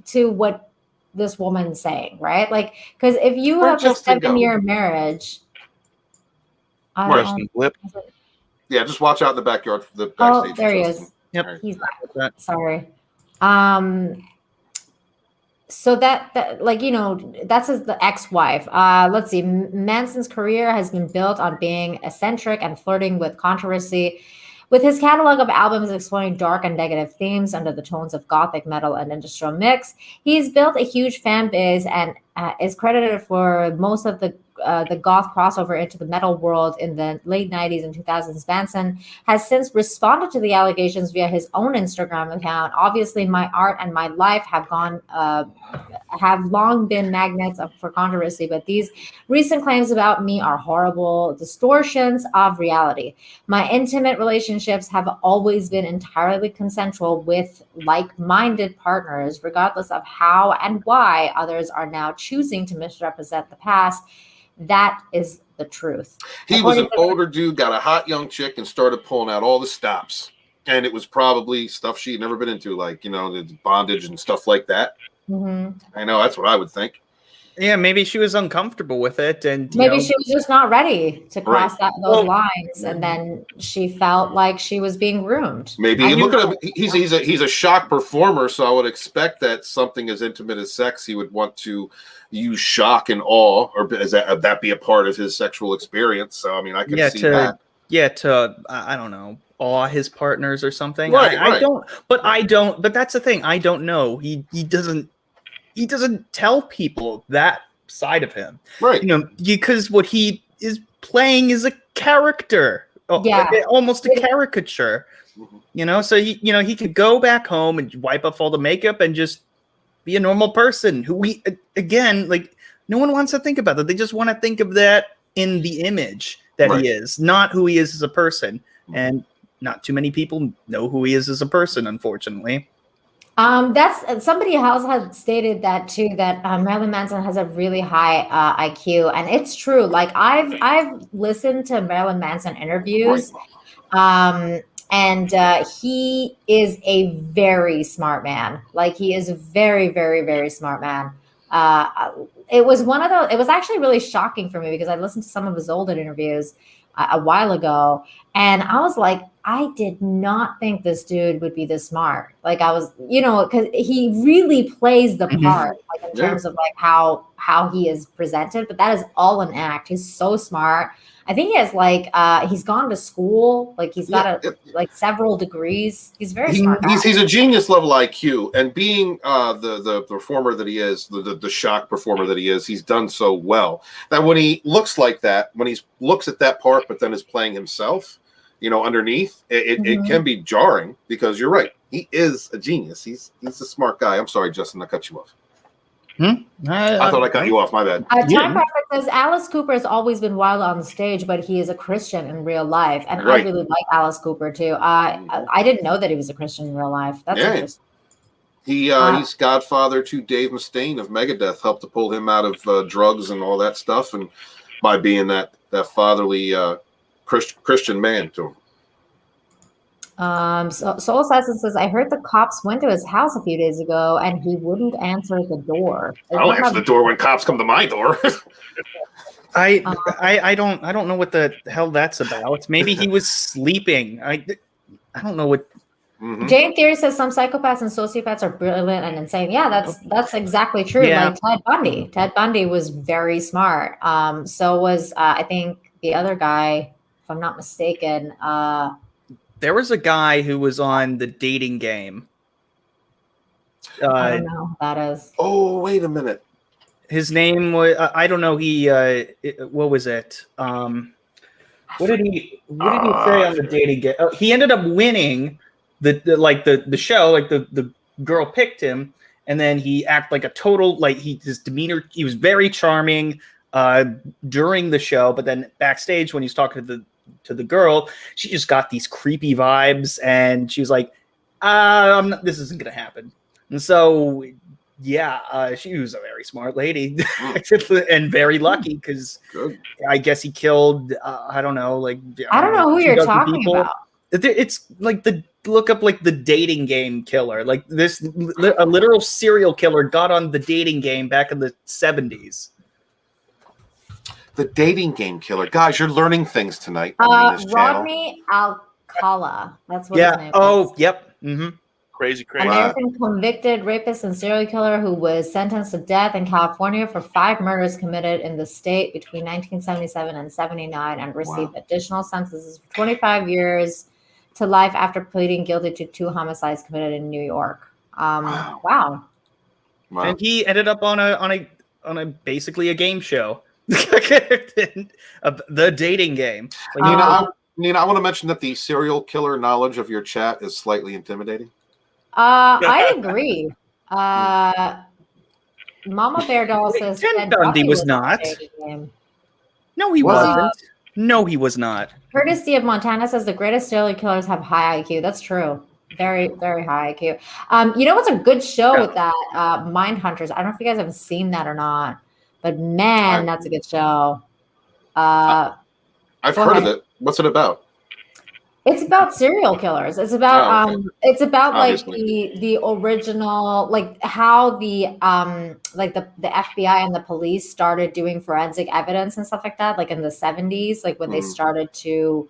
A: to what this woman's saying, right? Because if you have a 7-year marriage,
B: just watch out in the backyard for the backstage.
A: Oh, there he is. Yep, he's back. Sorry. So that's the ex-wife. Let's see. Manson's career has been built on being eccentric and flirting with controversy. With his catalog of albums exploring dark and negative themes under the tones of gothic, metal, and industrial mix, he's built a huge fan base and is credited for most of the the goth crossover into the metal world in the late 90s and 2000s, Manson has since responded to the allegations via his own Instagram account. Obviously, my art and my life have long been magnets for controversy, but these recent claims about me are horrible distortions of reality. My intimate relationships have always been entirely consensual with like-minded partners, regardless of how and why others are now choosing to misrepresent the past. That is the truth.
B: He was an older dude, got a hot young chick, and started pulling out all the stops. And it was probably stuff she'd never been into, like, the bondage and stuff like that.
A: Mm-hmm.
B: I know, that's what I would think.
F: Yeah, maybe she was uncomfortable with it, and
A: maybe she was just not ready to cross those lines, and then she felt like she was being groomed.
B: Maybe look at him; he's a shock performer, so I would expect that something as intimate as sex, he would want to use shock and awe, or that be a part of his sexual experience. So I mean, I can see that.
F: Yeah, to I don't know, awe his partners or something.
B: Right,
F: I don't. But that's the thing. I don't know. He doesn't tell people that side of him,
B: right?
F: Because what he is playing is a character, almost a caricature. So he could go back home and wipe off all the makeup and just be a normal person. Who no one wants to think about that. They just want to think of that in the image that he is, not who he is as a person. And not too many people know who he is as a person, unfortunately.
A: That's somebody else had stated that too, that Marilyn Manson has a really high IQ, and it's true. Like I've listened to Marilyn Manson interviews, and he is a very smart man. Like he is a very, very, very smart man. It was one of those. It was actually really shocking for me because I listened to some of his older interviews a while ago, and I was like, I did not think this dude would be this smart. Like I was, because he really plays the part, like in terms of like how he is presented. But that is all an act. He's so smart. I think he has he's gone to school. Like he's got several degrees. He's very smart.
B: He's a genius level IQ, and being the performer that he is, the shock performer that he is, he's done so well that when he looks like that, when he looks at that part, but then is playing himself, underneath, it can be jarring because you're right. He is a genius. He's a smart guy. I'm sorry, Justin, I cut you off. I thought I cut you off. My bad.
A: Time Prophet says Alice Cooper has always been wild on the stage, but he is a Christian in real life, and I really like Alice Cooper too. I didn't know that he was a Christian in real life. That's interesting.
B: He's godfather to Dave Mustaine of Megadeth, helped to pull him out of drugs and all that stuff, and by being that fatherly Christian man to him.
A: Soul Assassin says, I heard the cops went to his house a few days ago and he wouldn't answer the door.
B: I'll answer the door when cops come to my door.
F: I don't know what the hell that's about. Maybe he was sleeping. I don't know what.
A: Jane Theory says some psychopaths and sociopaths are brilliant and insane. Yeah, that's exactly true.
F: Yeah.
A: Like Ted Bundy. Ted Bundy was very smart. So was I think the other guy, if I'm not mistaken.
F: There was a guy who was on The Dating Game.
A: I don't know who that is.
B: Oh, wait a minute.
F: His name was I don't know. What was it? What did he say on The Dating Game? He ended up winning the show. Like the girl picked him, and then he acted like a total his demeanor. He was very charming during the show, but then backstage when he's talking to the girl, she just got these creepy vibes, and she was like, this isn't gonna happen. And so she was a very smart lady and very lucky because I guess he killed I don't know I
A: don't know who you're talking about.
F: It's like look up The Dating Game killer. Like a literal serial killer got on The Dating Game back in the 70s.
B: The Dating Game killer. Guys, you're learning things tonight on this channel.
A: Rodney Alcala. That's what his name is.
F: Oh, yep. Mm-hmm.
C: Crazy.
A: American convicted rapist and serial killer who was sentenced to death in California for 5 murders committed in the state between 1977 and 79 and received additional sentences for 25 years to life after pleading guilty to 2 homicides committed in New York. Wow.
F: And he ended up on a basically a game show. The dating game.
B: Nina, I want to mention that the serial killer knowledge of your chat is slightly intimidating.
A: I agree. Mama Bear Doll says
F: Ted Bundy was not. No, he wasn't. No, he was not.
A: Courtesy of Montana says the greatest serial killers have high IQ. That's true. Very, very high IQ. You know what's a good show with that? Mindhunters. I don't know if you guys have seen that or not, but man, that's a good show.
B: I've heard of it. What's it about?
A: It's about serial killers. It's about
B: Obviously.
A: like the original, like how the like the FBI and the police started doing forensic evidence and stuff like that, like in the 70s, like when they started to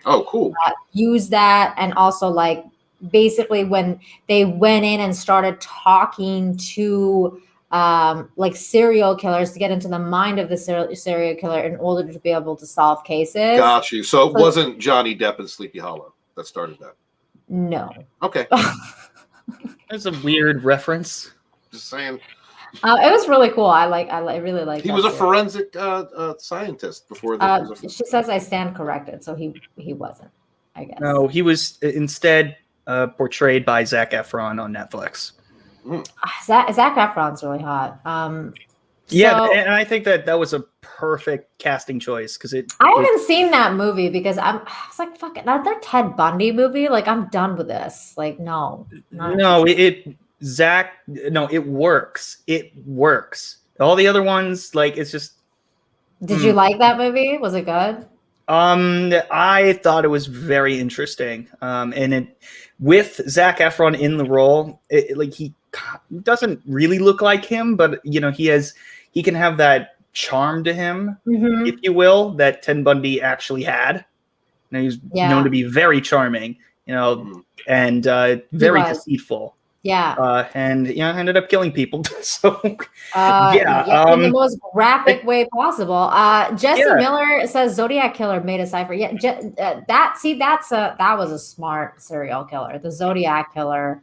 A: use that, and also like basically when they went in and started talking to like serial killers to get into the mind of the serial killer in order to be able to solve cases.
B: Got you. So it wasn't Johnny Depp and Sleepy Hollow that started that?
A: No.
B: Okay.
F: That's a weird reference.
B: Just saying.
A: It was really cool. I really like.
B: He was a forensic scientist before.
A: She says I stand corrected, so he wasn't. I guess.
F: No, he was instead portrayed by Zac Efron on Netflix.
A: Zac Efron's really hot.
F: Yeah, and I think that was a perfect casting choice because
A: I haven't seen that movie because I was like, fuck it, another Ted Bundy movie. Like, I'm done with this. Like, no,
F: it works. It works. All the other ones, like, it's just.
A: Did you like that movie? Was it good?
F: I thought it was very interesting. And it with Zac Efron in the role, he doesn't really look like him, but he can have that charm to him, if you will, that Ted Bundy actually had. He's known to be very charming, and very deceitful.
A: Yeah.
F: And ended up killing people. So
A: in the most graphic way possible. Jesse Miller says Zodiac Killer made a cipher. Yeah, that was a smart serial killer. The Zodiac Killer.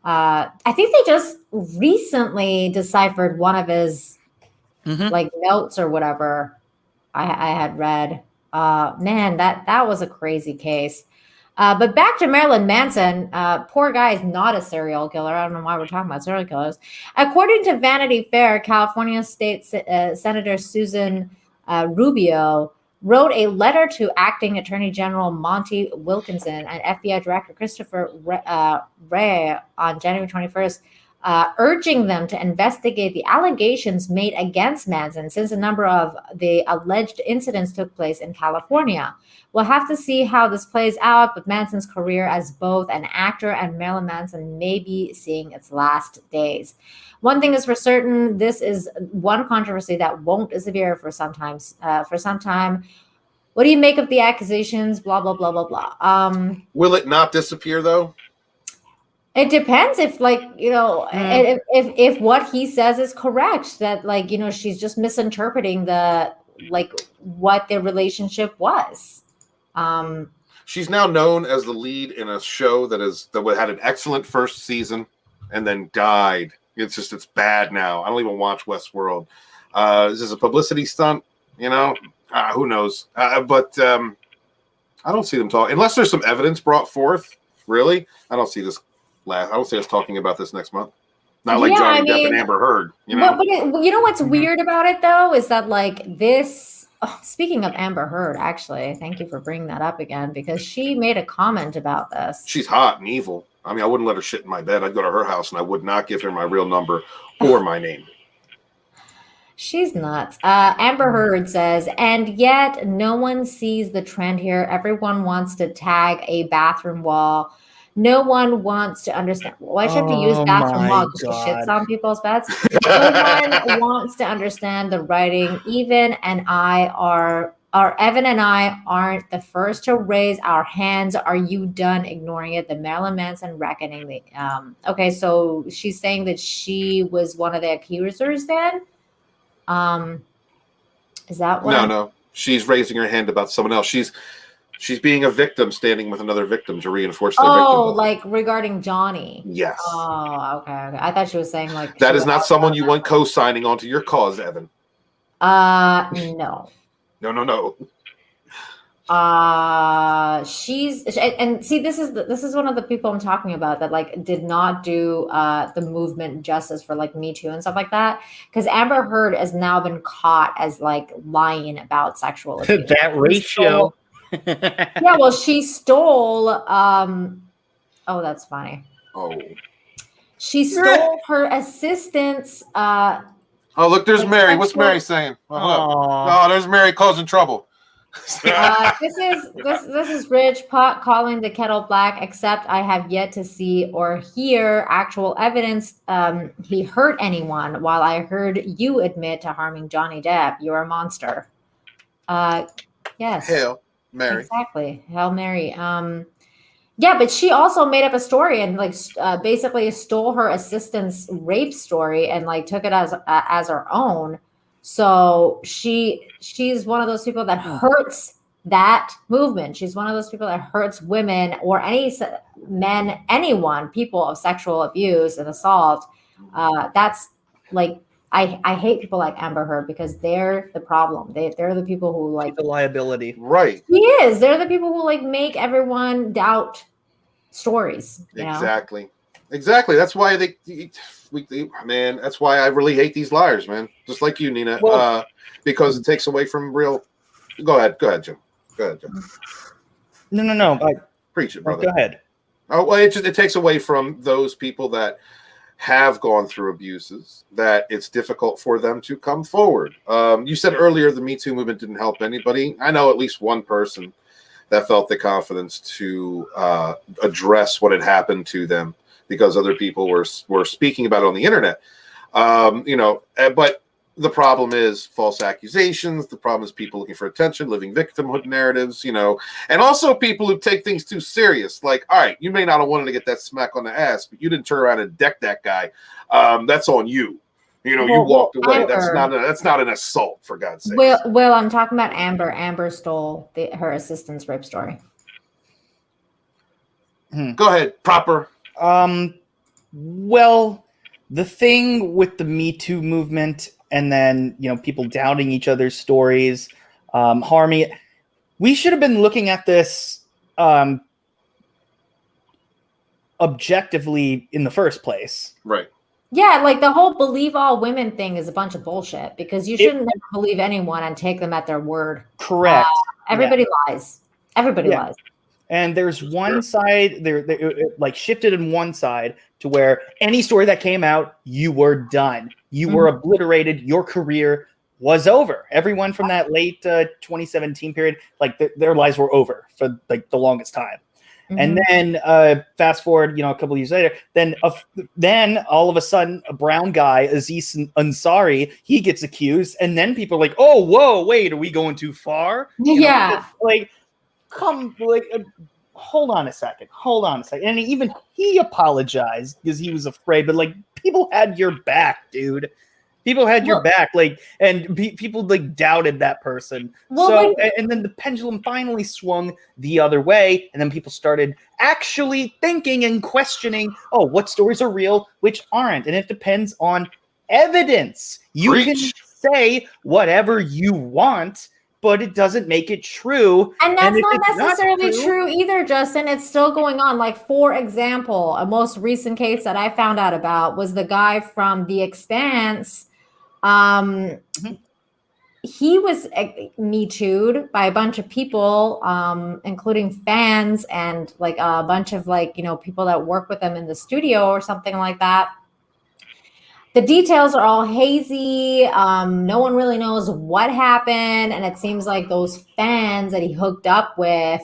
A: I think they just recently deciphered one of his like notes or whatever. I had read. Man, that was a crazy case. But back to Marilyn Manson, poor guy is not a serial killer. I don't know why we're talking about serial killers. According to Vanity Fair, California State Senator Susan Rubio wrote a letter to acting Attorney General Monty Wilkinson and FBI Director Christopher Wray on January 21st, urging them to investigate the allegations made against Manson since a number of the alleged incidents took place in California. We'll have to see how this plays out, but Manson's career as both an actor and Marilyn Manson may be seeing its last days. One thing is for certain, this is one controversy that won't disappear for some time. What do you make of the accusations? Blah, blah, blah, blah, blah.
B: Will it not disappear, though?
A: It depends if, if what he says is correct, that, she's just misinterpreting what their relationship was.
B: She's now known as the lead in a show that had an excellent first season and then died. It's bad now. I don't even watch Westworld. Is this a publicity stunt? Who knows? But I don't see them talk unless there's some evidence brought forth. Really, I don't see this. I don't see us talking about this next month. Not like Johnny Depp and Amber Heard.
A: But you know what's weird about it though is that this. Oh, speaking of Amber Heard, actually, thank you for bringing that up again because she made a comment about this.
B: She's hot and evil. I mean, I wouldn't let her shit in my bed. I'd go to her house and I would not give her my real number or my name.
A: She's nuts. Amber Heard says, and yet no one sees the trend here. Everyone wants to tag a bathroom wall. No one wants to understand. Why should we use bathroom wall because she shits on people's beds? No one wants to understand the writing. Evan and I aren't the first to raise our hands. Are you done ignoring it? The Marilyn Manson reckoning. Okay, so she's saying that she was one of the accusers then? Is that what?
B: No. She's raising her hand about someone else. She's being a victim, standing with another victim to reinforce their victim.
A: Oh, like regarding Johnny.
B: Yes.
A: Oh, okay. I thought she was saying
B: that is not someone you want co-signing onto your cause, Evan.
A: No.
B: No.
A: She's and see, this is one of the people I'm talking about that like did not do the movement justice for like Me Too and stuff like that, because Amber Heard has now been caught as like lying about sexual abuse.
F: That ratio.
A: Yeah, well, she stole. Oh, that's funny.
B: Oh.
A: She stole her assistant's.
B: Oh, look, there's Mary. What's Mary saying? Oh, there's Mary causing trouble.
A: This is Rich Pot calling the kettle black, except I have yet to see or hear actual evidence he hurt anyone, while I heard you admit to harming Johnny Depp. You're a monster. Yes.
B: Hail Mary.
A: Exactly. Hail Mary. Yeah, but she also made up a story and like basically stole her assistant's rape story and like took it as her own. So she's one of those people that hurts that movement. She's one of those people that hurts women or any men, anyone, people of sexual abuse and assault. That's like I hate people like Amber Heard because they're the problem. They're the people who like
F: the liability.
B: Right.
A: He is. They're the people who like make everyone doubt stories.
B: Exactly. Exactly. That's why man, that's why I really hate these liars, man. Just like you, Nina.
F: Well,
B: because it takes away from real. Go ahead, Jim.
F: No.
B: Preach it, brother.
F: Go ahead.
B: Oh, well, it takes away from those people that have gone through abuses, that it's difficult for them to come forward. You said earlier the Me Too movement didn't help anybody. I know at least one person that felt the confidence to address what had happened to them because other people were speaking about it on the internet. But the problem is false accusations. The problem is people looking for attention, living victimhood narratives, and also people who take things too serious. Like, all right, you may not have wanted to get that smack on the ass, but you didn't turn around and deck that guy. That's on you. You walked away. That's not an assault, for God's sake.
A: Well, I'm talking about Amber. Amber stole her assistant's rape story.
B: Go ahead, proper.
F: Well, the thing with the Me Too movement and then, people doubting each other's stories, harming, we should have been looking at this objectively in the first place.
B: Right.
A: Yeah, like the whole believe all women thing is a bunch of bullshit because you shouldn't never believe anyone and take them at their word.
F: Correct.
A: Everybody lies. Everybody lies.
F: And there's one side, it like shifted in one side to where any story that came out, you were done. You were obliterated. Your career was over. Everyone from that late 2017 period, like their lives were over for like the longest time. And then fast forward, a couple of years later, then all of a sudden, a brown guy, Aziz Ansari, he gets accused, and then people are like, "Oh, whoa, wait, are we going too far?" Hold on a second. And even he apologized because he was afraid, but like people had your back, dude. People had your back, and people doubted that person. And then the pendulum finally swung the other way, and then people started actually thinking and questioning, what stories are real, which aren't, and it depends on evidence. You can say whatever you want, but it doesn't make it true.
A: And that's not necessarily true either, Justin. It's still going on. Like, for example, a most recent case that I found out about was the guy from The Expanse. He was Me Too'd by a bunch of people, including fans and like a bunch of people that work with him in the studio or something like that. The details are all hazy. No one really knows what happened. And it seems like those fans that he hooked up with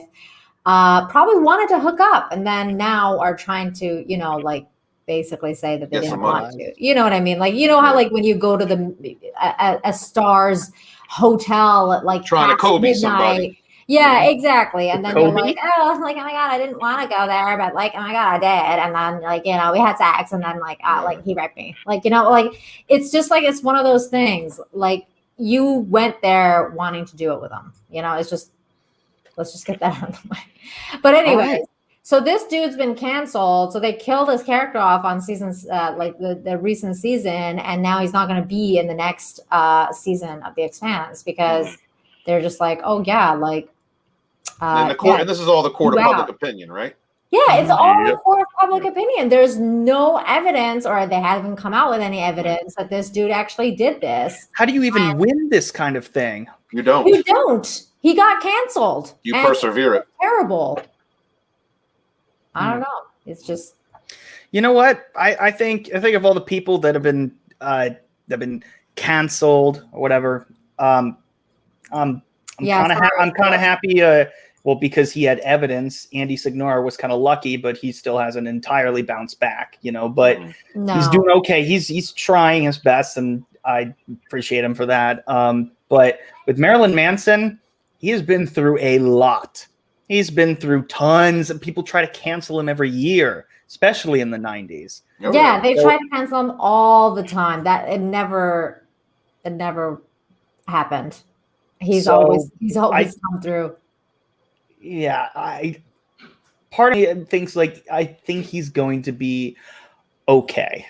A: probably wanted to hook up and then now are trying to, basically say that they didn't want to. You know what I mean? Like, how when you go to a star's hotel at
B: trying to Kobe somebody.
A: Yeah, exactly. And then you're like, oh my God, I didn't want to go there, but oh my God, I did. And then we had sex, and then he raped me. It's just it's one of those things. Like, you went there wanting to do it with him. It's just, let's just get that out of the way. But anyway, So this dude's been canceled. So they killed his character off on seasons, like the recent season, and now he's not going to be in the next season of The Expanse because they're just like, oh yeah, like.
B: And the court, and this is all the court of public opinion, right?
A: Yeah, it's all the court of public opinion. There's no evidence, or they haven't come out with any evidence that this dude actually did this.
F: How do you even win this kind of thing?
B: You don't.
A: You don't. He got canceled.
B: You persevere it.
A: Terrible. I don't know. It's just.
F: You know what? I think of all the people that have been canceled or whatever. I'm kind of happy. Well, because he had evidence. Andy Signora was kind of lucky, but he still hasn't entirely bounced back. But he's doing okay. He's trying his best, and I appreciate him for that. But with Marilyn Manson, he has been through a lot. He's been through tons, and people try to cancel him every year, especially in the 90s.
A: Yeah, they try to cancel him all the time. That it never happened. He's always come through.
F: Yeah, part of me thinks I think he's going to be okay.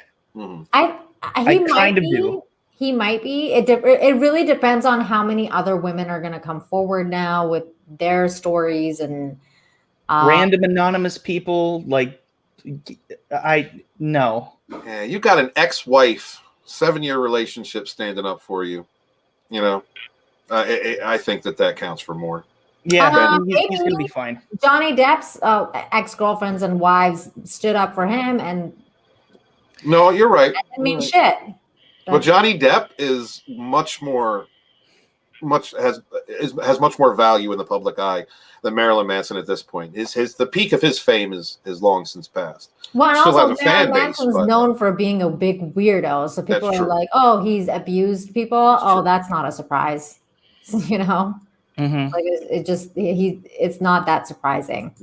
A: I kind of do. He might be. It really depends on how many other women are going to come forward now with their stories and
F: random anonymous people. No.
B: Yeah, you got an ex-wife, 7-year relationship standing up for you. I think that counts for more.
F: Yeah, he's going to be fine.
A: Johnny Depp's ex-girlfriends and wives stood up for him, and
B: no, you're right.
A: I mean, shit.
B: Well, Johnny Depp is has much more value in the public eye than Marilyn Manson at this point. The peak of his fame is long since passed.
A: Well, and also Marilyn Manson's known for being a big weirdo, so people are like, "Oh, he's abused people." That's not a surprise, it's not that surprising.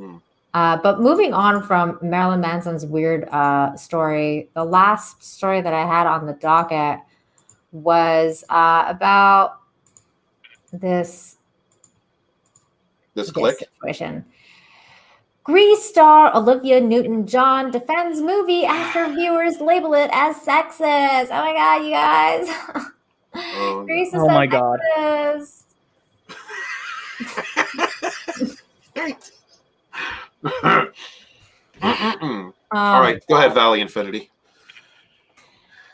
A: But moving on from Marilyn Manson's weird story, the last story that I had on the docket was about this situation. Grease star Olivia Newton-John defends movie after viewers label it as sexist. Oh my god, you guys! Grease is
F: oh my god.
B: All right, go ahead, Valley Infinity.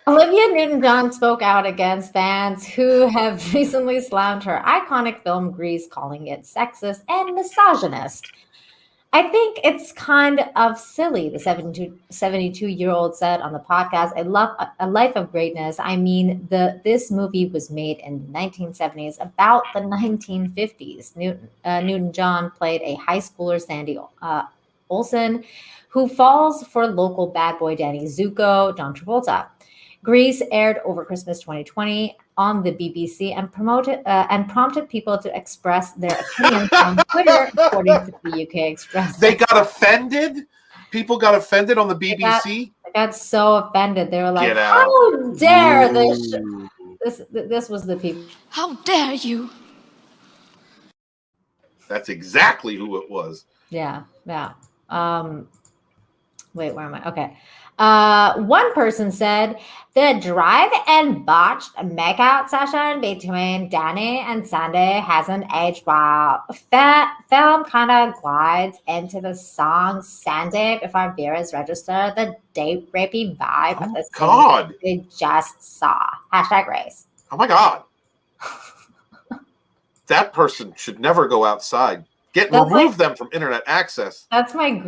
A: Olivia Newton-John spoke out against fans who have recently slammed her iconic film Grease, calling it sexist and misogynist. I think it's kind of silly, the 72-year-old said on the podcast, A Life of Greatness. I mean, this movie was made in the 1970s, about the 1950s. Newton-John played a high schooler, Sandy Olsen, who falls for local bad boy Danny Zuko, John Travolta. Grease aired over Christmas 2020 on the BBC and prompted people to express their opinions on Twitter, according to the UK Express.
B: They got offended? People got offended on the BBC?
A: They got so offended. They were like, how dare this was the people.
G: How dare you?
B: That's exactly who it was.
A: Yeah. Wait, where am I? Okay. One person said the drive and botched makeout session between Danny and Sandy hasn't aged well. Film kind of glides into the song Sandy before viewers register the date rapey vibe of the scene they just saw. #race.
B: Oh my god. That person should never go outside. Remove them from internet access.
A: That's my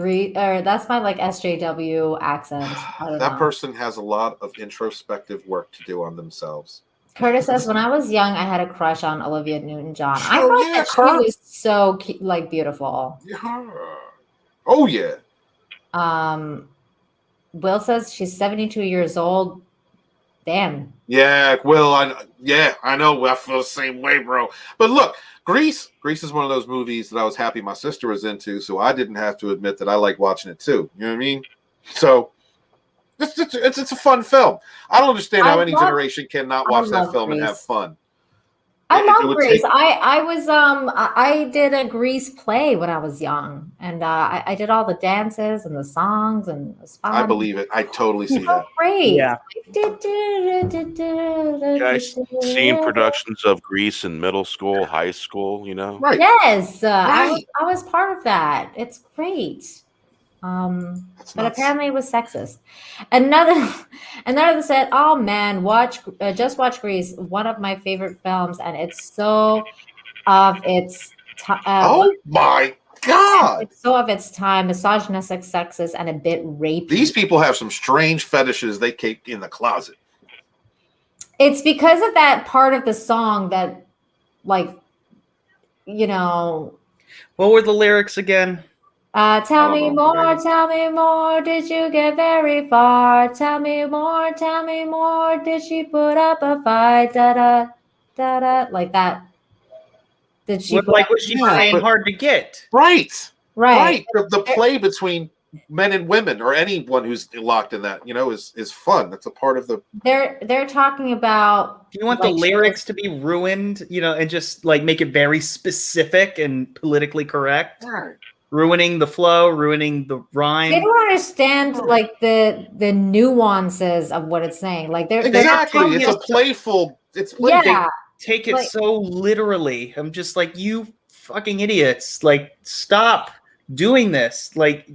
A: that's my SJW accent.
B: That person has a lot of introspective work to do on themselves.
A: Curtis says, when I was young, I had a crush on Olivia Newton-John. I thought that she was so beautiful.
B: Yeah. Oh yeah.
A: Will says she's 72 years old. Damn.
B: Yeah, Will. I know. I feel the same way, bro. But look, Grease is one of those movies that I was happy my sister was into, so I didn't have to admit that I like watching it too. You know what I mean? So it's a fun film. I don't understand how any generation cannot watch that film and have fun.
A: I love Grease. I did a Grease play when I was young, and I did all the dances and the songs, and it was fun.
B: I believe it. I totally see that.
A: Great.
F: Yeah.
C: You guys seen productions of Grease in middle school, high school? You know,
B: Right.
A: Yes,
B: Right.
A: I was part of that. It's great.
B: That's
A: But
B: nuts.
A: apparently it was sexist. Another said, "Oh man, just watch Grease, one of my favorite films, and it's so of its
B: Oh my God!
A: it's so of its time, misogynistic, sexist, and a bit rapey."
B: These people have some strange fetishes they keep in the closet.
A: It's because of that part of the song that, like, you know.
F: What were the lyrics again?
A: Tell me more, did you get very far? Tell me more, did she put up a fight? Da-da, da-da, like that. Did she
F: Was she saying hard to get?
B: Right.
A: Right.
B: The play between men and women, or anyone who's locked in that, is fun. That's a part of the.
A: They're talking about.
F: Do you want the lyrics to be ruined, and just like make it very specific and politically correct?
B: Right.
F: Ruining the flow, ruining the rhyme.
A: They don't understand like the nuances of what it's saying. Like they're
B: Exactly. It's a playful. It's playful.
A: Yeah.
F: Take it so literally. I'm just like, you fucking idiots. Like, stop doing this. Like,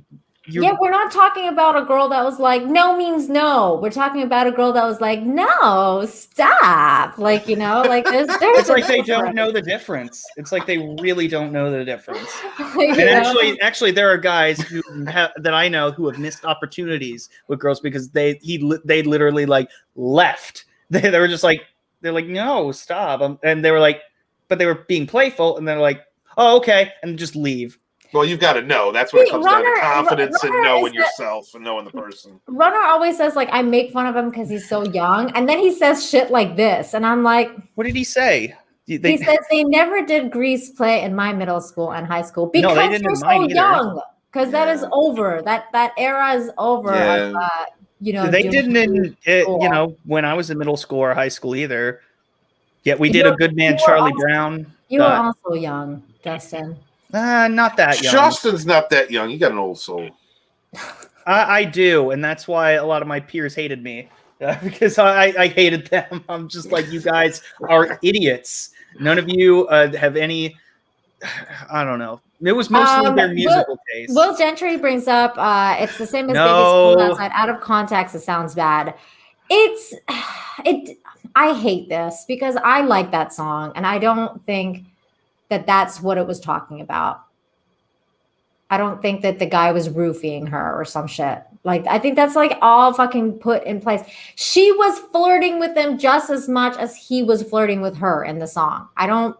A: we're not talking about a girl that was like, no means no. We're talking about a girl that was like, no, stop. Like, like there's
F: it's like they don't know the difference. It's like they really don't know the difference. And actually, there are guys that I know who have missed opportunities with girls because they literally like left. They were just like, they're like, no, stop. And they were like, but they were being playful, and they're like, oh, okay, and just leave.
B: Well, you've got to know. That's when it comes down to confidence and knowing yourself and knowing the person.
A: Runner always says, like, I make fun of him because he's so young. And then he says shit like this. And I'm like,
F: what did he say?
A: He says they never did Grease play in my middle school and high school because
F: they didn't
A: they're so young. Because that is over. That era is over.
F: Yeah. They didn't when I was in middle school or high school either. Yet we did a Good Man, Charlie Brown.
A: You were also young, Justin.
F: Not that young.
B: Justin's not that young. You got an old soul.
F: I do, and that's why a lot of my peers hated me because I hated them. I'm just like, you guys are idiots. None of you have any. I don't know. It was mostly their musical taste.
A: Will Gentry brings up, it's the same as Baby's Cool Outside. Out of context, it sounds bad. I hate this because I like that song, and I don't think that that's what it was talking about. I don't think that the guy was roofing her or some shit. Like, I think that's like all fucking put in place. She was flirting with him just as much as he was flirting with her in the song. I don't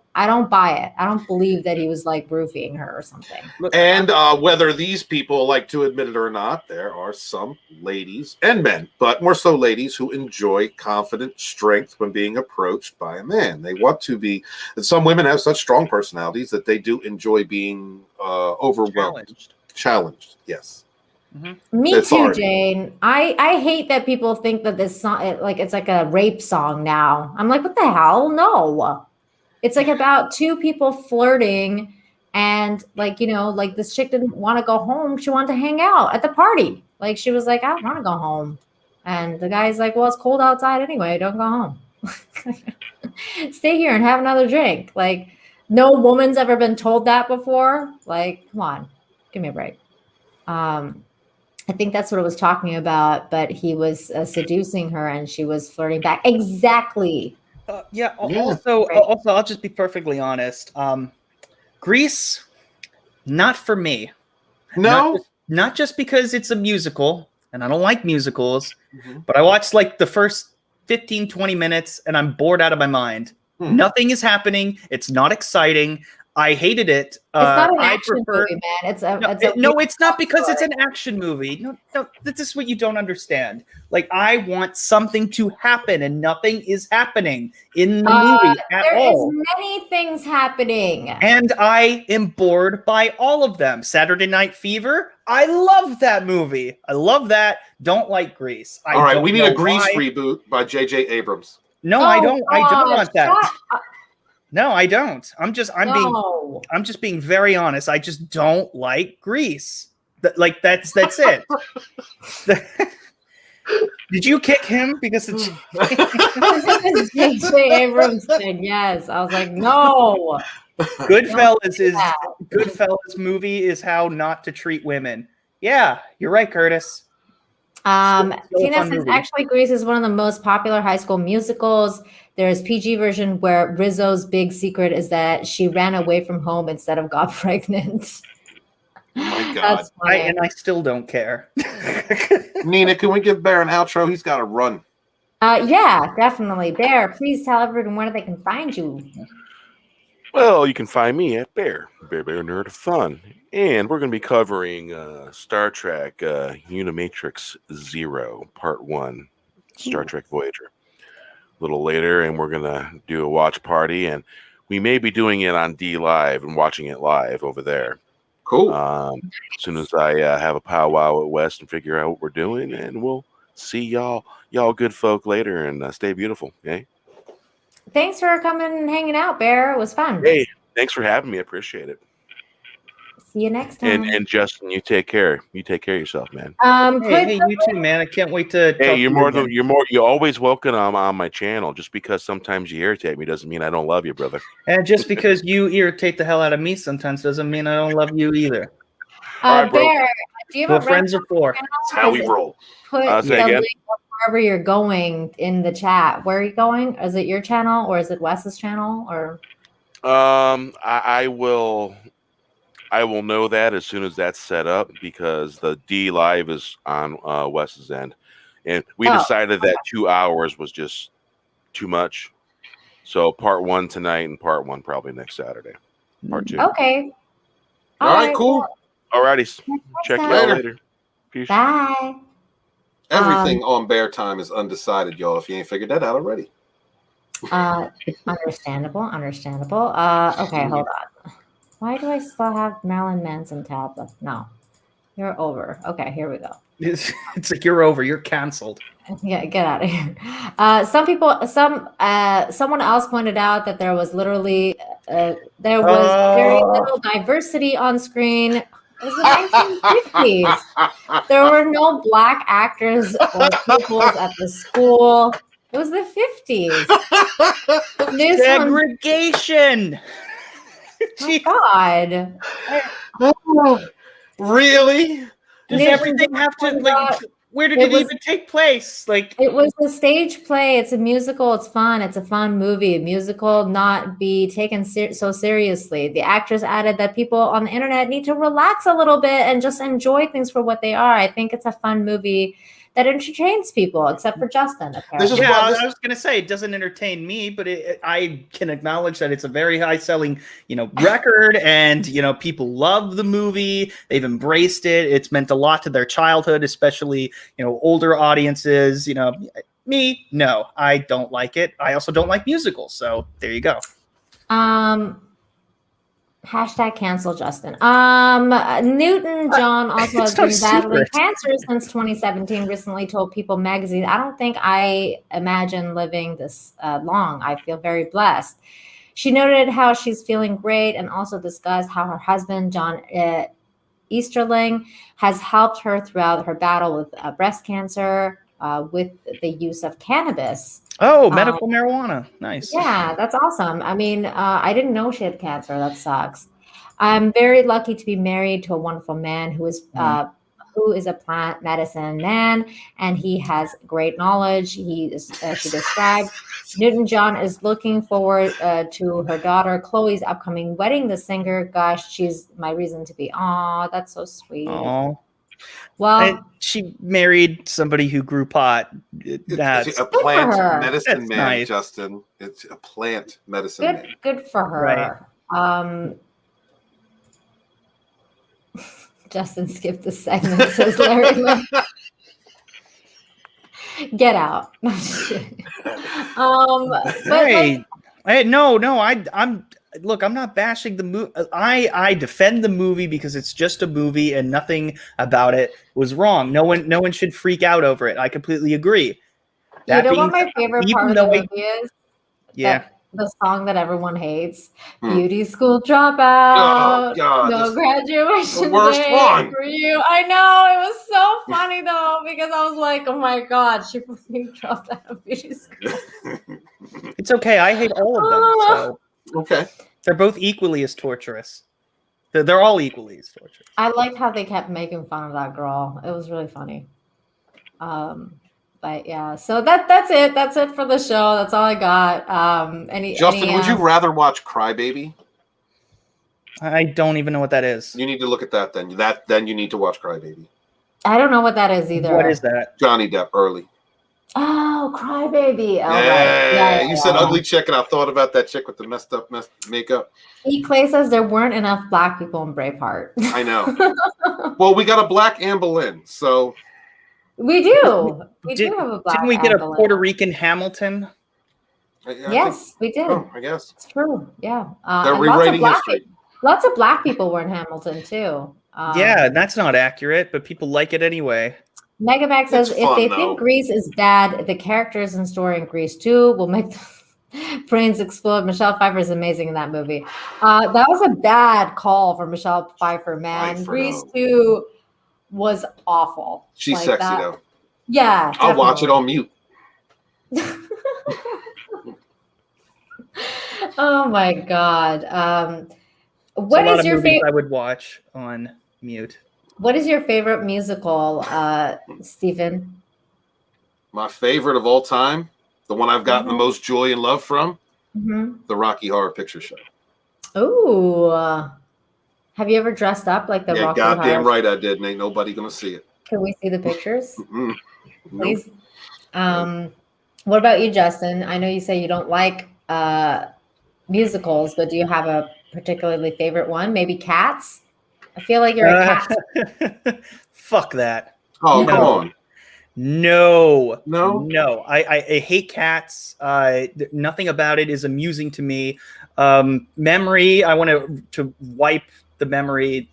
A: buy it. I don't believe that he was like roofing her or something.
B: And whether these people like to admit it or not, there are some ladies and men, but more so ladies, who enjoy confident strength when being approached by a man. They want to be, and some women have such strong personalities that they do enjoy being overwhelmed. Challenged, yes.
A: Mm-hmm. Me too, Jane. I hate that people think that this song, it's like a rape song now. I'm like, what the hell? No. It's like about two people flirting, and like this chick didn't want to go home. She wanted to hang out at the party. Like, she was like, I don't want to go home. And the guy's like, well, it's cold outside anyway. Don't go home. Stay here and have another drink. Like, no woman's ever been told that before. Like, come on, give me a break. I think that's what it was talking about, but he was seducing her and she was flirting back. Exactly.
F: Also, I'll just be perfectly honest. Grease, not for me.
B: No,
F: not just because it's a musical, and I don't like musicals, but I watched like the first 15, 20 minutes and I'm bored out of my mind. Nothing is happening. It's not exciting. I hated it. It's
A: not an action movie, man.
F: It's not because it's an action movie. No, this is what you don't understand. Like, I want something to happen, and nothing is happening in the movie at all.
A: There is many things happening,
F: and I am bored by all of them. Saturday Night Fever. I love that movie. I love that. Don't like Grease.
B: All right, we need a Grease reboot by J.J. Abrams.
F: No, I don't. I don't want that. No, I don't. I'm just being very honest. I just don't like Grease. That's it. Did you kick him because it's
A: J.J. Abrams said yes? I was like, no.
F: Goodfellas movie is how not to treat women. Yeah, you're right, Curtis.
A: Tina says actually Grease is one of the most popular high school musicals. There's PG version where Rizzo's big secret is that she ran away from home instead of got pregnant.
B: Oh my God.
F: I still don't care.
B: Nina, can we give Bear an outro? He's got to run.
A: Yeah, definitely. Bear, please tell everyone where they can find you.
C: Well, you can find me at Bear Nerd of Fun. And we're going to be covering Star Trek Unimatrix Zero, Part 1, Star Trek Voyager. A little later, and we're going to do a watch party. And we may be doing it on D Live and watching it live over there.
B: Cool.
C: As soon as I have a powwow at West and figure out what we're doing, and we'll see y'all good folk later, and stay beautiful. Okay.
A: Thanks for coming and hanging out, Bear. It was fun.
C: Hey, thanks for having me. I appreciate it.
A: See you next time.
C: And Justin, you take care. You take care of yourself, man.
F: Hey, you too, man. I can't wait to.
C: Hey, you're always welcome on my channel. Just because sometimes you irritate me doesn't mean I don't love you, brother.
F: And just because you irritate the hell out of me sometimes doesn't mean I don't love you either.
A: Bear, do you have a
F: friends are for?
B: That's how we roll.
A: Put the link wherever you're going in the chat. Where are you going? Is it your channel or is it Wes's channel? Or
C: I will know that as soon as that's set up because the D Live is on Wes's end, and we decided that 2 hours was just too much. So Part 1 tonight and Part 1 probably next Saturday. Part 2.
A: Okay.
B: All right, cool.
C: Alrighty. Check you out later. Peace.
A: Bye.
B: Everything on Bear Time is undecided, y'all. If you ain't figured that out already.
A: Understandable. Okay, hold on. Why do I still have Marilyn Manson tab? No, you're over. Okay, here we go.
F: It's like you're over. You're canceled.
A: Yeah, get out of here. Someone else pointed out that there was literally very little diversity on screen. It was the 1950s. There were no black actors or pupils at the school. It was the 50s.
F: Segregation.
A: Oh God.
B: Oh, really?
F: Does everything have to where did it even take place?
A: It was a stage play. It's a musical. It's fun. It's a fun movie. A musical, not be taken so seriously. The actress added that people on the internet need to relax a little bit and just enjoy things for what they are. I think it's a fun movie that entertains people, except for Justin. Apparently.
F: I was going to say it doesn't entertain me, but I can acknowledge that it's a very high-selling, record, and people love the movie. They've embraced it. It's meant a lot to their childhood, especially older audiences. Me, no, I don't like it. I also don't like musicals. So there you go.
A: Hashtag cancel Justin. Newton John also has been battling cancer since 2017. Recently told People magazine, I don't think I imagine living this long. I feel very blessed. She noted how she's feeling great and also discussed how her husband, John Easterling, has helped her throughout her battle with breast cancer with the use of cannabis.
F: Oh, medical marijuana. Nice.
A: Yeah, that's awesome. I mean, I didn't know she had cancer. That sucks. I'm very lucky to be married to a wonderful man who is a plant medicine man, and he has great knowledge. He is, she described. Newton John is looking forward to her daughter Chloe's upcoming wedding. The singer, gosh, she's my reason to be. Aw, that's so sweet.
F: Aww.
A: Well,
F: she married somebody who grew pot. That's
B: a plant medicine man,
F: nice.
B: Justin. It's a plant medicine man.
A: Good for her.
F: Right.
A: Justin skipped the segment, says Larry. Get out.
F: I'm not bashing the movie. I defend the movie because it's just a movie and nothing about it was wrong. No one should freak out over it. I completely agree.
A: You know what my favorite part of the movie is?
F: Yeah.
A: the song that everyone hates, Beauty School Dropout.
B: Oh God,
A: No graduation
B: the worst
A: day
B: one.
A: for you. I know, it was so funny though, because I was like, oh my God, she fucking dropped out of beauty school.
F: It's okay. I hate all of them. So
B: Okay.
F: they're both equally as torturous. They're all equally as torturous.
A: I liked how they kept making fun of that girl. It was really funny. But yeah, so that's it. That's it for the show. That's all I got.
B: Justin, would you rather watch Crybaby?
F: I don't even know what that is.
B: You need to look at that then. Then you need to watch Crybaby.
A: I don't know what that is either.
F: What is that?
B: Johnny Depp, early.
A: Oh, Crybaby. Oh,
B: Yeah, you said ugly chick, and I thought about that chick with the messed up makeup.
A: E. Clay says there weren't enough black people in Braveheart.
B: I know. Well, we got a black Anne Boleyn, so
A: we do. We do have a black.
F: Didn't we get a
A: Anne Boleyn.
F: Puerto Rican Hamilton?
A: Yes, we did.
B: Oh, I guess
A: It's true. Yeah.
B: they're rewriting history.
A: Lots of black people were in Hamilton too.
F: Yeah, that's not accurate, but people like it anyway.
A: Megamax says
B: It's
A: if
B: fun,
A: they
B: though.
A: think Grease is bad, the characters in story in Grease 2 will make the brains explode. Michelle Pfeiffer is amazing in that movie. That was a bad call for Michelle Pfeiffer, man. Grease 2 was awful.
B: She's sexy though.
A: Yeah,
B: I'll watch it on mute.
A: Oh my God.
F: What is your favorite? I would watch on mute.
A: What is your favorite musical, Stephen?
B: My favorite of all time, the one I've gotten the most joy and love from, the Rocky Horror Picture Show.
A: Ooh. Have you ever dressed up like the Rocky Horror?
B: Goddamn right I did, and ain't nobody gonna see it.
A: Can we see the pictures? Please.
B: Nope.
A: What about you, Justin? I know you say you don't like musicals, but do you have a particularly favorite one? Maybe Cats? I feel like you're a cat.
F: Fuck that.
B: Oh, come on.
F: No. I hate Cats. Nothing about it is amusing to me. Memory, I want to wipe the memory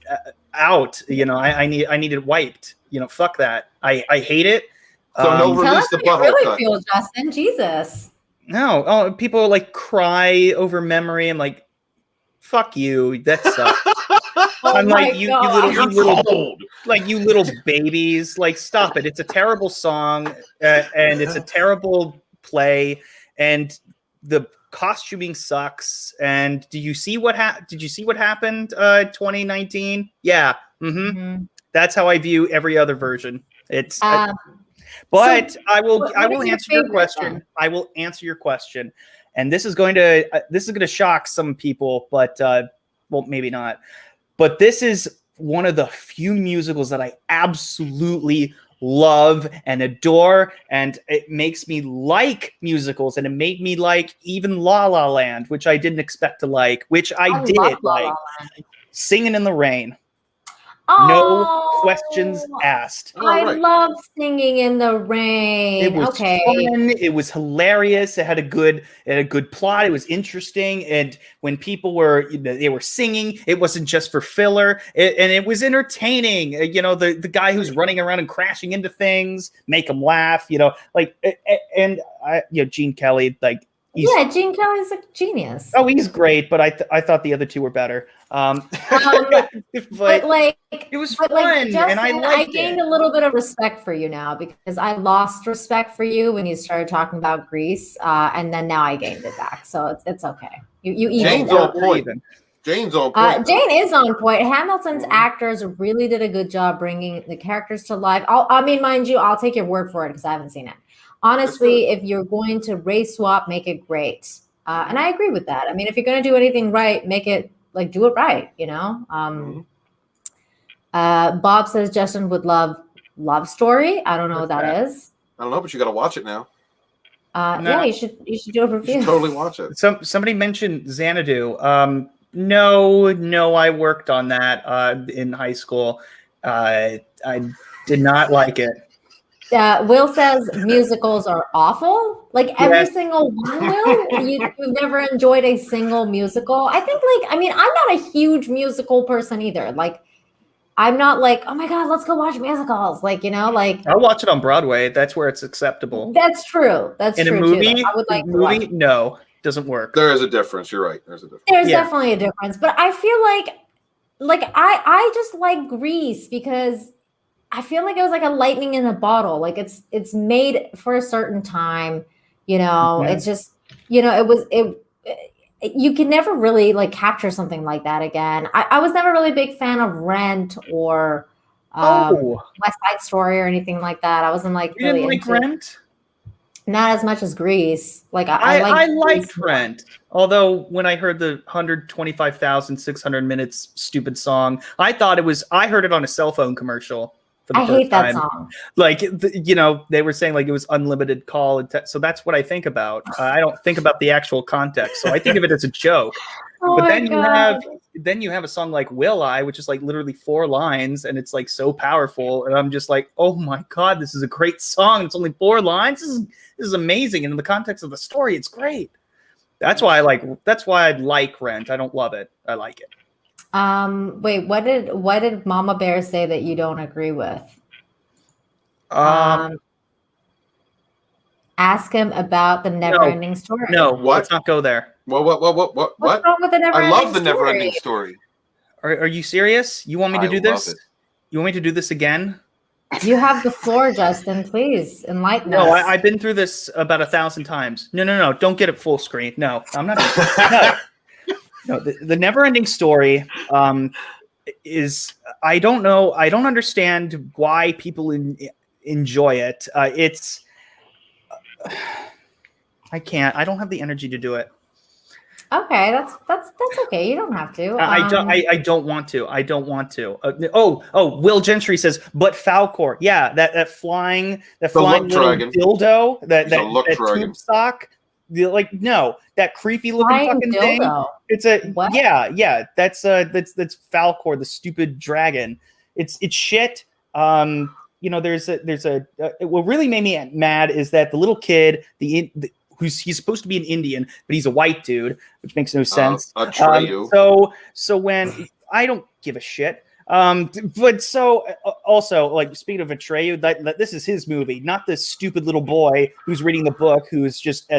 F: out. You know, I need it wiped. You know, fuck that. I hate it.
B: So no release the butthole
A: really
B: cut.
A: Feel, Justin, Jesus.
F: No, people like cry over memory. I'm like, fuck you. That sucks. I'm like, you little babies. Like, stop it. It's a terrible song, and it's a terrible play, and the costuming sucks. And did you see what happened? 2019? Yeah. That's how I view every other version. It's. But I will answer your question. Then? I will answer your question, and this is going to shock some people, but well, maybe not. But this is one of the few musicals that I absolutely love and adore, and it makes me like musicals, and it made me like even La La Land, which I didn't expect to like, which I did like. Singing in the Rain. No questions asked.
A: I love Singing in the Rain.
F: It was fun. It was hilarious. It had a good plot. It was interesting. And when people were singing, it wasn't just for filler. And it was entertaining. You know, the guy who's running around and crashing into things, make them laugh. You know, like Gene Kelly, like.
A: Gene Kelly's a genius.
F: Oh, he's great, but I thought the other two were better. But
A: like
F: it was fun,
A: Justin,
F: and I
A: gained a little bit of respect for you now because I lost respect for you when you started talking about Grease, and then now I gained it back. So it's okay. You
B: Jane's on point. Jane's on point.
A: Jane is on point. Hamilton's actors really did a good job bringing the characters to life. Mind you, I'll take your word for it because I haven't seen it. Honestly, if you're going to race swap, make it great. And I agree with that. I mean, if you're going to do anything right, make it do it right, you know? Bob says Justin would love Love Story. I don't know what that is.
B: I don't know, but you got to watch it now.
A: Yeah, you should do a review.
B: You should totally watch it.
F: Somebody mentioned Xanadu. No, I worked on that in high school. I did not like it.
A: Will says musicals are awful. Like every single one, Will. You've never enjoyed a single musical. I think I'm not a huge musical person either. Like, I'm not like, oh my God, let's go watch musicals.
F: I'll watch it on Broadway. That's where it's acceptable.
A: That's true. That's
F: in
A: true.
F: In a movie,
A: too, I would like
F: no. Doesn't work.
B: There is a difference. You're right. There's a difference.
A: There's definitely a difference, but I feel like I just like Grease because I feel like it was like a lightning in a bottle. Like it's made for a certain time, you know. It's just, you know, you can never really like capture something like that again. I was never really a big fan of Rent or West Side Story or anything like that. I wasn't like
F: You
A: really
F: didn't like
A: into
F: Rent?
A: Not as much as Grease. Like
F: I liked Rent. Although when I heard the 125,600 minutes stupid song, I heard it on a cell phone commercial for the
A: I
F: first
A: hate that
F: time.
A: song.
F: Like, you know, they were saying like it was unlimited call. So that's what I think about. I don't think about the actual context. So I think of it as a joke.
A: Oh
F: But
A: my
F: then
A: God.
F: you have a song like Will I, which is like literally 4 lines and it's like so powerful. And I'm just like, oh my God, this is a great song. It's only 4 lines. This is amazing. And in the context of the story, it's great. That's why I like Rent. I don't love it. I like it.
A: Wait, what did Mama Bear say that you don't agree with? Ask him about the never-ending story.
F: No,
B: What?
F: let's not go there.
B: What?
A: What's wrong with the never-ending
B: I love the
A: story?
B: never-ending story.
F: Are you serious? You want me to do this?
B: love it.
F: You want me to do this again?
A: You have the floor, Justin. Please enlighten
F: No,
A: us.
F: I've been through this about 1,000 times. No. Don't get it full screen. No, I'm not. No. The never-ending story is. I don't know. I don't understand why people enjoy it. I can't. I don't have the energy to do it.
A: Okay, that's okay. You don't have to.
F: I don't want to. I don't want to. Will Gentry says, but Falcor. Yeah, that flying little
B: dragon.
F: dildo, that
B: dragon.
F: tube sock. Like, no, that creepy looking
A: Flying
F: fucking
A: dildo.
F: thing. It's a
A: What?
F: yeah. That's Falcor, the stupid dragon. It's shit. You know, there's a what really made me mad is that the little kid, he's supposed to be an Indian, but he's a white dude, which makes no sense. So when I don't give a shit. But so also, like, speaking of Atreyu, that this is his movie, not this stupid little boy who's reading the book, who is just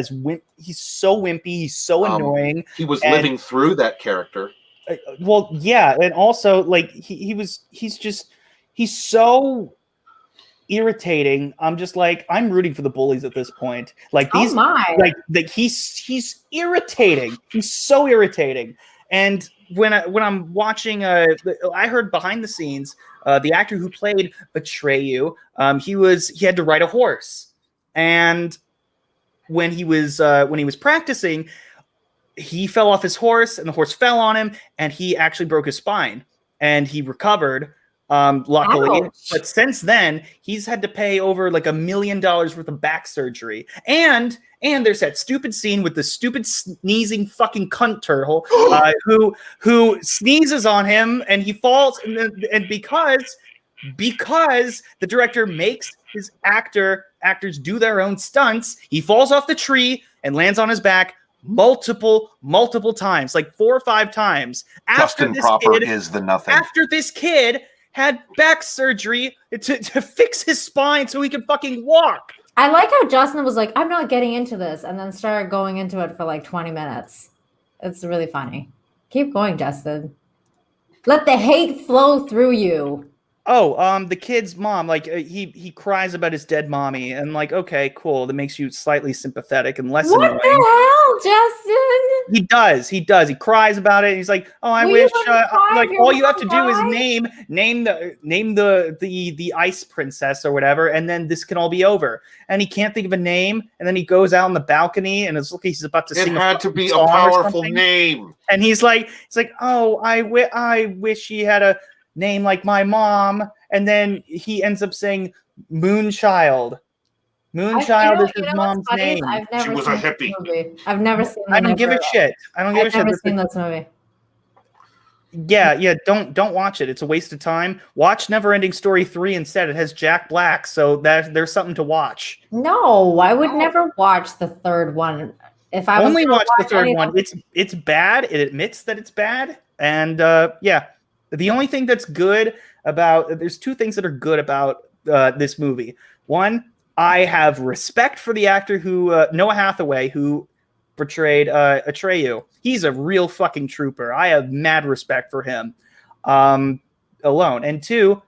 F: he's so wimpy, he's so annoying.
B: He was living through that character.
F: Well, yeah, and also like he's so irritating. I'm just like, I'm rooting for the bullies at this point. Like these, like he's irritating. He's so irritating. And when I'm watching, I heard behind the scenes, the actor who played Atreyu, he had to ride a horse, and when he was practicing, he fell off his horse, and the horse fell on him, and he actually broke his spine, and he recovered. Luckily,
A: Ouch.
F: But since then he's had to pay over like $1 million worth of back surgery, and there's that stupid scene with the stupid sneezing fucking cunt turtle who sneezes on him and he falls, and because the director makes his actors do their own stunts, he falls off the tree and lands on his back multiple times, like 4 or 5 times.
G: Justin Proper is the nothing.
F: After this kid had back surgery to fix his spine so he can fucking walk.
A: I like how Justin was like, I'm not getting into this, and then started going into it for like 20 minutes. It's really funny. Keep going, Justin. Let the hate flow through you.
F: The kid's mom, like he cries about his dead mommy, and like, okay, cool. That makes you slightly sympathetic and less annoying.
A: What the hell, Justin?
F: He does. He cries about it. And he's like, oh, I wish. Like, all you have to do is name the ice princess or whatever, and then this can all be over. And he can't think of a name, and then he goes out on the balcony, and it's like he's about to sing.
B: It had to be a powerful name.
F: And he's like, oh, I wish he had a name like my mom. And then he ends up saying Moonchild. Moonchild is his mom's name.
B: She was a hippie.
A: I've never seen.
F: I don't give a shit. I've
A: never seen this movie.
F: Yeah. Don't watch it. It's a waste of time. Watch Neverending Story 3 instead. It has Jack Black, so there's something to watch.
A: No, I would never watch the third one. If I
F: only watch the third one, it's bad. It admits that it's bad, and yeah. The only thing that's good there's 2 things that are good about this movie. One, I have respect for the actor who Noah Hathaway, who portrayed Atreyu. He's a real fucking trooper. I have mad respect for him. Alone. And two,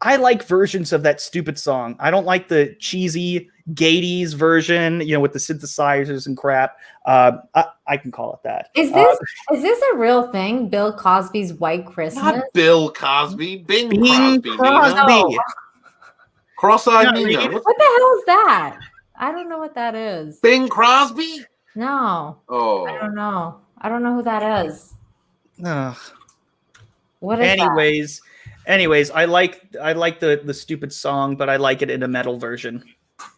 F: I like versions of that stupid song. I don't like the cheesy Gades version, with the synthesizers and crap. I can call it that.
A: Is this a real thing? Bill Cosby's White Christmas?
B: Not Bill Cosby. Bing Crosby.
F: Crosby.
B: Cross-eyed Nina.
A: What the hell is that? I don't know what that is.
B: Bing Crosby?
A: No.
B: Oh.
A: I don't know. I don't know who that is.
F: Ugh.
A: What is that?
F: Anyways, I like the stupid song, but I like it in a metal version.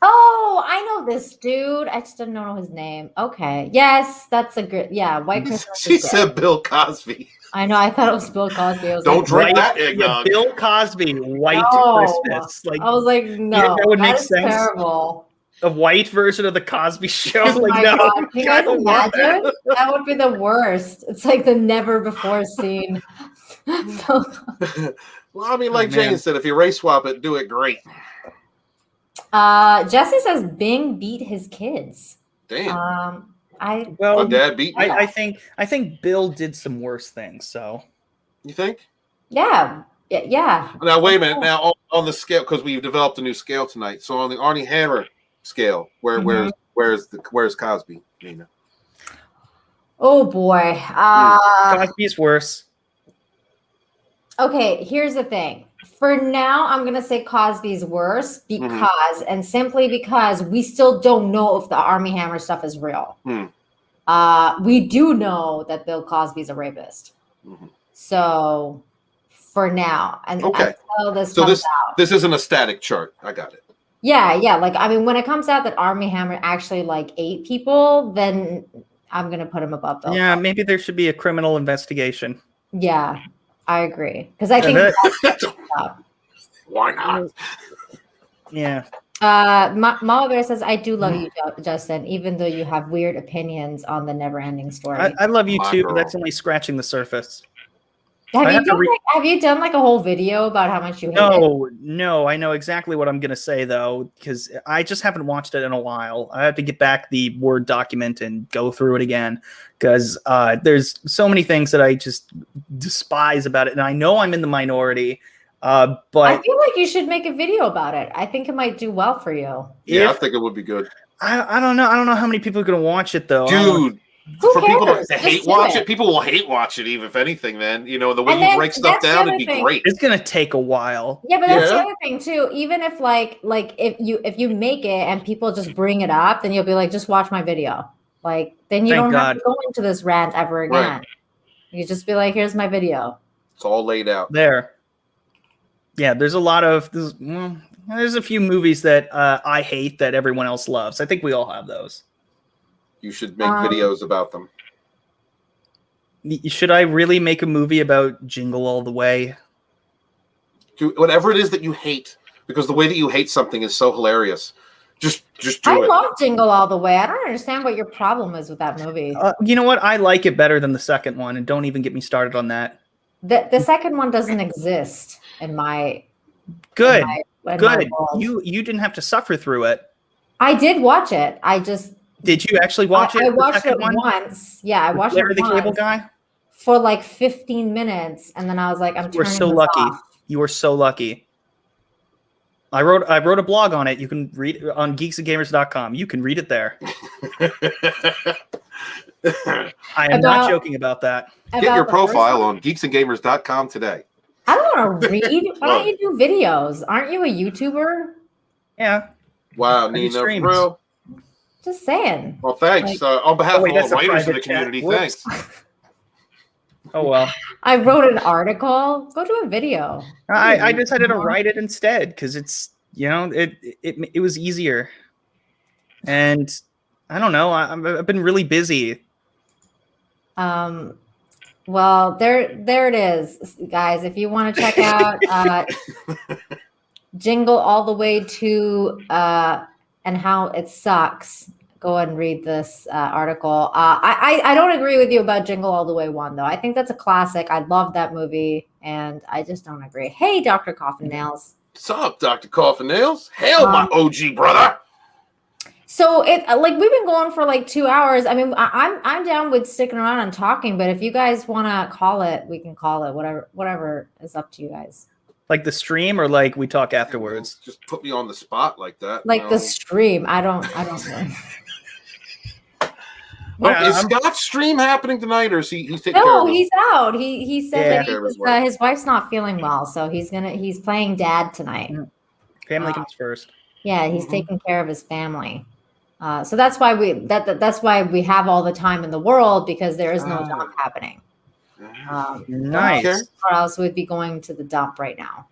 A: Oh, I know this dude. I just didn't know his name. Okay. Yes, that's a good. Yeah, White Christmas.
B: She said Bill Cosby.
A: I know. I thought it was Bill Cosby. I was
B: Don't
A: like,
B: drink that eggnog.
F: Bill Cosby, White Christmas. Like,
A: I was like, no,
F: that would make
A: is
F: sense.
A: Terrible.
F: A white version of the Cosby Show.
A: Oh
F: Like,
A: my
F: no,
A: God. Can you guys
F: I don't want
A: imagine?
F: that.
A: That would be the worst. It's like the never before scene.
B: Well, I mean, like Jane said, if you race swap it, do it great.
A: Jesse says Bing beat his kids.
B: Damn.
A: My
B: dad beat me.
F: I think Bill did some worse things. So
B: you think?
A: Yeah.
B: Now wait a minute. Now on the scale, because we've developed a new scale tonight. So on the Armie Hammer scale, where's Cosby, Nina?
A: Oh boy.
F: Cosby's worse.
A: Okay, here's the thing. For now, I'm gonna say Cosby's worse because, and simply because we still don't know if the Armie Hammer stuff is real. We do know that Bill Cosby's a rapist. So for now, and until this comes out,
B: this isn't a static chart. I got it.
A: Yeah. Like, I mean, when it comes out that Armie Hammer actually like ate people, then I'm gonna put him above Bill.
F: Yeah, maybe there should be a criminal investigation.
A: Yeah, I agree because I think that's
B: why not?
F: Yeah.
A: Mama Bear says, "I do love you, Justin, even though you have weird opinions on the never-ending story."
F: I love you too, but that's only scratching the surface.
A: Have you done like a whole video about how much you hate it?
F: No, I know exactly what I'm gonna say though, because I just haven't watched it in a while. I have to get back the Word document and go through it again because there's so many things that I just despise about it, and I know I'm in the minority. But
A: I feel like you should make a video about it. I think it might do well for you.
B: Yeah, I think it would be good.
F: I don't know. I don't know how many people are gonna watch it though,
B: dude.
A: Who
B: for
A: cares?
B: people to
A: Just
B: hate
A: do
B: watch
A: it.
B: it, people will hate watch it. Even if anything, man, the way
A: And
B: you
A: then
B: break stuff
A: that's the
B: down,
A: other
B: it'd be
A: thing.
B: great.
F: it's gonna take a while.
A: Yeah, but that's the other thing too. Even if like if you make it and people just bring it up, then you'll be like, just watch my video. Like then you
F: Thank
A: don't
F: God.
A: have to go into this rant ever again.
B: Right.
A: You just be like, here's my video.
B: It's all laid out.
F: There. Yeah, there's a few movies that I hate that everyone else loves. I think we all have those.
B: You should make videos about them.
F: Should I really make a movie about Jingle All the Way?
B: Whatever it is that you hate, because the way that you hate something is so hilarious. Just do it.
A: I love Jingle All the Way. I don't understand what your problem is with that movie.
F: You know what? I like it better than the second one, and don't even get me started on that.
A: The second one doesn't exist in my
F: good.
A: in my
F: Good.
A: world.
F: You didn't have to suffer through it.
A: I did watch it.
F: Did you actually watch it?
A: I watched it once. Yeah, I watched
F: Larry
A: it
F: the
A: once
F: Cable Guy
A: for like 15 minutes, and then I was like,
F: You were so lucky.
A: off.
F: You were so lucky. I wrote a blog on it. You can read it on geeksandgamers.com. You can read it there. I am not joking about that.
B: Get your profile on geeksandgamers.com today.
A: I don't want to read. Why don't you do videos? Aren't you a YouTuber?
F: Yeah.
B: Wow,
F: do
B: Nina,
F: streams.
B: bro.
A: Just saying.
B: Well, thanks.
A: Like-
B: On behalf of all
F: that's
B: the
F: a
B: writers in the
F: private
B: community,
F: chat. Whoops.
B: thanks.
F: Oh well.
A: I wrote an article. Go do a video.
F: I decided to write it instead because it's it was easier, and I don't know. I've been really busy.
A: Well, there it is, guys. If you want to check out Jingle All the Way to and how it sucks, go ahead and read this article. I don't agree with you about Jingle All the Way 1, though. I think that's a classic. I love that movie, and I just don't agree. Hey, Dr. Coffin Nails.
B: What's up, Dr. Coffin Nails? Hail, my OG brother.
A: So it like we've been going for like 2 hours. I mean, I'm down with sticking around and talking, but if you guys want to call it, we can call it. Whatever is up to you guys.
F: Like the stream, or like we talk afterwards.
B: Just put me on the spot like that.
A: Like the stream. I don't know.
B: Well, is Scott's stream happening tonight, or is he's taking care of
A: No, he's out. He said that his wife's not feeling well, so he's playing dad tonight.
F: Family comes first.
A: Yeah, he's taking care of his family. So that's why that's why we have all the time in the world, because there is no dump happening.
F: Nice.
A: Or else we'd be going to the dump right now.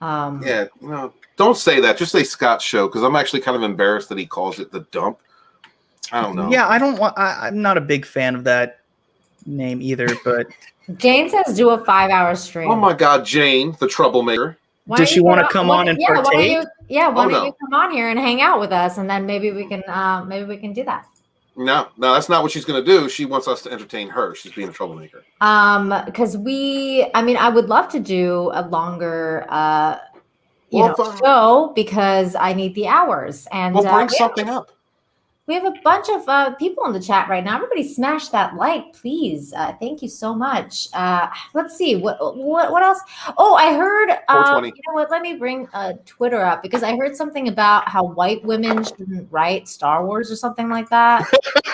B: Yeah, no, don't say that. Just say Scott's show, because I'm actually kind of embarrassed that he calls it the dump. I don't know.
F: Yeah, I'm not a big fan of that name either. But
A: Jane says do a 5-hour stream.
B: Oh my God, Jane, the troublemaker.
F: Does she want to come on and partake?
A: Why don't you come on here and hang out with us, and then maybe we can do that.
B: No, that's not what she's going to do. She wants us to entertain her. She's being a troublemaker.
A: Because I would love to do a longer, show, because I need the hours. And
B: we'll bring something up.
A: We have a bunch of people in the chat right now. Everybody smash that like, please. Thank you so much. Let's see. What else? Oh, I heard, you know what? Let me bring Twitter up, because I heard something about how white women shouldn't write Star Wars or something like that.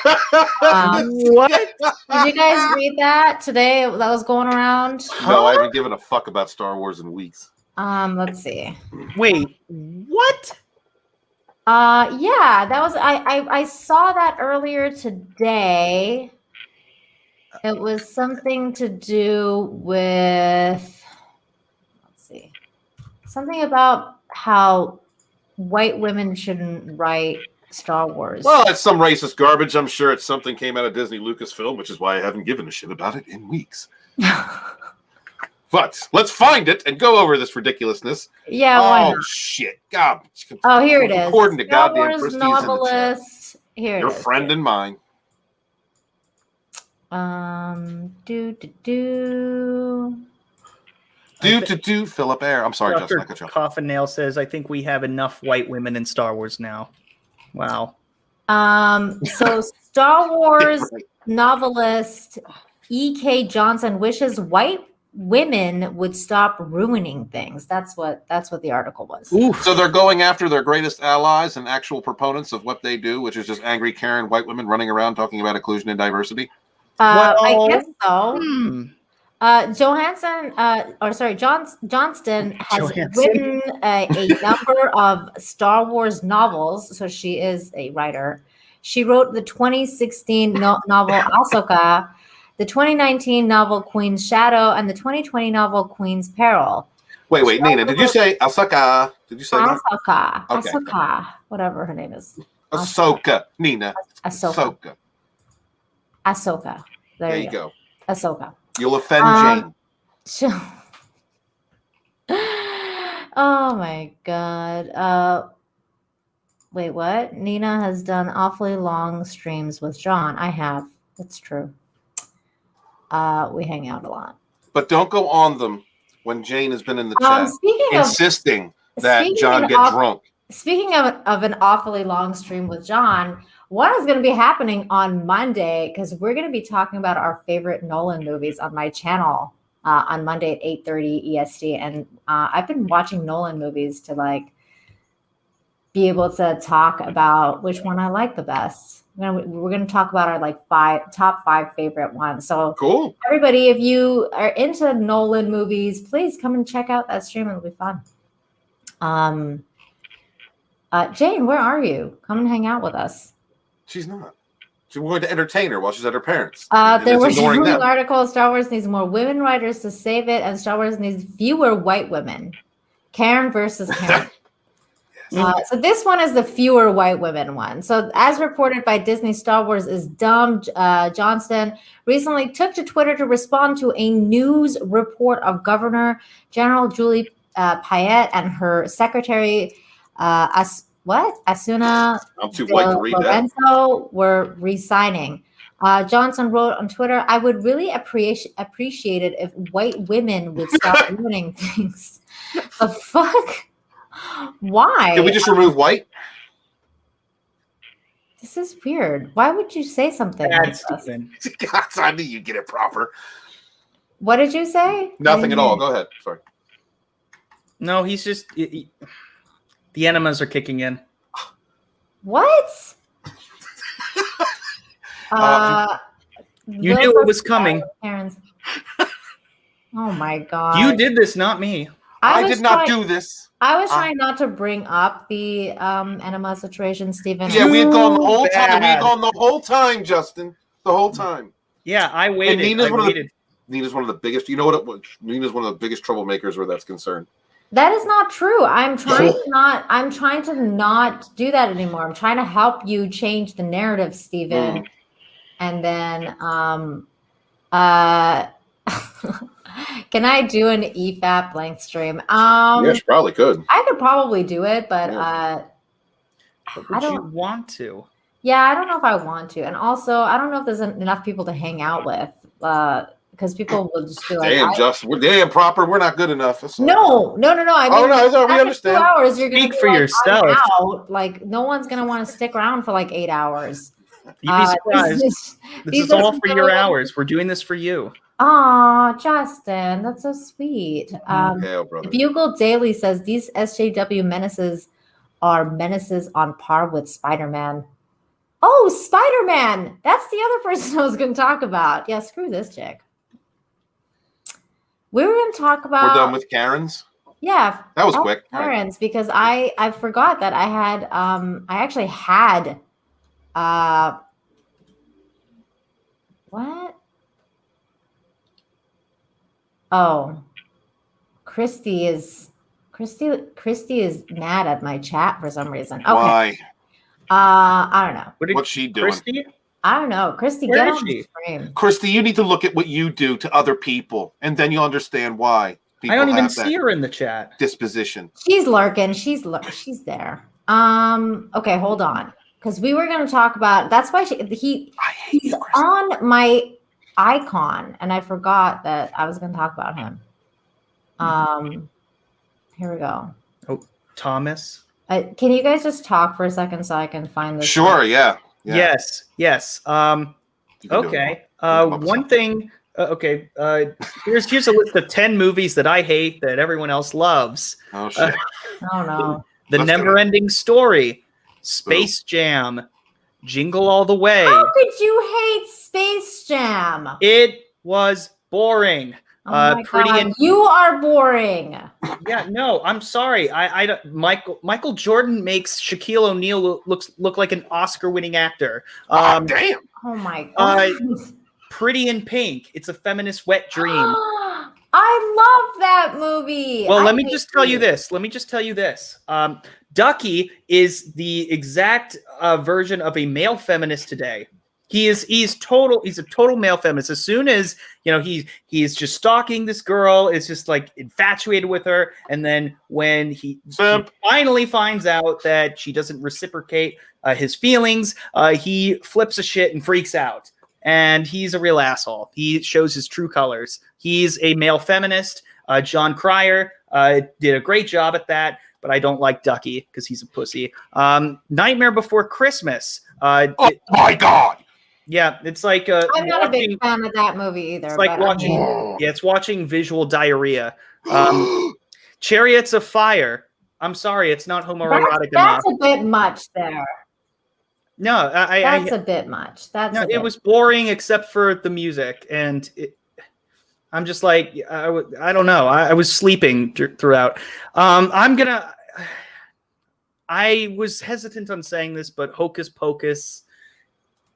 F: What?
A: Did you guys read that today? That was going around?
B: No, I haven't given a fuck about Star Wars in weeks.
A: Let's see.
F: Wait, what?
A: Yeah, that was I saw that earlier today. It was something to do with, let's see, something about how white women shouldn't write Star Wars.
B: Well, it's some racist garbage. I'm sure it's something came out of Disney Lucasfilm, which is why I haven't given a shit about it in weeks. But let's find it and go over this ridiculousness.
A: Yeah. Why not?
B: Shit! God.
A: Oh, here it is.
B: According to
A: Star
B: goddamn
A: Wars
B: Christie's
A: novelist. Here
B: your
A: it is.
B: friend and mine. Philip Air. I'm sorry,
F: Dr.
B: Justin.
F: Coffin Nail says, I think we have enough white women in Star Wars now. Wow.
A: So Star Wars novelist E.K. Johnson wishes white women would stop ruining things. That's what the article was.
F: Oof.
B: So they're going after their greatest allies and actual proponents of what they do, which is just angry Karen white women running around talking about inclusion and diversity.
A: I guess so. Johnston has written a number of Star Wars novels, so she is a writer. She wrote the 2016 novel Ahsoka, the 2019 novel Queen's Shadow, and the 2020 novel Queen's Peril.
B: Wait, Nina, did you say Ahsoka? Did you say
A: Ahsoka?
B: Okay.
A: Ahsoka, whatever her name is.
B: Ahsoka, Nina.
A: Ahsoka. There you go. Ahsoka.
B: You'll offend Jane.
A: Oh my God. Wait, what? Nina has done awfully long streams with John. I have. That's true. We hang out a lot.
B: But don't go on them when Jane has been in the chat insisting that John get drunk.
A: Speaking of an awfully long stream with John, what is going to be happening on Monday? Because we're going to be talking about our favorite Nolan movies on my channel on Monday at 8:30 EST. And I've been watching Nolan movies to be able to talk about which one I like the best. We're going to talk about our top five favorite ones. So
B: cool.
A: Everybody, if you are into Nolan movies, please come and check out that stream. It'll be fun. Jane, where are you? Come and hang out with us.
B: She's not. She's going to entertain her while she's at her parents'.
A: There was an article, Star Wars needs more women writers to save it, and Star Wars needs fewer white women. Karen versus Karen. So this one is the fewer white women one. So as reported by Disney, Star Wars is dumb. Johnston recently took to Twitter to respond to a news report of Governor General Julie Payette and her secretary, Asuna
B: I'm too white to read
A: Lorenzo
B: that.
A: Were resigning. Johnson wrote on Twitter, I would really appreciate it if white women would stop ruining things. The fuck? Why?
B: Can we just remove white?
A: This is weird. Why would you say something
F: Bad,
A: like this?
F: Stephen.
B: God, I knew you'd get it proper.
A: What did you say?
B: Nothing at all. Go ahead. Sorry.
F: No, he's just the enemas are kicking in.
A: What?
F: You knew it was coming.
A: Parents. Oh my god!
F: You did this, not me.
B: I did not do this.
A: I was trying not to bring up the enema situation, Stephen.
B: Yeah, we had gone the whole time. We had gone the whole time, Justin. The whole time.
F: Yeah, I waited.
B: And Nina's one of the biggest. You know what? Nina's one of the biggest troublemakers where that's concerned.
A: That is not true. I'm trying to not do that anymore. I'm trying to help you change the narrative, Stephen. And then can I do an EFAP blank stream?
B: Yes, probably could.
A: I could probably do it, but
F: would you want to?
A: Yeah, I don't know if I want to. And also, I don't know if there's enough people to hang out with. Because people will just be like,
B: we're damn proper. We're not good enough.
A: No. I mean,
B: we understand.
A: 2 hours, you're going to
F: speak for yourself.
A: Out. Like, no one's going to want to stick around for like 8 hours.
F: You'd be surprised. This is all for your hours. We're doing this for you.
A: Aw, Justin, that's so sweet.
B: Brother.
A: Bugle Daily says these SJW menaces are menaces on par with Spider-Man. Oh, Spider-Man! That's the other person I was going to talk about. Yeah, screw this chick. We were going to talk about.
B: We're done with Karen's.
A: Yeah,
B: that was quick.
A: Karen's, because I forgot that I had I actually had what? Oh, Christy is mad at my chat for some reason. Okay.
B: Why?
A: I don't know.
B: What's she doing?
F: Christy?
A: I don't know. Christy,
F: Where
A: get
F: is
A: on
F: she?
A: the stream.
B: Christy, you need to look at what you do to other people, and then you'll understand why.
F: I don't even see her in the chat.
B: Disposition.
A: She's lurking. She's there. Okay, hold on. Because we were going to talk about. That's why he's on my icon, and I forgot that I was going to talk about him. Here we go.
F: Oh, Thomas.
A: Can you guys just talk for a second so I can find this?
B: Sure. Yeah.
F: Yes. Okay. One thing. Okay. Here's a list of 10 movies that I hate that everyone else loves.
B: Oh shit.
A: Oh no.
F: The Never-Ending Story, Space Jam, Jingle All the Way.
A: How could you hate Space Jam?
F: It was boring.
A: Oh my God. You are boring.
F: Yeah, no, I'm sorry. I don't. Michael Jordan makes Shaquille O'Neal look like an Oscar-winning actor.
B: Damn.
A: Oh my God.
F: Pretty in Pink. It's a feminist wet dream.
A: I love that movie.
F: Well, let me just tell you this. Ducky is the exact version of a male feminist today. He's a total male feminist. As soon as he's just stalking this girl, is just like infatuated with her, and then when he finally finds out that she doesn't reciprocate his feelings, he flips a shit and freaks out. And he's a real asshole. He shows his true colors. He's a male feminist. John Cryer did a great job at that, but I don't like Ducky because he's a pussy. Nightmare Before Christmas.
B: Oh my God.
F: Yeah, it's like
A: I'm not a big fan of that movie either.
F: It's like watching visual diarrhea. Chariots of Fire. I'm sorry, it's not homoerotic enough.
A: That's a bit much there.
F: No,
A: that's a bit much.
F: It was boring except for the music, and I'm just like I don't know. I was sleeping throughout. I was hesitant on saying this, but Hocus Pocus.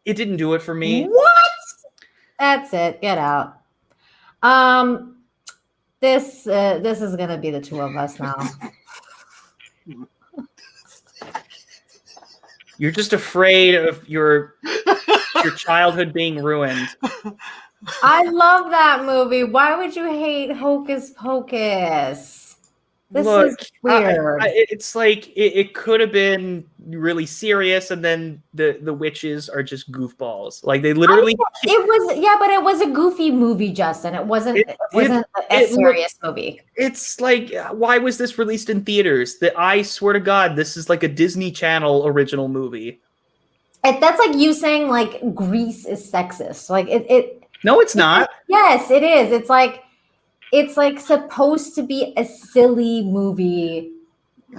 F: It didn't do it for me.
A: What? That's it. Get out. This is gonna be the two of us now.
F: You're just afraid of your childhood being ruined.
A: I love that movie. Why would you hate Hocus Pocus? This is weird.
F: It's like it could have been really serious, and then the witches are just goofballs. Like they literally.
A: But it was a goofy movie, Justin. It wasn't a serious movie.
F: It's like, why was this released in theaters? I swear to God, this is like a Disney Channel original movie.
A: That's like you saying like Grease is sexist. Like it
F: No, it's not.
A: Yes, it is. It's like supposed to be a silly movie,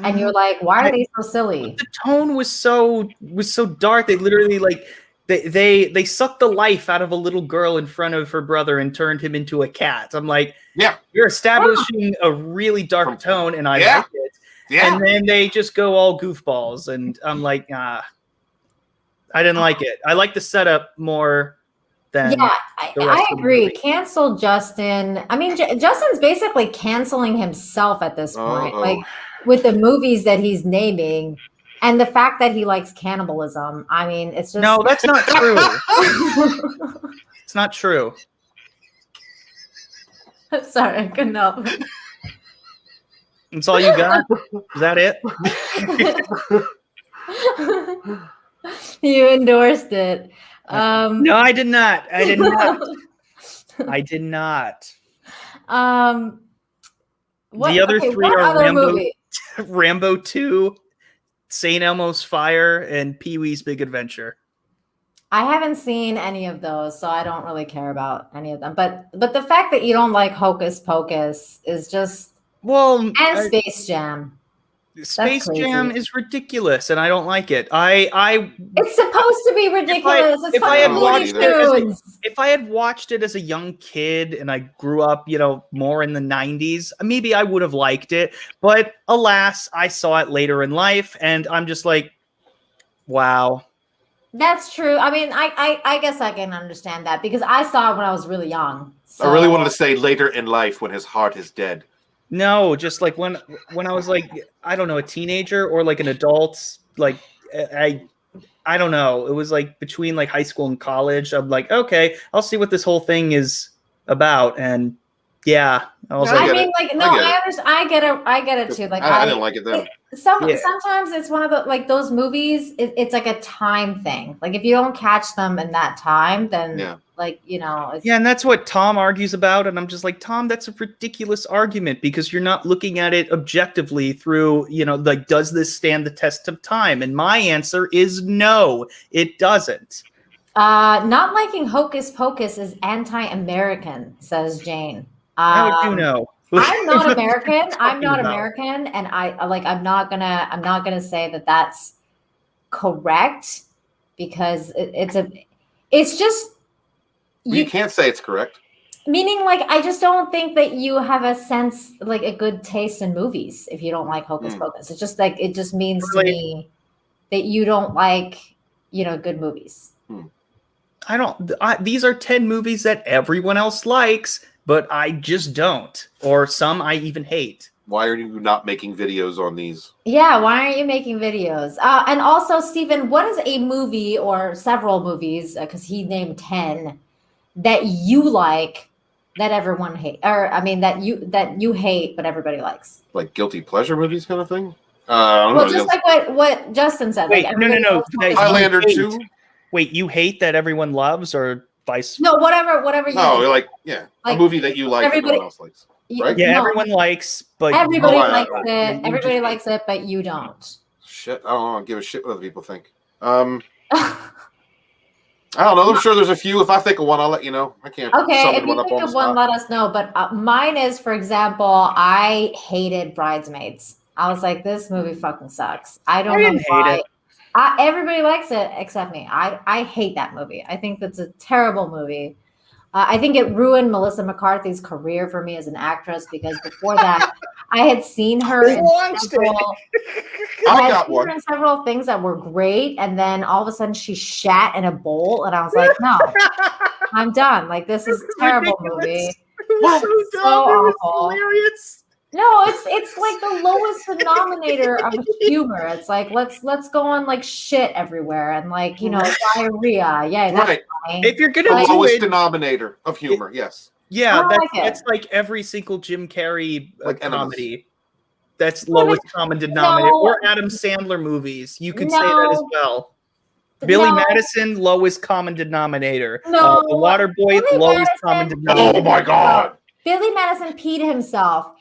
A: and you're like, why are they so silly?
F: The tone was so dark. They literally like they sucked the life out of a little girl in front of her brother and turned him into a cat. I'm like,
B: Yeah.
F: you're establishing a really dark tone, and I like it.
B: Yeah.
F: And then they just go all goofballs, and I'm like, I didn't like it. I like the setup more than
A: I agree. Cancel Justin. I mean, Justin's basically canceling himself at this point, like with the movies that he's naming, and the fact that he likes cannibalism. I mean, it's just
F: no, that's not true. It's not true.
A: Sorry, I couldn't help it.
F: That's all you got? Is that it?
A: You endorsed it.
F: No, I did not. I did not. I did not. The other three are Rambo 2, St. Elmo's Fire, and Pee-wee's Big Adventure.
A: I haven't seen any of those, so I don't really care about any of them. But the fact that you don't like Hocus Pocus is just and Space Jam.
F: Space Jam is ridiculous, and I don't like it.
A: It's supposed to be ridiculous.
F: If I had watched it as a young kid and I grew up, more in the 90s, maybe I would have liked it. But alas, I saw it later in life, and I'm just like, wow.
A: That's true. I mean, I guess I can understand that because I saw it when I was really young. So.
B: I really wanted to say later in life when his heart is dead.
F: No, just like when I was like, I don't know, a teenager or like an adult, like I don't know. It was like between like high school and college. I'm like, okay, I'll see what this whole thing is about. And yeah,
A: I get it too. Like
B: I didn't like it then.
A: Sometimes it's one of the like those movies. It's like a time thing. Like if you don't catch them in that time, then
F: and that's what Tom argues about, and I'm just like, Tom, that's a ridiculous argument because you're not looking at it objectively through, like, does this stand the test of time? And my answer is no, it doesn't.
A: Not liking Hocus Pocus is anti-American, says Jane.
F: How would you know?
A: I'm not American. I'm not American, and I'm not gonna say that that's correct because it's just.
B: You can't say it's correct.
A: Meaning, like, I just don't think that you have a sense, like, a good taste in movies if you don't like Hocus Pocus. It's just like it just means to me that you don't like, good movies.
F: I don't. These are 10 movies that everyone else likes, but I just don't. Or some I even hate.
B: Why are you not making videos on these?
A: Yeah, why aren't you making videos? And also, Stephen, what is a movie or several movies? Because he named 10. That you like, that everyone hate, or I mean that you hate, but everybody likes.
B: Like guilty pleasure movies, kind of thing.
A: Just like what Justin said.
F: Wait,
A: like
F: no.
B: Highlander 2.
F: Wait, you hate that everyone loves, or vice?
A: No, whatever. You
B: like a movie that you like, everyone else likes. Right?
F: Yeah, everyone likes, but
A: everybody likes it. Everybody likes it, but you don't.
B: Shit, I don't give a shit what other people think. I don't know. I'm sure there's a few. If I think of one, I'll let you know. I can't.
A: Okay, if you think of one, let us know. But mine is, for example, I hated Bridesmaids. I was like, this movie fucking sucks. I don't know why. Everybody likes it except me. I hate that movie. I think that's a terrible movie. I think it ruined Melissa McCarthy's career for me as an actress because before that, I had seen her in several things that were great, and then all of a sudden she shat in a bowl, and I was like, no, I'm done. Like, this is a terrible movie.
F: It's so awful. Hilarious.
A: No, it's like the lowest denominator of humor. It's like let's go on like shit everywhere and like diarrhea. Yeah, that's
B: right.
A: Funny.
F: If you're gonna
B: lowest denominator of humor, yes.
F: Yeah, that's like every single Jim Carrey comedy. That's lowest common denominator. Or Adam Sandler movies. You could say that as well. Billy Madison, lowest common denominator.
A: No,
F: The Waterboy, lowest common denominator.
B: Oh my God.
A: Billy Madison peed himself.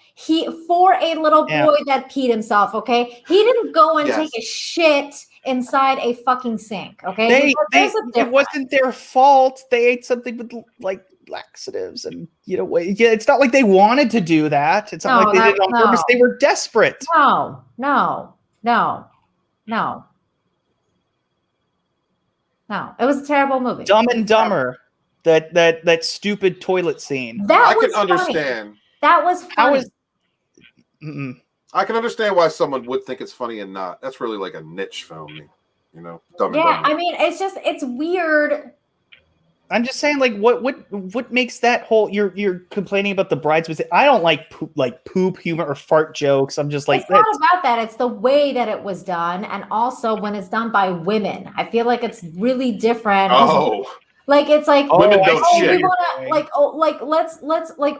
A: For a little boy that peed himself, okay? He didn't go and take a shit inside a fucking sink. Okay,
F: it wasn't their fault. They ate something with like laxatives, and it's not like they wanted to do that. It's not like they did it on purpose. They were desperate.
A: No. It was a terrible movie.
F: Dumb and Dumber. That stupid toilet scene.
B: I can understand.
A: That was funny.
B: I can understand why someone would think it's funny and not. That's really like a niche film, Dumb and Dumber.
A: I mean, it's weird.
F: I'm just saying, like, what makes that whole? You're complaining about the bridesmaids. I don't like poop humor or fart jokes. I'm just like,
A: it's not about that. It's the way that it was done, and also when it's done by women. I feel like it's really different.
B: Oh.
A: Like it's like
B: women don't shit.
A: We wanna, let's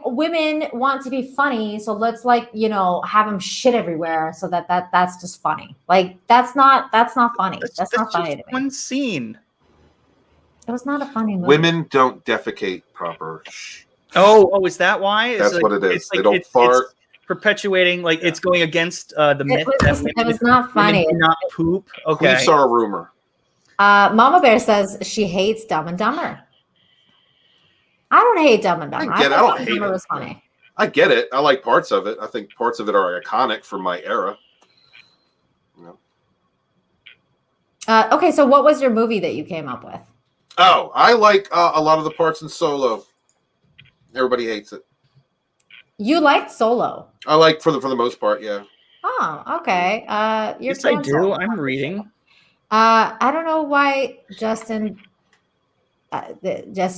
A: women want to be funny, so let's have them shit everywhere, so that's just funny. Like that's not funny. That's not funny to me.
F: One scene.
A: It was not a funny movie.
B: Women don't defecate proper.
F: Oh, is that why?
B: That's what it is. They don't fart.
F: It's perpetuating, it's going against the myth that women.
A: It was not funny.
F: Women do not poop. Okay.
B: We saw a rumor.
A: Mama Bear says she hates Dumb and Dumber. I don't hate Dumb and Dumber.
B: I get it. I don't hate it.
A: It was funny.
B: I get it. I like parts of it. I think parts of it are iconic for my era.
A: Okay, so what was your movie that you came up with?
B: Oh, I like a lot of the parts in Solo. Everybody hates it.
A: You liked Solo.
B: I like for the most part, yeah.
A: Oh, okay.
F: Yes, I do. I'm reading.
A: I don't know why Jesse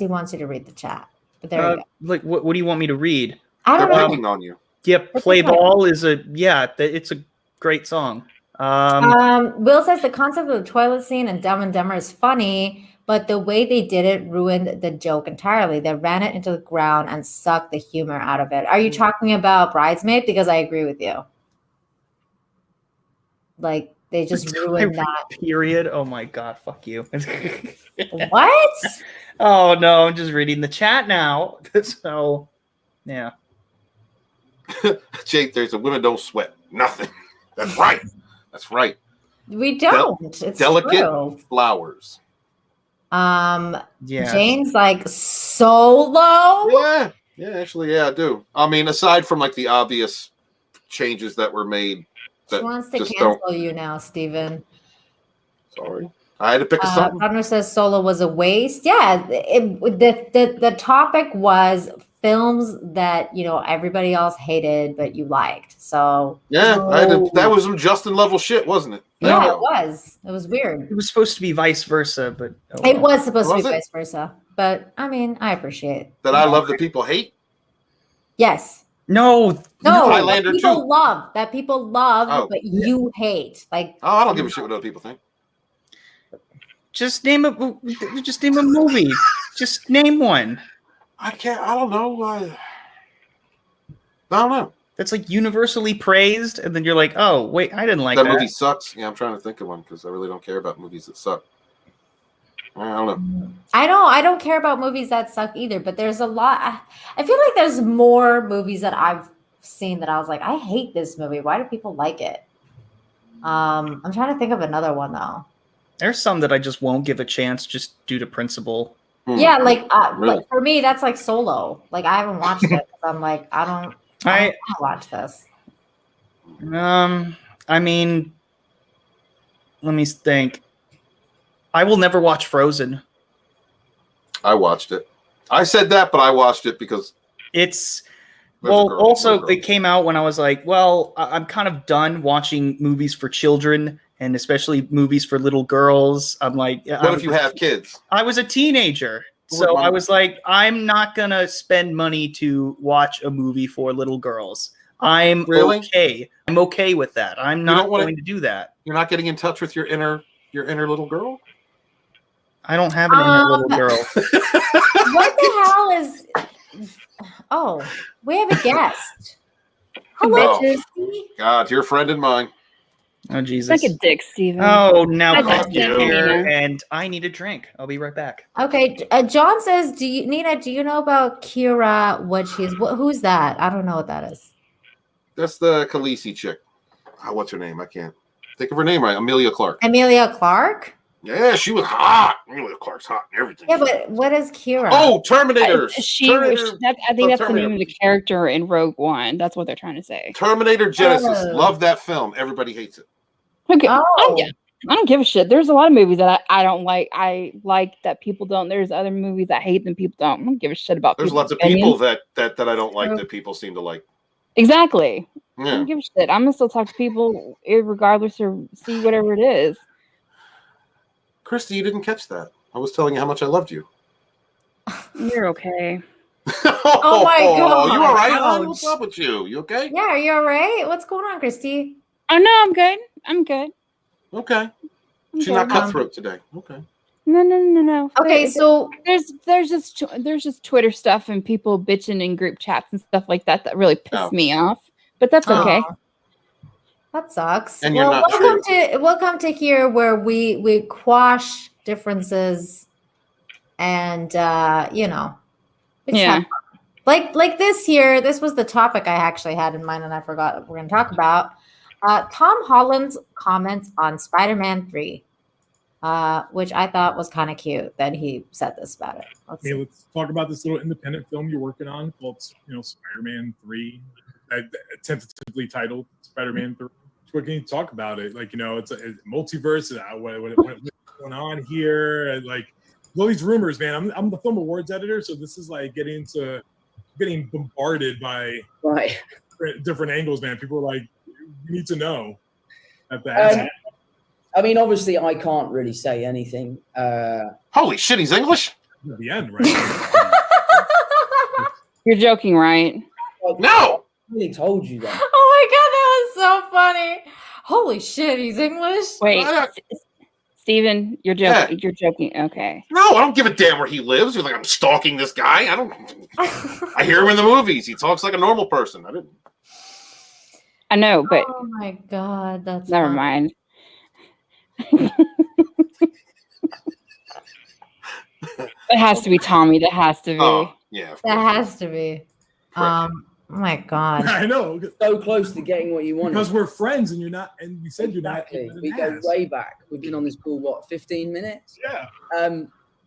A: wants you to read the chat, but there we go.
F: Like, what do you want me to read?
A: I don't know.
B: They're picking on you.
F: Yep, Play Ball is it's a great song.
A: Will says the concept of the toilet scene in Dumb and Dumber is funny, but the way they did it ruined the joke entirely. They ran it into the ground and sucked the humor out of it. Are you talking about Bridesmaid? Because I agree with you. Like, they just ruined that.
F: Period. Oh my God, fuck you.
A: What?
F: Oh no, I'm just reading the chat now. So, yeah.
B: Jake, there's a women don't sweat. Nothing. That's right. That's right.
A: We don't. It's
B: delicate
A: true.
B: Flowers.
F: Yeah.
A: Jane's like Solo.
B: Yeah, actually, I do. I mean, aside from like the obvious changes that were made.
A: She wants to cancel you now, Steven.
B: Sorry. I had to pick a song.
A: Partner says Solo was a waste. Yeah, the topic was films that everybody else hated but you liked. So
B: that was some Justin level shit, wasn't it?
A: Yeah, it was. It was weird.
F: It was supposed to be vice versa, but
A: it was supposed to be vice versa. But I mean, I appreciate
B: that. I love that people hate.
A: Yes.
F: No,
B: Highlander
A: that people love, but you hate. Like,
B: I don't give a shit what other people think.
F: Just name a movie. Just name one.
B: I can't. I don't know. I don't know.
F: That's like universally praised, and then you're like, oh wait, I didn't like that.
B: That movie sucks. Yeah, I'm trying to think of one because I really don't care about movies that suck. I don't know.
A: I don't care about movies that suck either, but there's a lot. I feel like there's more movies that I've seen that I was like, I hate this movie. Why do people like it? I'm trying to think of another one though.
F: There's some that I just won't give a chance just due to principle.
A: Yeah, like for me, that's like Solo. Like I haven't watched it because I'm like, I don't want to watch this.
F: I mean, let me think. I will never watch Frozen.
B: I watched it. I said that, but I watched it because
F: it's it came out when I was like, well, I'm kind of done watching movies for children and especially movies for little girls. I'm like,
B: what if you have kids?
F: I was a teenager, so I was like, I'm not gonna spend money to watch a movie for little girls. I'm okay. I'm okay with that. I'm not going to do that.
B: You're not getting in touch with your inner little girl?
F: I don't have an inner little girl.
A: What the hell is? Oh, we have a guest. Hello,
B: God, your friend and mine.
F: Oh Jesus!
H: Like a dick, Steven.
F: Oh, now Colin's here, and I need a drink. I'll be right back.
A: Okay, John says, Nina? Do you know about Kira? Who's that? I don't know what that is.
B: That's the Khaleesi chick. What's her name? I can't Think of her name right. Amelia Clark.
A: Amelia Clark?
B: Yeah, she was hot. Amelia Clark's hot and everything.
A: Yeah, but what is Kira?
B: Oh, Terminator.
H: I think that's the name of the character in Rogue One. That's what they're trying to say.
B: Terminator Genesis. Love that film. Everybody hates it.
H: Okay. I don't give a shit. There's a lot of movies that I don't like. I like that people don't. There's other movies I hate and people don't. I don't give a shit about.
B: There's lots of people that I don't like that people seem to like.
H: Exactly.
B: Yeah.
H: I don't give a shit. I'm gonna still talk to people regardless or see whatever it is.
B: Christy, you didn't catch that. I was telling you how much I loved you.
H: You're okay.
A: Oh my God.
B: You all right, hon? What's up with you? You okay?
A: Yeah, are you all right? What's going on, Christy?
H: Oh no, I'm good. I'm good.
B: Okay. She's not cutthroat today. Okay.
H: No.
A: Okay, so
H: there's just Twitter stuff and people bitching in group chats and stuff like that really piss me off. But that's okay.
A: That sucks.
B: And you're not
A: welcome to here where we quash differences and we just have fun. Like this here, this was the topic I actually had in mind and I forgot what we're gonna talk about. Tom Holland's comments on Spider-Man 3. Which I thought was kind of cute that he said this about it.
I: Let's talk about this little independent film you're working on called, Spider-Man 3, tentatively titled Spider-Man 3. What can you talk about it? It's a multiverse. What's going on here? And all these rumors, man. I'm the film awards editor, so this is getting bombarded by different angles, man. People are like, you need to know that.
J: Obviously, I can't really say anything.
B: Holy shit, he's English?
I: At the end, right?
H: You're joking, right?
B: No!
J: I really told you that.
A: Oh my God, that was so funny. Holy shit, he's English?
H: Wait, Steven, you're joking. You're joking. Okay.
B: No, I don't give a damn where he lives. You're like, I'm stalking this guy. I hear him in the movies. He talks like a normal person.
H: I know, but
A: oh my God, that's
H: never mind. It has to be Tommy. That has to be.
B: Oh, yeah.
A: That has to be. Oh my God.
I: I know.
J: So close to getting what you wanted.
I: Because we're friends and you're not, and we said you're not.
J: We go way back. We've been on this call, 15 minutes?
I: Yeah.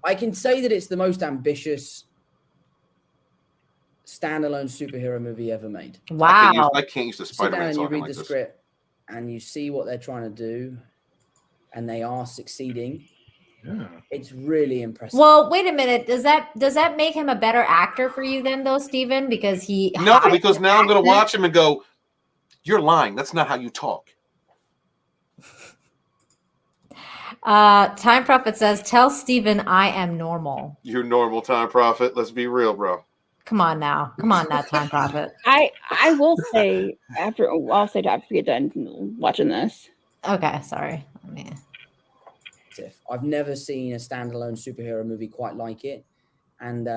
J: I can say that it's the most ambitious standalone superhero movie ever made.
A: Wow.
B: I can't use the Spider-Man.
J: You sit down and you read the script and you see what they're trying to do and they are succeeding.
I: Yeah.
J: It's really impressive.
A: Well, wait a minute. Does that make him a better actor for you then, though, Steven? Because
B: because now I'm going to watch him and go, you're lying. That's not how you talk.
A: Time Prophet says, tell Steven I am normal.
B: You're normal, Time Prophet. Let's be real, bro.
A: Come on now, Time Prophet.
H: I will say after we get done watching this.
A: Okay, sorry.
J: I've never seen a standalone superhero movie quite like it, and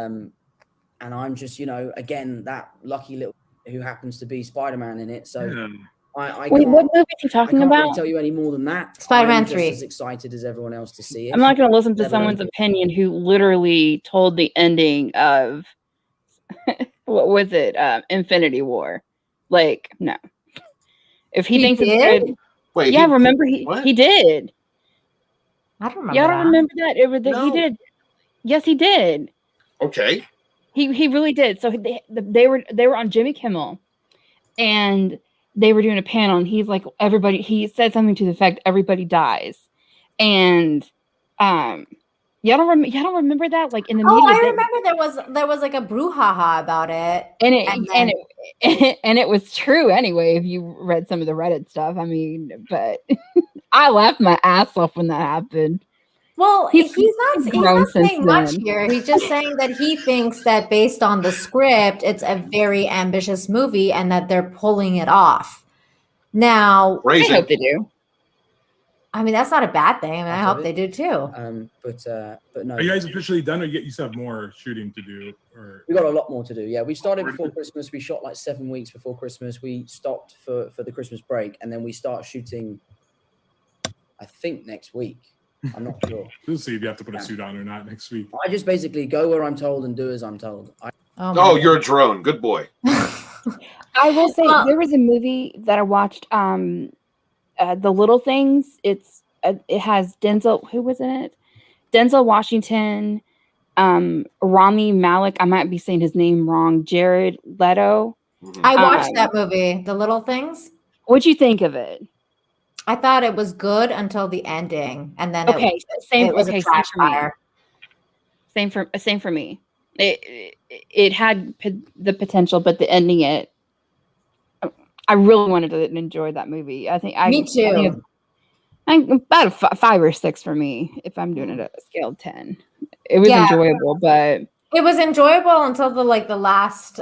J: I'm just again that lucky little who happens to be Spider-Man in it. So I
H: wait, what movie are you talking about?
J: I can't really tell you any more than that.
A: Spider-Man
J: I'm
A: 3.
J: Just as excited as everyone else to see it.
H: I'm not going to listen to someone's opinion who literally told the ending of what was it? Infinity War. No. If he thinks it's good,
B: wait.
H: Yeah, remember he did.
A: I don't remember.
H: Y'all don't remember that? He did. Yes, he did.
B: Okay.
H: He really did. So they were on Jimmy Kimmel, and they were doing a panel, and he's like, everybody. He said something to the effect, "Everybody dies," and y'all don't remember that? Like in the media.
A: Oh, I remember there was like a brouhaha about it,
H: and it was true anyway. If you read some of the Reddit stuff, but I laughed my ass off when that happened.
A: Well, he's not saying much here. He's just saying that he thinks that based on the script, it's a very ambitious movie and that they're pulling it off. Now,
H: I hope they do.
A: I mean, that's not a bad thing. I hope they do too.
J: But no.
I: Are you guys officially done, or you still have more shooting to do? Or
J: we got a lot more to do. Yeah, we started before Christmas. We shot 7 weeks before Christmas. We stopped for the Christmas break, and then we start shooting. I think next week. I'm not sure.
I: We'll see if you have to put a suit on or not next week.
J: I just basically go where I'm told and do as I'm told.
B: You're a drone. Good boy.
H: I will say there was a movie that I watched. The Little Things. It has Denzel. Who was in it? Denzel Washington, Rami Malek. I might be saying his name wrong. Jared Leto.
A: I watched that movie, The Little Things.
H: What'd you think of it?
A: I thought it was good until the ending, and then it was a trash fire.
H: Same for me. It had the potential, but the ending, I really wanted to enjoy that movie. Me
A: too.
H: I'm about a 5 or 6 for me if I'm doing it at a scale of 10. It was enjoyable, but
A: it was enjoyable until the last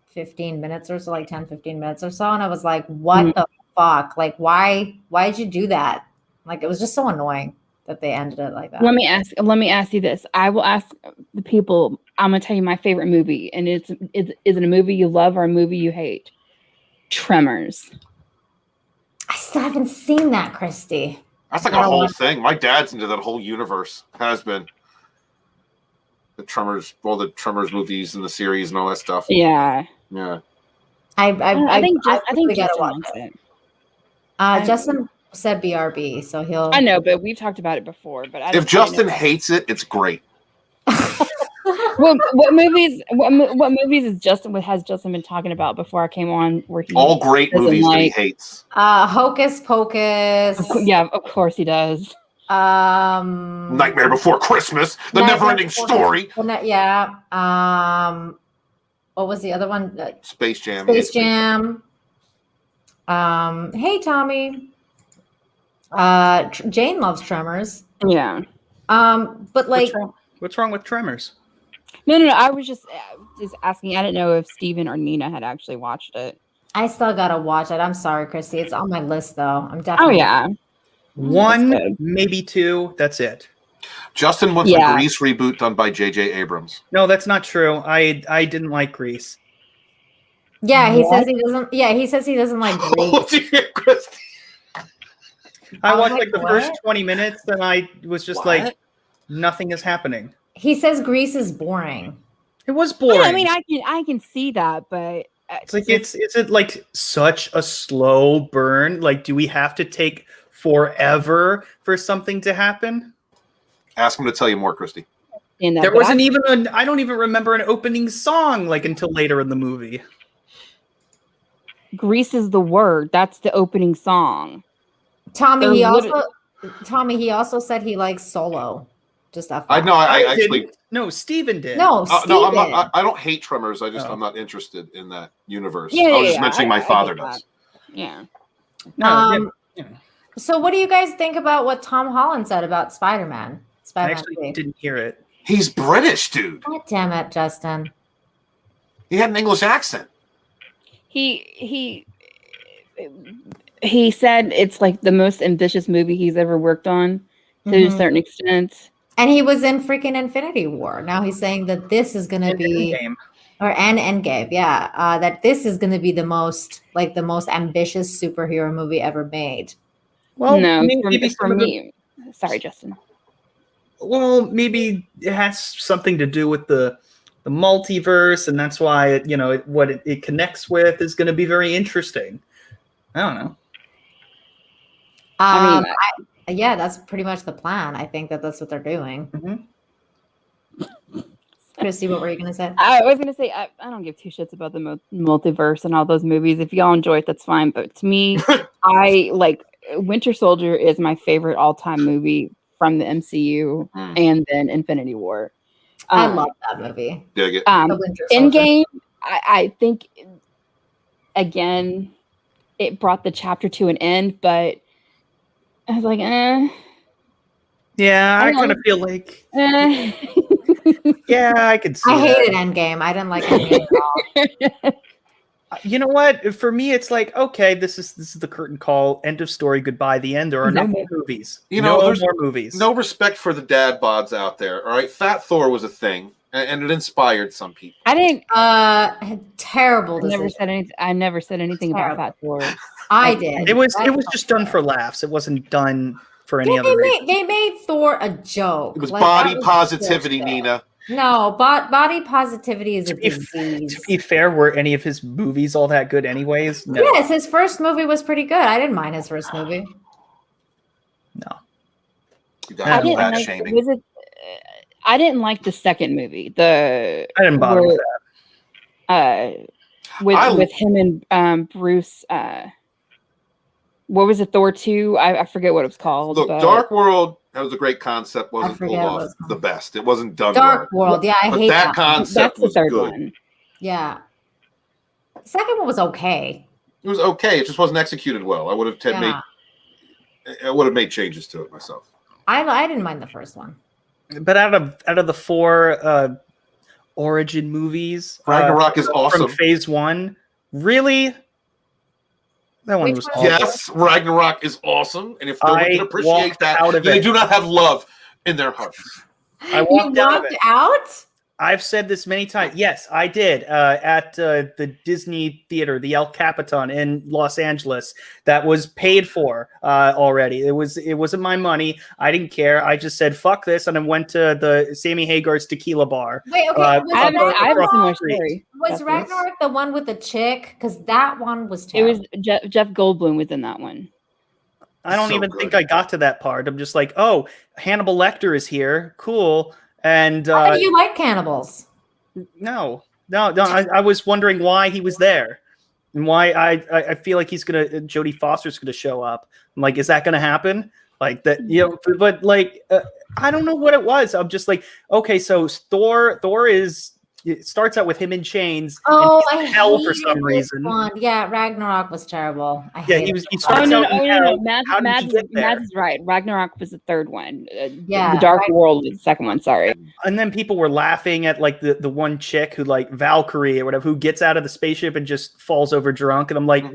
A: 15 minutes or so, like 10, 15 minutes or so, and I was like, what the fuck? Like, why'd you do that? Like, it was just so annoying that they ended it like that.
H: Let me ask you this. I will ask the people. I'm gonna tell you my favorite movie, and is it a movie you love or a movie you hate? Tremors.
A: I still haven't seen that, Christy.
B: That's like a whole thing. My dad's into that whole universe. Has been. The Tremors, all the Tremors movies and the series and all that stuff.
H: Yeah.
B: Yeah.
H: I think Justin wants it.
A: Justin said BRB, so he'll.
H: I know, but we've talked about it before. But
B: if Justin hates it, it's great.
H: What movies? What movies has Justin been talking about before I came on? Where he
B: all great movies that he hates.
A: Hocus Pocus.
H: Yeah, of course he does.
B: Nightmare Before Christmas, the never-ending story.
A: Yeah. What was the other one?
B: Space Jam.
A: Space Jam. Hey, Tommy. Jane loves Tremors.
H: Yeah.
A: But like,
F: what's wrong with Tremors?
H: No. I was just asking. I didn't know if Steven or Nina had actually watched it.
A: I still gotta watch it. I'm sorry, Christy. It's on my list, though. I'm definitely.
H: Oh yeah.
F: 1, maybe 2. That's it.
B: Justin wants a Grease reboot done by J.J. Abrams.
F: No, that's not true. I didn't like Grease.
A: Yeah, he says he doesn't. Yeah, he says he doesn't like Grease.
F: I watched like the first 20 minutes, and I was just like, nothing is happening.
A: He says Grease is boring.
F: It was boring.
H: Yeah, I mean, I can see that, but
F: it's like is it like such a slow burn? Like, do we have to take forever for something to happen?
B: Ask him to tell you more, Christy.
F: There wasn't even I don't even remember an opening song like until later in the movie.
H: Grease is the word. That's the opening song.
A: Tommy, he also said he likes Solo. Just that.
B: I actually
F: no. Steven did.
A: No, Steven.
B: I don't hate Tremors. I'm not interested in that universe.
H: Yeah,
B: I was just mentioning my father does.
H: Yeah.
A: So, what do you guys think about what Tom Holland said about Spider-Man?
F: I actually didn't hear it.
B: He's British, dude.
A: God damn it, Justin.
B: He had an English accent.
H: He said it's like the most ambitious movie he's ever worked on to a certain extent.
A: And he was in freaking Infinity War. Now he's saying that this is going to be Endgame. Yeah, that this is going to be the most ambitious superhero movie ever made.
H: Well, no, maybe for me. Sorry, Justin.
F: Well, maybe it has something to do with the multiverse, and that's why what it connects with is going to be very interesting. I don't know.
A: Yeah, that's pretty much the plan. I think that's what they're doing.
F: Mm-hmm.
A: Christy, what were you going to say?
H: I was going to say, I don't give two shits about the multiverse and all those movies. If y'all enjoy it, that's fine. But to me, I like Winter Soldier is my favorite all-time movie from the MCU, and then Infinity War.
A: I love that movie.
H: Endgame, I think, again, it brought the chapter to an end, but I was like,
F: Yeah, I kind of feel like. Yeah, I could see.
A: I hated Endgame. I didn't like Endgame at all.
F: You know what? For me, it's like, okay, this is the curtain call. End of story. Goodbye. The end. There are no more movies.
B: There's
F: more movies.
B: No respect for the dad bods out there. All right, Fat Thor was a thing, and it inspired some people.
H: I didn't.
A: Terrible.
H: I never said anything about Fat Thor.
A: I did.
F: It was just done for laughs. It wasn't done for any other reason.
A: They made Thor a joke.
B: It was body positivity, Nina.
A: No, body positivity is a
F: To be,
A: disease.
F: to be fair, were any of his movies all that good, anyways? No.
A: Yes, his first movie was pretty good. I didn't mind his first movie.
F: No.
H: I didn't like. Was it? I didn't like the second movie. I
F: didn't bother with
H: that. With him and Bruce. What was it? Thor 2? I forget what it was called.
B: Look,
H: but...
B: Dark World. That was a great concept. Wasn't pulled off the best. It wasn't done
A: Dark
B: well.
A: World. Yeah, I
B: but
A: hate
B: that
A: that.
B: concept.
H: That's the
B: was
H: third
B: good.
H: one.
A: Yeah. The second one was okay.
B: It was okay. It just wasn't executed well. I would have made changes to it myself.
A: I didn't mind the first one.
F: But out of the 4 origin movies,
B: Ragnarok is awesome.
F: From Phase 1, really. That one was awesome.
B: Yes, Ragnarok is awesome, and if no one can appreciate that, they do not have love in their hearts.
F: I walked
A: out.
F: I've said this many times. Yes, I did at the Disney Theater, the El Capitan in Los Angeles. That was paid for already. It wasn't my money. I didn't care. I just said fuck this, and I went to the Sammy Hagar's Tequila Bar.
A: Wait, okay.
H: I have a similar story.
A: Was Ragnarok the one with the chick? Because that one was terrible.
H: It was Jeff Goldblum was in that one.
F: I don't even think I got to that part. I'm just like, oh, Hannibal Lecter is here. Cool. And
A: how do you like cannibals?
F: No. I was wondering why he was there, and why I feel like Jodie Foster's gonna show up. I'm like, is that gonna happen? Like that, But like, I don't know what it was. I'm just like, okay, so Thor is. It starts out with him in chains.
A: Oh,
F: and
A: I
F: hell
A: hate
F: for some reason.
A: One. Yeah, Ragnarok was terrible.
H: He starts out in hell. Mads is right. Ragnarok was the third one. The Dark World was the second one. Sorry.
F: And then people were laughing at like the one chick who like Valkyrie or whatever, who gets out of the spaceship and just falls over drunk. And I'm like,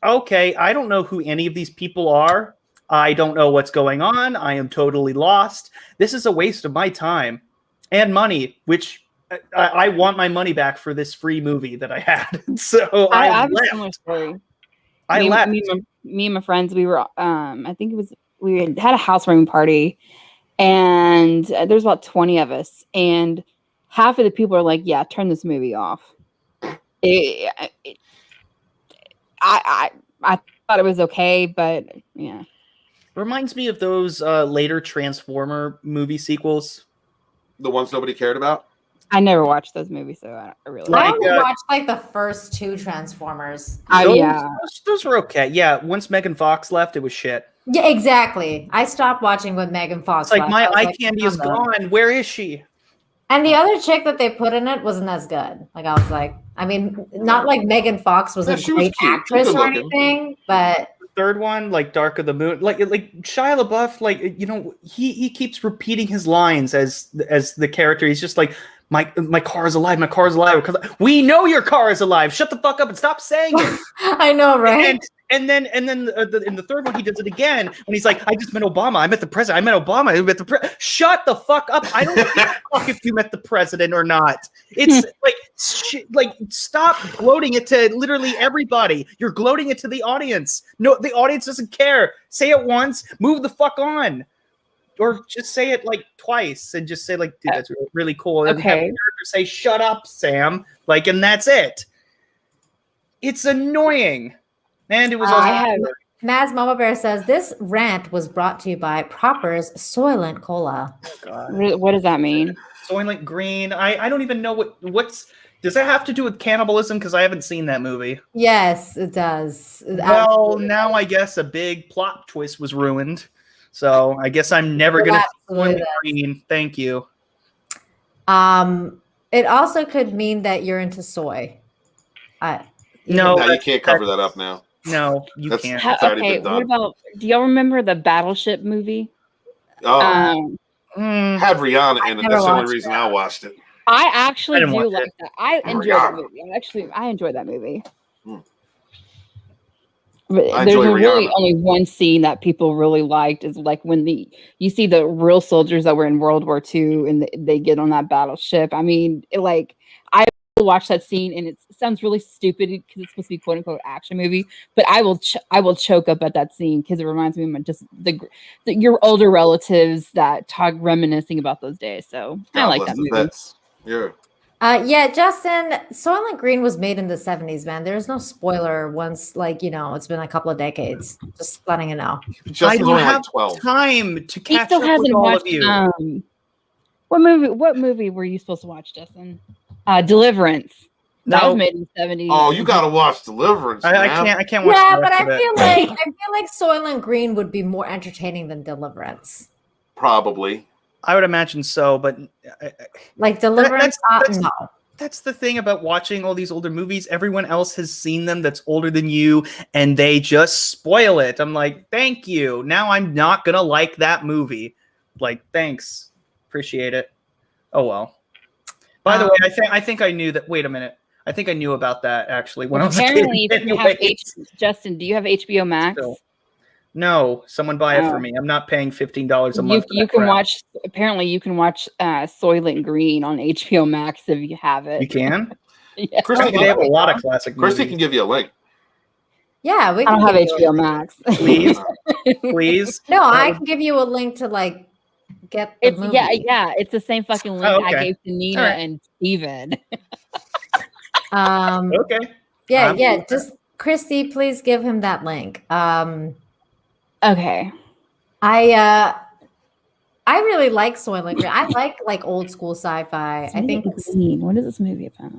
F: okay, I don't know who any of these people are. I don't know what's going on. I am totally lost. This is a waste of my time and money, which I want my money back for this free movie that I had. So
H: I have a similar story.
F: I left.
H: Me and my friends, we were, I think we had a housewarming party, and there's about 20 of us, and half of the people are like, yeah, turn this movie off. I thought it was okay, but yeah.
F: Reminds me of those later Transformer movie sequels.
B: The ones nobody cared about?
H: I never watched those movies, so I really.
A: I only watched like the first 2 Transformers.
F: Those were okay. Yeah, once Megan Fox left, it was shit.
A: Yeah, exactly. I stopped watching with Megan Fox.
F: It's like my eye candy is gone. Where is she?
A: And the other chick that they put in it wasn't as good. Like I was like, I mean, not like Megan Fox was a great actress or anything, but.
F: Third one, like Dark of the Moon, like Shia LaBeouf, like he keeps repeating his lines as the character. He's just like, my car is alive, my car is alive. Because we know your car is alive. Shut the fuck up and stop saying it.
A: I know, right?
F: And then in the third one, he does it again when he's like, I just met Obama. I met the president. I met Obama. I met the president. Shut the fuck up. I don't give a fuck if you met the president or not. It's like stop gloating it to literally everybody. You're gloating it to the audience. No, the audience doesn't care. Say it once. Move the fuck on. Or just say it like twice and just say like, dude, that's really cool. And have the character say, shut up, Sam. Like, and that's it. It's annoying. And it was also
A: Maz Mama Bear says this rant was brought to you by Proper's Soylent Cola.
H: What does that mean?
F: Soylent Green. I don't even know what's. Does that have to do with cannibalism? Because I haven't seen that movie.
A: Yes, it does.
F: Well, now I guess a big plot twist was ruined. So I guess I'm never gonna see Soylent Green. Thank you.
A: It also could mean that you're into soy.
B: No, you can't cover that up now.
F: No, you can't.
H: Okay, what about? Do y'all remember the Battleship movie?
B: Oh, had Rihanna in it. That's the only reason I watched it.
H: I actually do like that. I enjoyed that movie. I enjoyed that movie. But there's really only one scene that people really liked is like when you see the real soldiers that were in World War II and they get on that battleship. I mean, I watch that scene, and it sounds really stupid because it's supposed to be quote unquote action movie, but I will choke up at that scene because it reminds me of just your older relatives that talk reminiscing about those days. So I like that movie.
B: Yeah.
A: Justin, Soylent Green was made in the 70s, man. There's no spoiler once, it's been a couple of decades. Just letting you know.
F: I don't have time to catch up with all of you.
H: What movie were you supposed to watch, Justin? Deliverance. That was made in the 70s.
B: Oh, you gotta watch Deliverance.
F: I can't watch.
A: Yeah, but I feel like Soylent Green would be more entertaining than Deliverance.
B: Probably.
F: I would imagine so, but
A: Deliverance, no.
F: That's the thing about watching all these older movies. Everyone else has seen them that's older than you, and they just spoil it. I'm like, thank you. Now I'm not gonna like that movie. Like, thanks. Appreciate it. Oh well. By the way, I think I knew that. Wait a minute. I think I knew about that actually when I was a kid.
H: Justin, do you have HBO Max?
F: No, someone buy it for me. I'm not paying $15 a month.
H: You can watch. Apparently, you can watch Soylent Green on HBO Max if you have it.
F: You can.
H: Yeah.
B: Christy,
F: they have a lot of classic movies.
B: Christy can give you a link.
A: Yeah, we.
H: I don't have HBO Max.
F: Please, please.
A: No, I can give you a link to get the movie.
H: Yeah. It's the same fucking link I gave to Nina and Steven.
F: Okay.
A: Yeah. Just Christy, please give him that link.
H: Okay.
A: I really like Soylent Green. I like old school sci-fi. I think it's
H: what is this movie about?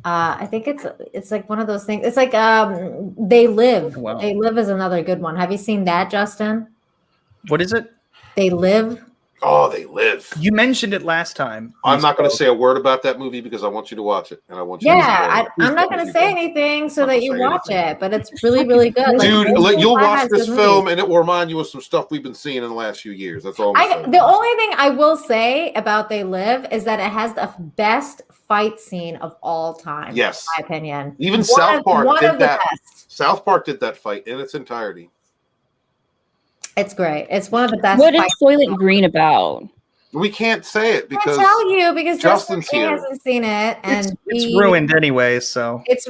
A: I think it's like one of those things. It's like They Live.
F: Wow.
A: They Live is another good one. Have you seen that, Justin?
F: What is it?
A: They Live.
B: Oh, They Live.
F: You mentioned it last time.
B: I'm not going to say a word about that movie because I want you to watch it, and I want you.
A: I'm not going to say anything so that you watch it, but it's really, really good.
B: Dude, you'll watch this film, and it will remind you of some stuff we've been seeing in the last few years. That's all.
A: The only thing I will say about They Live is that it has the best fight scene of all time.
B: Yes,
A: in my opinion.
B: Even South Park did that. South Park did that fight in its entirety.
A: It's great. It's one of the best.
H: What is Soylent Green about?
B: We can't say it because
A: I tell you because
B: Justin's
A: Justin
B: here.
A: hasn't seen it, and
F: it's ruined anyway. So
A: it's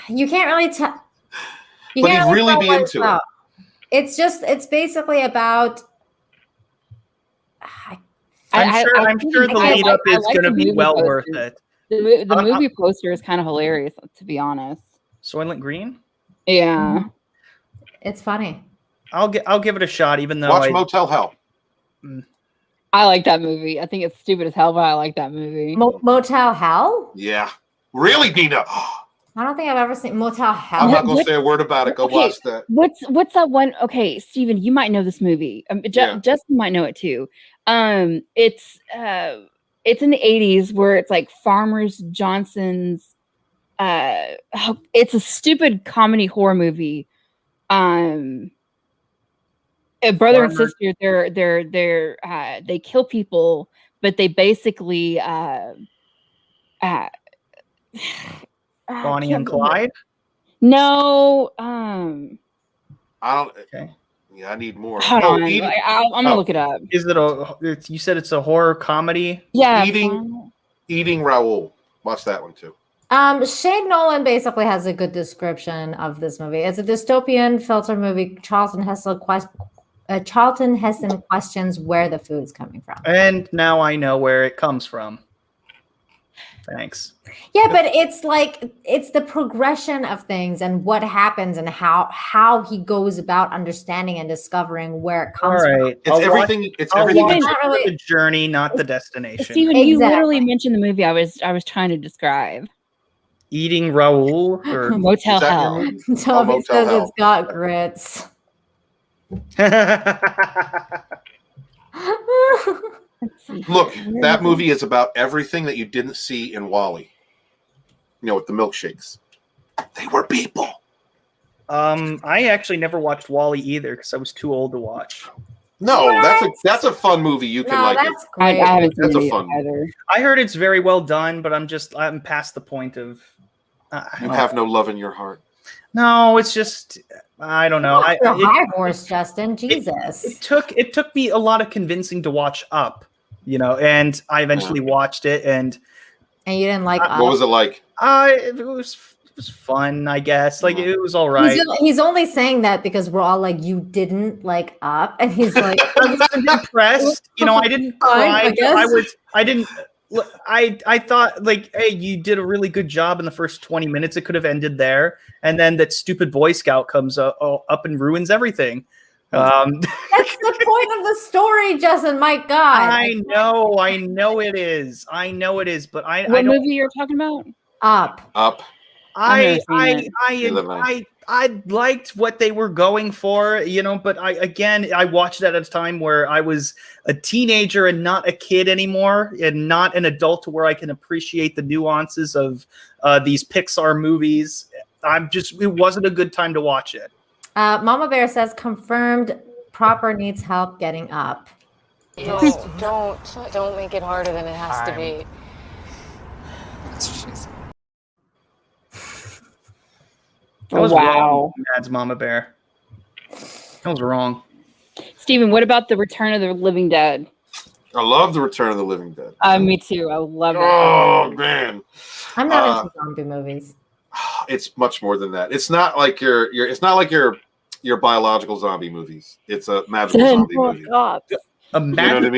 A: you can't really tell.
B: But he'd really be into it.
A: It's basically about.
F: I'm sure the lead up is going to be well worth it.
H: The movie poster is kind of hilarious, to be honest.
F: Soylent Green?
H: Yeah,
A: it's funny.
F: I'll give it a shot, even though
B: watch Motel Hell.
H: I like that movie. I think it's stupid as hell, but I like that movie.
A: Motel Hell?
B: Yeah, really, Nina.
A: I don't think I've ever seen Motel Hell.
B: I'm not gonna say a word about it. Go watch that.
H: What's that one? Okay, Steven, you might know this movie. Justin might know it too. It's in the 80s where it's like Farmers Johnson's. It's a stupid comedy horror movie. A brother and sister, they kill people, but they basically
F: Bonnie and Clyde?
H: No.
B: I don't. Okay. Yeah, I need more.
H: Hold on. I'm gonna look it up.
F: Is it you said it's a horror comedy?
H: Yeah.
B: Eating Raoul. Watch that one too.
A: Shane Nolan basically has a good description of this movie. It's a dystopian filter movie. Charlton Heston questions where the food's coming from.
F: And now I know where it comes from. Thanks.
A: Yeah, but it's the progression of things and what happens and how he goes about understanding and discovering where it comes from.
B: It's everything. It's everything.
F: The journey, not the destination.
H: Steven, you literally mentioned the movie I was trying to describe.
F: Eating Raoul or
H: Motel Hell.
A: Toby says it's got grits.
B: Look, that movie is about everything that you didn't see in WALL-E. You know, with the milkshakes. They were people.
F: I actually never watched WALL-E either because I was too old to watch.
B: No, that's a fun movie. You can like
A: that's
B: it.
A: Great.
H: I haven't seen
B: that's
H: it
B: a fun
H: either.
F: I heard it's very well done, but I'm past the point of.
B: You have no love in your heart.
F: No, it's just I don't know.
A: High horse, Justin. Jesus.
F: It took me a lot of convincing to watch Up, and I eventually watched it, and
A: And you didn't like Up?
B: What was it like?
F: It was fun, I guess. Like it was all right.
A: He's only saying that because we're all like, you didn't like Up, and he's like,
F: I wasn't impressed. You know, I didn't cry. I thought like, hey, you did a really good job in the first 20 minutes. It could have ended there, and then that stupid Boy Scout comes up and ruins everything.
A: That's the point of the story, Justin. My God,
F: I know it is. But
H: what movie you're talking about?
A: Up.
F: I liked what they were going for, you know, but I watched it at a time where I was a teenager and not a kid anymore, and not an adult to where I can appreciate the nuances of these Pixar movies. It wasn't a good time to watch it.
A: Mama Bear says confirmed. Proper needs help getting Up.
K: Don't make it harder than it has to be.
F: That was
H: wow.
F: wrong, Mads Mama Bear. That was wrong.
H: Steven, what about the Return of the Living Dead?
B: I love the Return of the Living Dead.
H: Me too. I love it.
B: Oh man,
A: I'm not into zombie movies.
B: It's much more than that. It's not like your biological zombie movies. It's a magical zombie movie.
F: A magical,
B: you know what I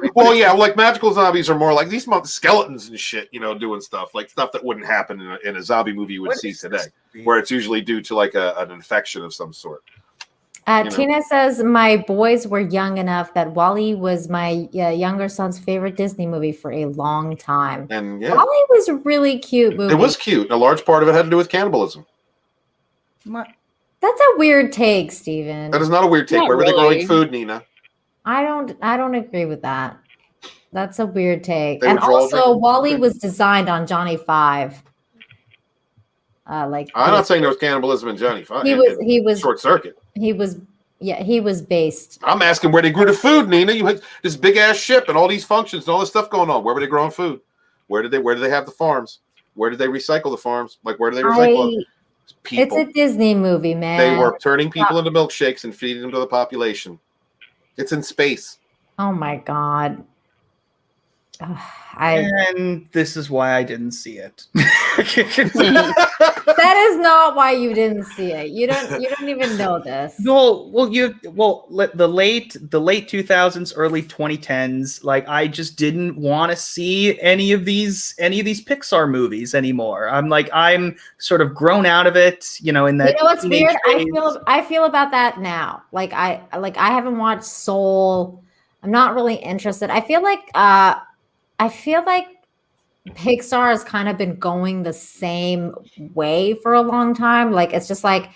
B: mean? Well, yeah, like magical zombies are more like these skeletons and shit, you know, doing stuff that wouldn't happen in a zombie movie you would see today, where it's usually due to like an infection of some sort.
A: Tina says my boys were young enough that WALL-E was my younger son's favorite Disney movie for a long time.
B: And
A: WALL-E was a really cute movie.
B: It was cute. A large part of it had to do with cannibalism.
A: That's a weird take, Steven.
B: That is not a weird take. Where were they growing food, Nina?
A: I don't agree with that. That's a weird take. And also, WALL-E was designed on Johnny Five. I'm
B: not saying there was cannibalism in Johnny Five.
A: He was
B: Short Circuit.
A: He was based.
B: I'm asking where they grew the food, Nina. You had this big ass ship and all these functions and all this stuff going on. Where were they growing food? Where did they have the farms? Where did they recycle the farms? Like where do they recycle them? People.
A: It's a Disney movie, man.
B: They were turning people into milkshakes and feeding them to the population. It's in space.
A: Oh my God.
F: And this is why I didn't see it.
A: That is not why you didn't see it. You don't even know this.
F: The late 2000s, early 2010s, like I just didn't want to see any of these Pixar movies anymore. I'm sort of grown out of it, you know, in that.
A: You know what's weird? I feel about that now. I haven't watched Soul. I'm not really interested. I feel like Pixar has kind of been going the same way for a long time. Like, it's just like,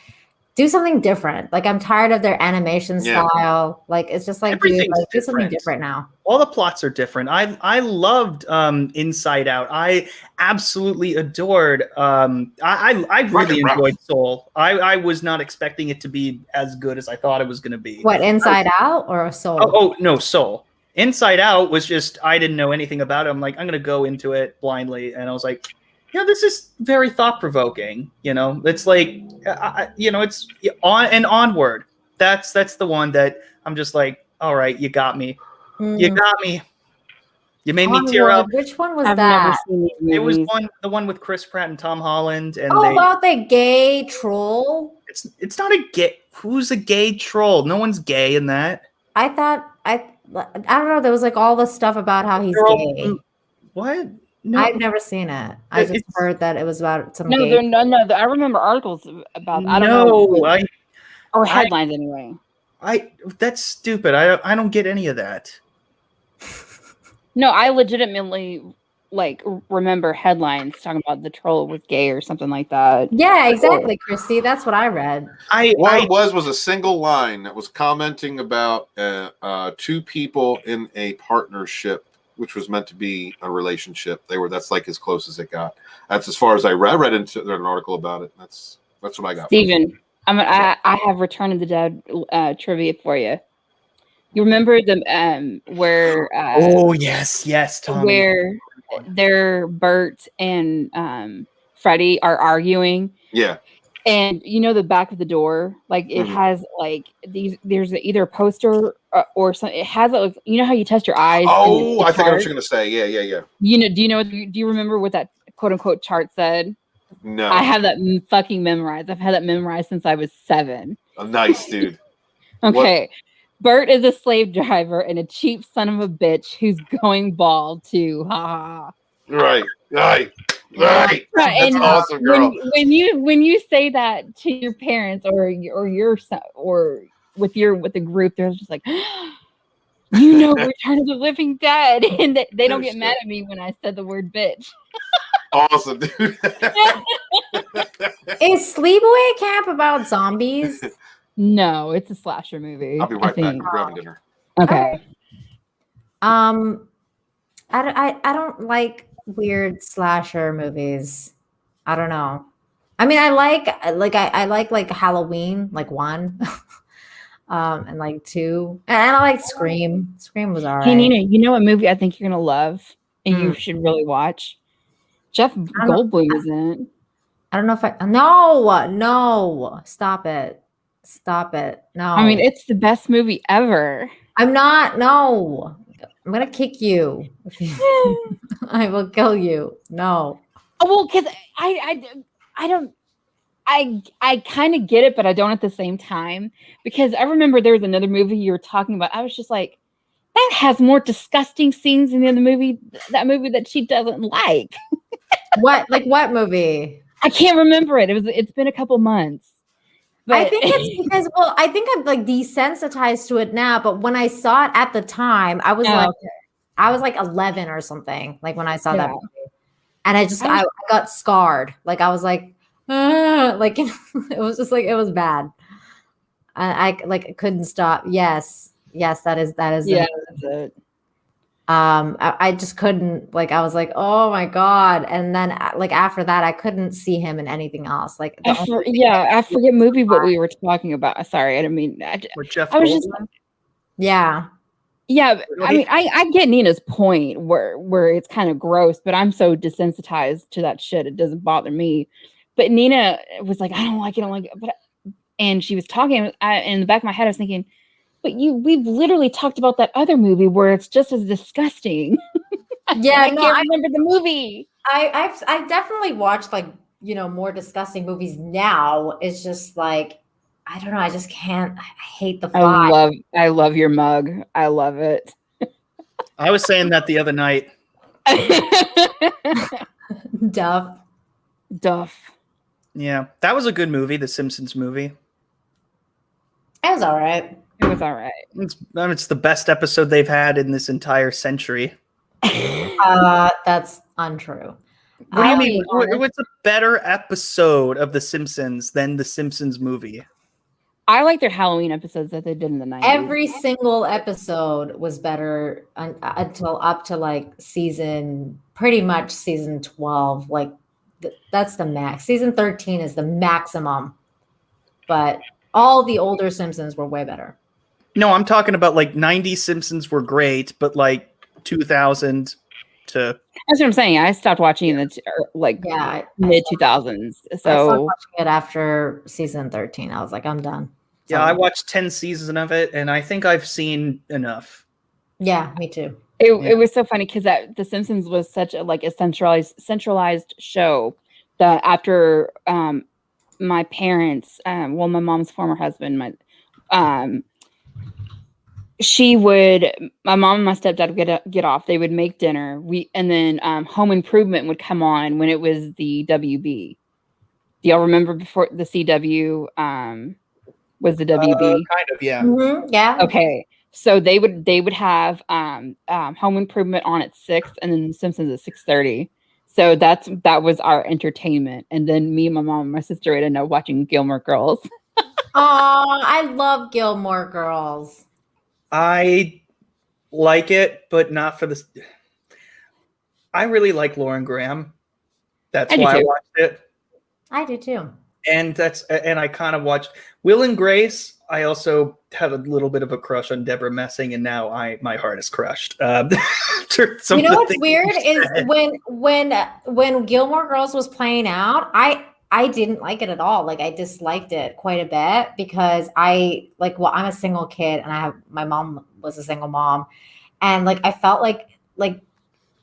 A: do something different. Like, I'm tired of their animation style. Like, it's just like, do something different now.
F: All the plots are different. I loved Inside Out. I absolutely adored. I really enjoyed Soul. I was not expecting it to be as good as I thought it was going to be.
A: What, Inside Out or Soul?
F: Oh no, Soul. Inside Out was just, I didn't know anything about it. I'm like, I'm going to go into it blindly. And I was like, this is very thought-provoking. You know, it's like, it's on and Onward. That's the one that I'm just like, all right, you got me. You got me. You made me tear up.
A: Which one was that?
F: It was the one with Chris Pratt and Tom Holland. And
A: about the gay troll?
F: It's not a gay. Who's a gay troll? No one's gay in that.
A: I don't know. There was like all this stuff about how he's gay.
F: What? No.
A: I've never seen it. I just heard that it was about some.
H: No, I remember articles about. I don't know. Or headlines anyway.
F: That's stupid. I don't get any of that.
H: No, I legitimately remember headlines talking about the troll was gay or something like that.
A: Yeah, exactly, Christy. That's what I read.
B: What it was a single line that was commenting about two people in a partnership, which was meant to be a relationship. That's like as close as it got. That's as far as I read. I read into an article about it. That's what I got.
H: Steven, I have Return of the Dead trivia for you. You remember where?
F: Oh yes, Tommy.
H: Where Bert and Freddie are arguing.
B: Yeah.
H: And you know the back of the door, like it has like these. There's either a poster or something. It has like, you know how you test your eyes.
B: Oh, I think I know what you're gonna say. Yeah.
H: You know? Do you know? Do you remember what that quote unquote chart said?
B: No,
H: I have that fucking memorized. I've had that memorized since I was 7.
B: Oh, nice, dude.
H: Okay, Bert is a slave driver and a cheap son of a bitch who's going bald too. Ha ha.
B: Right. That's
H: And
B: awesome, girl.
H: when you say that to your parents or your son or with the group, they're just like, you know, Return of the Living Dead, and they don't get mad at me when I said the word bitch.
B: Awesome, dude.
A: Is Sleepaway Camp about zombies?
H: No, it's a slasher movie.
B: I'll be right back. I'm grabbing dinner.
H: Okay.
A: I don't like weird slasher movies. I don't know. I mean, I like Halloween, like 1, and like 2, and I like Scream. Scream was alright.
H: Hey Nina, you know what movie I think you're gonna love and you should really watch? Jeff Goldblum is in it.
A: I don't know if no, stop it. No.
H: I mean, it's the best movie ever.
A: I'm not. No, I'm gonna kick you. I will kill you. No.
H: Oh well, because I kind of get it, but I don't at the same time. Because I remember there was another movie you were talking about. I was just like, that has more disgusting scenes in the movie. That movie that she doesn't like.
A: What movie?
H: I can't remember it. It's been a couple months. But
A: I think it's because I think I'm like desensitized to it now. But when I saw it at the time, I was like 11 or something. Like when I saw that movie, and I got scarred. Like I was like, like it was just like it was bad. I like couldn't stop. Yes, that is that's
H: it.
A: I just couldn't, like, I was like, oh my God. And then like after that, I couldn't see him in anything else. Like,
H: I forget movie what we were talking about. Sorry, I didn't mean that.
F: Jeff
H: I was just,
A: yeah.
H: I mean, I get Nina's point where it's kind of gross, but I'm so desensitized to that shit. It doesn't bother me. But Nina was like, I don't like it. And she was talking, and in the back of my head, I was thinking, but we've literally talked about that other movie where it's just as disgusting.
A: Yeah,
H: I can't remember the movie.
A: I've definitely watched like, you know, more disgusting movies now. It's just like, I don't know. I just can't. I hate the fly.
H: I love your mug. I love it.
F: I was saying that the other night.
A: Duff.
F: Yeah, that was a good movie, the Simpsons movie.
A: It was all right.
F: It's the best episode they've had in this entire century.
A: That's untrue.
F: What do you mean? What's a better episode of The Simpsons than the Simpsons movie?
H: I like their Halloween episodes that they did in the 90s.
A: Every single episode was better until up to like pretty much season 12. Like that's the max. Season 13 is the maximum. But all the older Simpsons were way better.
F: No, I'm talking about like 90s Simpsons were great, but like 2000 to...
H: That's what I'm saying. I stopped watching in the mid 2000s. So I
A: stopped watching it after season 13. I was like, I'm done.
F: Yeah, I watched 10 seasons of it, and I think I've seen enough.
A: Yeah, me too.
H: It was so funny because The Simpsons was such a centralized show that after my parents, my mom's former husband, my mom and my stepdad would get off. They would make dinner. And then Home Improvement would come on when it was the WB. Do y'all remember before the CW was the WB?
F: Kind of, yeah.
A: Mm-hmm, yeah.
H: Okay. So they would have Home Improvement on at 6 and then The Simpsons at 6:30. So that was our entertainment. And then me and my mom and my sister would end up watching Gilmore Girls.
A: Oh, I love Gilmore Girls.
F: I like it, but not for this. I really like Lauren Graham. That's why I watched it.
A: I do too.
F: And I kind of watched Will and Grace. I also have a little bit of a crush on Deborah Messing, and now my heart is crushed.
A: You know what's weird is when Gilmore Girls was playing out, I I didn't like it at all. Like I disliked it quite a bit because I'm a single kid and my mom was a single mom. And like, I felt like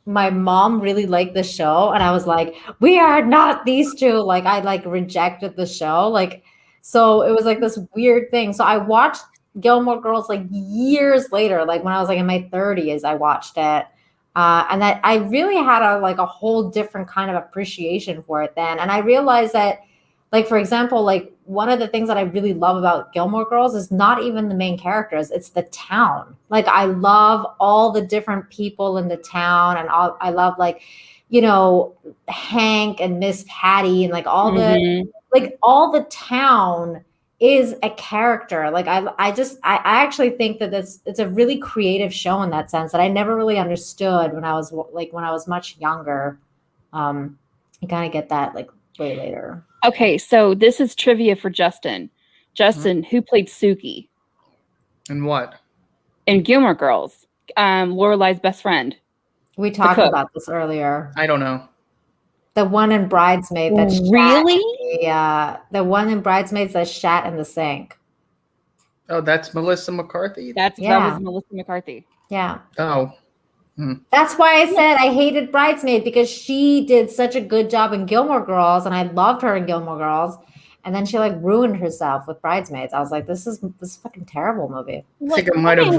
A: my mom really liked the show. And I was like, we are not these two. Like I like rejected the show. Like, so it was like this weird thing. So I watched Gilmore Girls like years later, like when I was like in my 30s, I watched it. And that I really had a whole different kind of appreciation for it then. And I realized that, like, for example, like one of the things that I really love about Gilmore Girls is not even the main characters, it's the town. Like I love all the different people in the town, and I love like, you know, Hank and Miss Patty and like all the town is a character. Like I actually think that it's a really creative show in that sense that I never really understood when I was much younger. You kind of get that like way later.
H: Okay, so this is trivia for Justin. Justin, who played Suki?
F: And what?
H: In Gilmore Girls, Lorelai's best friend.
A: We talked about this earlier.
F: I don't know.
A: The one in Bridesmaids that the one in Bridesmaids that shat in the sink.
F: Oh, that's Melissa McCarthy?
H: That was Melissa McCarthy.
A: Yeah.
F: Oh.
A: That's why I said I hated Bridesmaid, because she did such a good job in Gilmore Girls and I loved her in Gilmore Girls. And then she like ruined herself with Bridesmaids. I was like, this is a fucking terrible movie.
F: I think I might have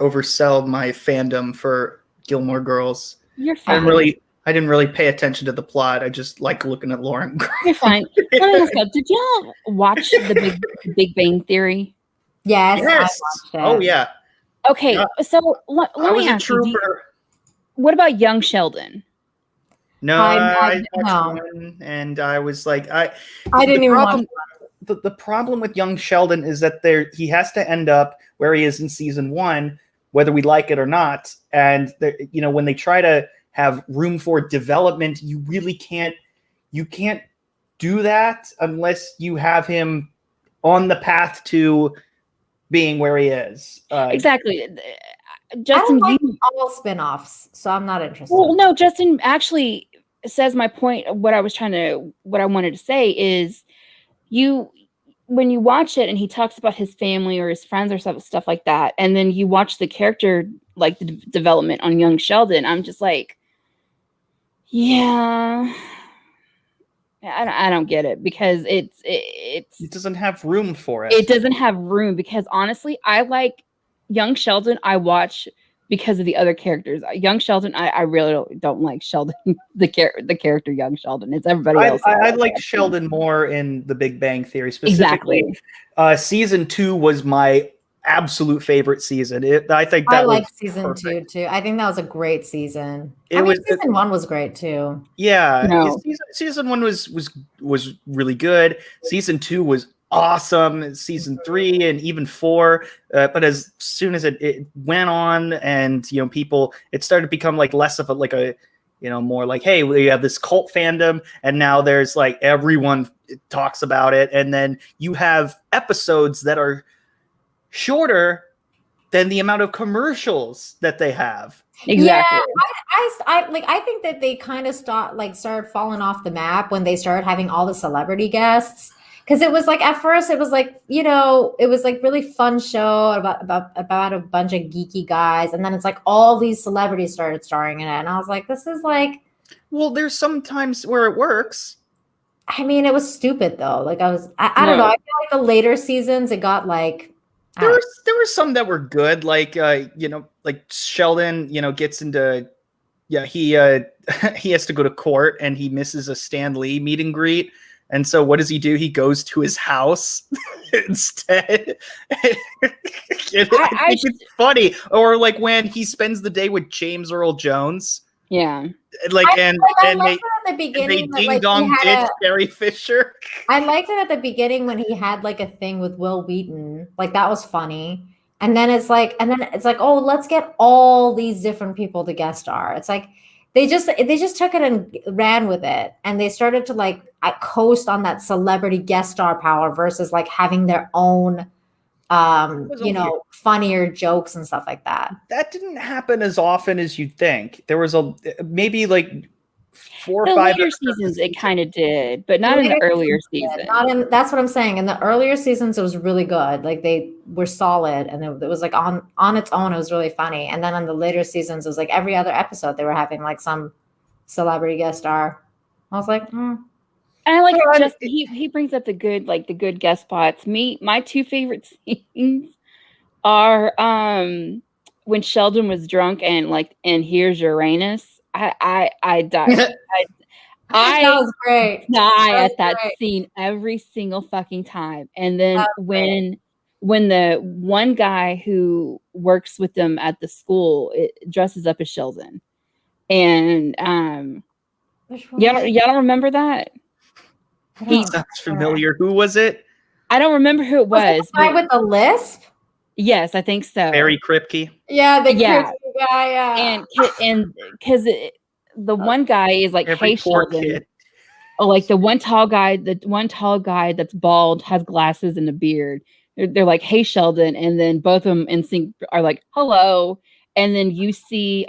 F: oversold my fandom for Gilmore Girls.
H: You're fine.
F: I didn't really pay attention to the plot. I just like looking at Lauren.
H: You're fine. Let me ask you, did y'all watch the Big Bang Theory?
A: Yes. I watched it.
F: Oh yeah.
H: Okay, so let me ask you, what about Young Sheldon?
F: No, I watched one, and I was like, I
A: didn't even watch
F: the problem with Young Sheldon is that he has to end up where he is in season 1, whether we like it or not. And when they try to have room for development, you really can't do that unless you have him on the path to being where he is.
H: Exactly. Justin,
A: I don't like all spin-offs, so I'm not interested.
H: Well, no, Justin actually says my point. What I wanted to say is, when you watch it and he talks about his family or his friends or stuff like that, and then you watch the character, like the development on Young Sheldon, I'm just like, yeah, I don't get it, because it
F: doesn't have room for it.
H: It doesn't have room because honestly, I like Young Sheldon. I watch because of the other characters. Young Sheldon, I really don't like Sheldon, the character Young Sheldon. It's everybody else.
F: I like Sheldon more in The Big Bang Theory specifically. Exactly. Season 2 was my absolute favorite season. I
A: like season 2 too. I think that was a great season. Season 1 was great too.
F: Yeah, no. Season 1 was really good. Season 2 was awesome. Season 3 and even 4, but as soon as it went on, and people, it started to become like less of a more like, hey, we have this cult fandom, and now there's like everyone talks about it, and then you have episodes that are shorter than the amount of commercials that they have.
H: Exactly.
A: Yeah, I think that they kind of started falling off the map when they started having all the celebrity guests. Because it was like, at first it was like, it was like really fun show about a bunch of geeky guys, and then it's like all these celebrities started starring in it, and I was like, this is like,
F: well, there's some times where it works.
A: I mean, it was stupid though. Like I don't know. I feel like the later seasons it got like.
F: There were some that were good, like like Sheldon, gets into, he has to go to court and he misses a Stan Lee meet and greet, and so what does he do? He goes to his house instead. I think it's funny, or like when he spends the day with James Earl Jones.
H: Yeah,
F: like
A: I liked it at the beginning.
F: They ding dong ditch Carrie Fisher.
A: I liked it at the beginning when he had like a thing with Will Wheaton. Like that was funny. And then it's like, oh, let's get all these different people to guest star. It's like they just took it and ran with it, and they started to like coast on that celebrity guest star power versus like having their own. Funnier jokes and stuff like that.
F: That didn't happen as often as you'd think. There was maybe like 4 or
H: The
F: 5
H: later seasons, it kind of did, but not in the
A: later
H: earlier
A: seasons
H: seasons.
A: Not in. That's what I'm saying. In the earlier seasons, it was really good. Like they were solid, and it was like on its own, it was really funny. And then on the later seasons, it was like every other episode they were having like some celebrity guest star. I was like,
H: And I like just he brings up the good guest spots. My two favorite scenes are when Sheldon was drunk and here's Uranus. I died. I
A: that was great.
H: Die at that scene every single fucking time. And then when the one guy who works with them at the school dresses up as Sheldon, and y'all don't remember that?
F: That's familiar. Who was it?
H: I don't remember who it was.
A: The guy with the lisp?
H: Yes, I think so.
F: Barry Kripke.
A: Yeah, the
H: Yeah.
A: Kripke guy. Yeah,
H: and because the one guy is like,
F: Every
H: hey,
F: poor
H: Sheldon.
F: kid.
H: Oh, like the one tall guy that's bald, has glasses and a beard. They're like, hey, Sheldon. And then both of them in sync are like, hello. And then you see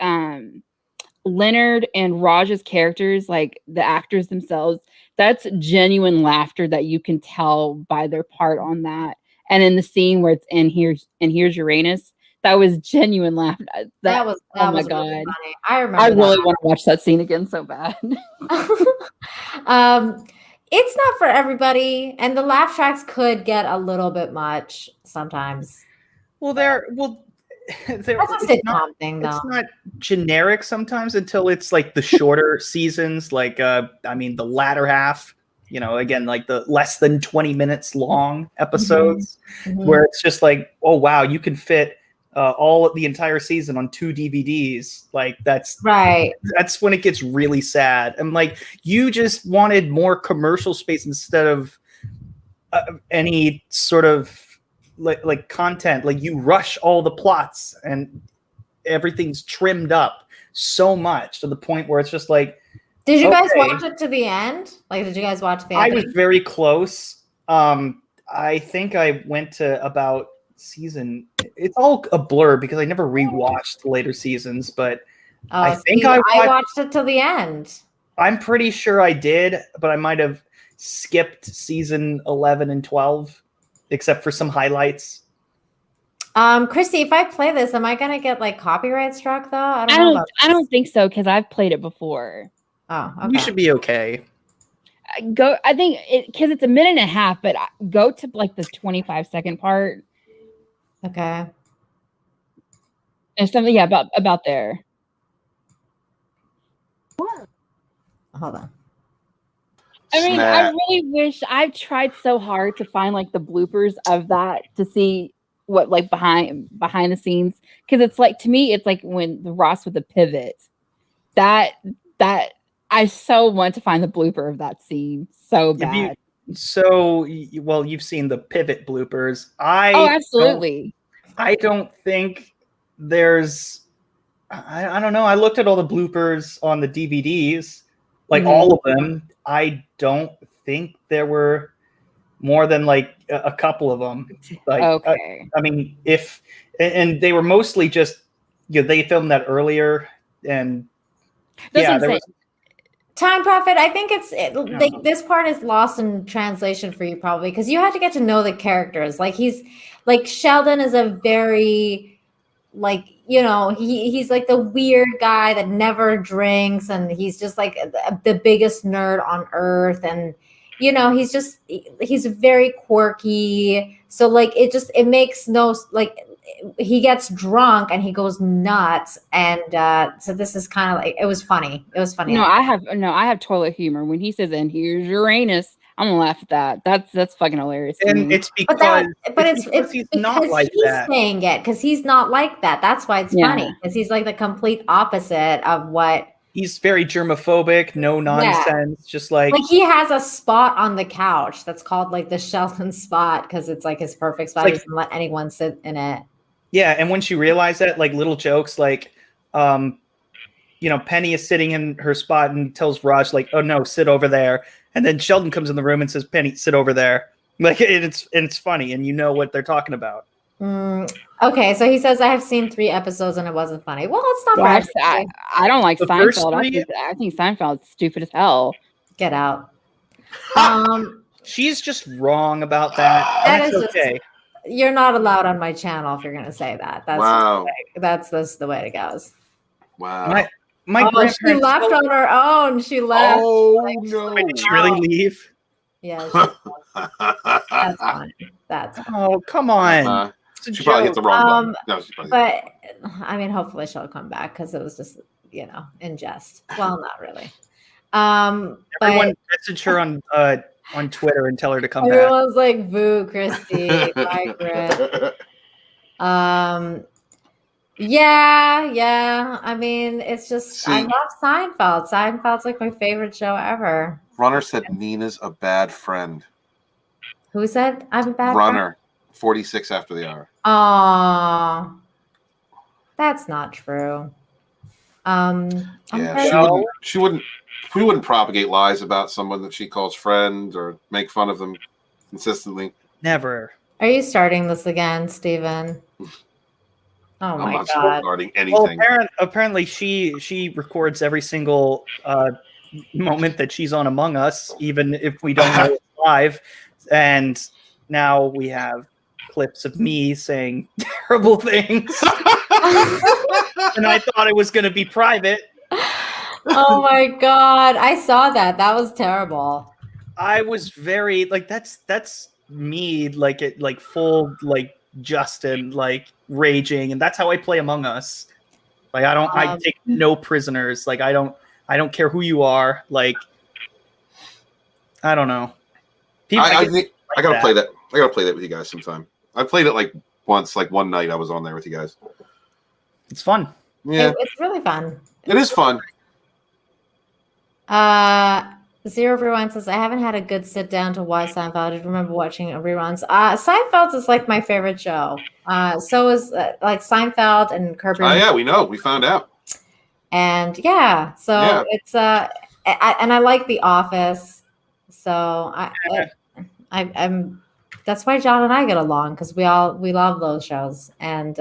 H: Leonard and Raj's characters, like the actors themselves. That's genuine laughter that you can tell by their part on that. And in the scene where it's here's Uranus, that was genuine laughter.
A: that was
H: oh my
A: really
H: god,
A: funny. I remember.
H: I really want to watch that scene again so bad.
A: It's not for everybody, and the laugh tracks could get a little bit much sometimes.
F: They're
A: That's a sitcom thing, though.
F: It's not generic sometimes until it's like the shorter seasons, like the latter half. Again, like the less than 20 minutes long episodes, where it's just like, oh wow, you can fit all of the entire season on 2 DVDs. Like that's
A: right.
F: That's when it gets really sad. And like, you just wanted more commercial space instead of any sort of like content. Like you rush all the plots and everything's trimmed up so much to the point where it's just like,
A: did you guys watch it to the end? Like, did you guys watch the end?
F: I was very close. I think I went to about season. It's all a blur because I never rewatched the later seasons, but I think I
A: watched it till the end.
F: I'm pretty sure I did, but I might have skipped season 11 and 12, except for some highlights.
A: Christy, if I play this, am I gonna get like copyright struck though? I
H: don't think so because I've played it before.
A: Oh, okay.
F: You should be okay.
H: I think because it's a minute and a half, but go to like the 25-second part.
A: Okay.
H: And something, yeah, about there.
A: Hold on.
H: I mean, I really wish I've tried so hard to find like the bloopers of that to see what like behind the scenes, because it's like, to me it's like when the Ross with the pivot, that I so want to find the blooper of that scene so bad.
F: You've seen the pivot bloopers.
H: Absolutely.
F: I don't think there's. I don't know. I looked at all the bloopers on the DVDs, like all of them. I don't think there were more than like a couple of them. Like,
H: okay.
F: I mean, and they were mostly just they filmed that earlier, and there was.
A: Time Prophet, I think this part is lost in translation for you probably because you had to get to know the characters. Like Sheldon is a very he's like the weird guy that never drinks, and he's just like the biggest nerd on earth, and he's very quirky. So like it makes no like. He gets drunk and he goes nuts, and so this is kind of like it was funny.
H: No, I have toilet humor when he says, "And here's Uranus." I'm gonna laugh at that. That's fucking hilarious.
F: And it's because,
A: it's
F: he's
A: because
F: not like
A: he's
F: that.
A: saying it because he's not like that. That's why it's funny, because he's like the complete opposite of what.
F: He's very germophobic, no nonsense, just like
A: he has a spot on the couch that's called like the Sheldon spot because it's like his perfect spot. He doesn't let anyone sit in it.
F: Yeah, and once you realize that, like little jokes, like, Penny is sitting in her spot and tells Raj, like, "Oh no, sit over there," and then Sheldon comes in the room and says, "Penny, sit over there." Like, it's funny, and you know what they're talking about.
A: Okay, so he says I have seen 3 episodes and it wasn't funny. Well, it's not
H: Well,
A: bad.
H: I don't like
F: The first
H: Seinfeld.
F: three?
H: I think Seinfeld's stupid as hell.
A: Get out.
F: She's just wrong about that.
A: That
F: That's
A: is
F: okay.
A: You're not allowed on my channel if you're going to say that. That's
B: Wow.
A: that's the way it goes.
B: Wow.
F: My
A: She
F: grandparents
A: left on her own. She left.
B: Oh no!
F: Wait, did she really leave?
A: Yeah. That's fine. That's fine.
F: Oh, come on.
B: She probably hit the wrong button. No, she probably
A: But I mean, hopefully she'll come back because it was just, in jest. Well, not really.
F: Everyone message her on Twitter and tell her to come back.
A: Everyone's like, "Boo, Christy, bye, Chris." Yeah. I mean, it's just I love Seinfeld. Seinfeld's like my favorite show ever.
B: Runner said Nina's a bad friend.
A: Who said I'm a bad
B: Runner, 46 after the hour.
A: Oh, that's not true.
B: Yeah, she wouldn't. We wouldn't propagate lies about someone that she calls friend or make fun of them consistently.
F: Never.
A: Are you starting this again, Steven? Oh my
B: not
A: god!
B: Starting anything.
F: Well, apparently she records every single moment that she's on Among Us, even if we don't know it's live. And now we have clips of me saying terrible things. And I thought it was going to be private.
A: Oh my god! I saw that. That was terrible.
F: I was very that's me full Justin raging, and that's how I play Among Us. I take no prisoners. I don't care who you are. I don't know.
B: I gotta play that. I gotta play that with you guys sometime. I played it once, one night I was on there with you guys.
F: It's fun.
B: Yeah,
A: it's really fun.
B: It is fun.
A: Zero Rewind says I haven't had a good sit down to watch Seinfeld. I remember watching reruns. Seinfeld is my favorite show. So is Seinfeld and Curb.
B: Oh yeah, we know. We found out.
A: And it's and I like The Office. So I'm that's why John and I get along because we love those shows. And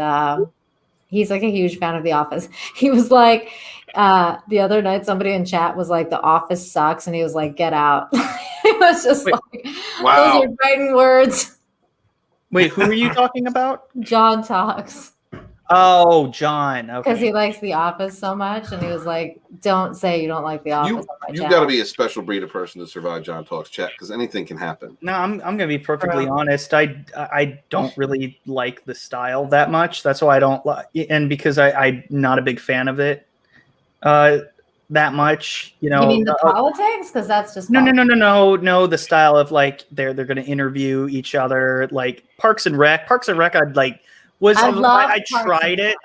A: he's a huge fan of The Office. He was the other night somebody in chat was The Office sucks, and he was like, get out. It was just
B: wow.
A: Those are fighting words.
F: Wait, who are you talking about?
A: John Talks.
F: Oh, John. Okay.
A: Because he likes The Office so much, and he was like, don't say you don't like The Office.
B: You've got to be a special breed of person to survive John Talks chat because anything can happen.
F: No, I'm gonna be perfectly honest. I don't really like the style that much. That's why I don't like, and because I'm not a big fan of it that much. You mean
A: the politics? Because that's just
F: no. The style of they're gonna interview each other, Parks and Rec. Parks and Rec, I tried it.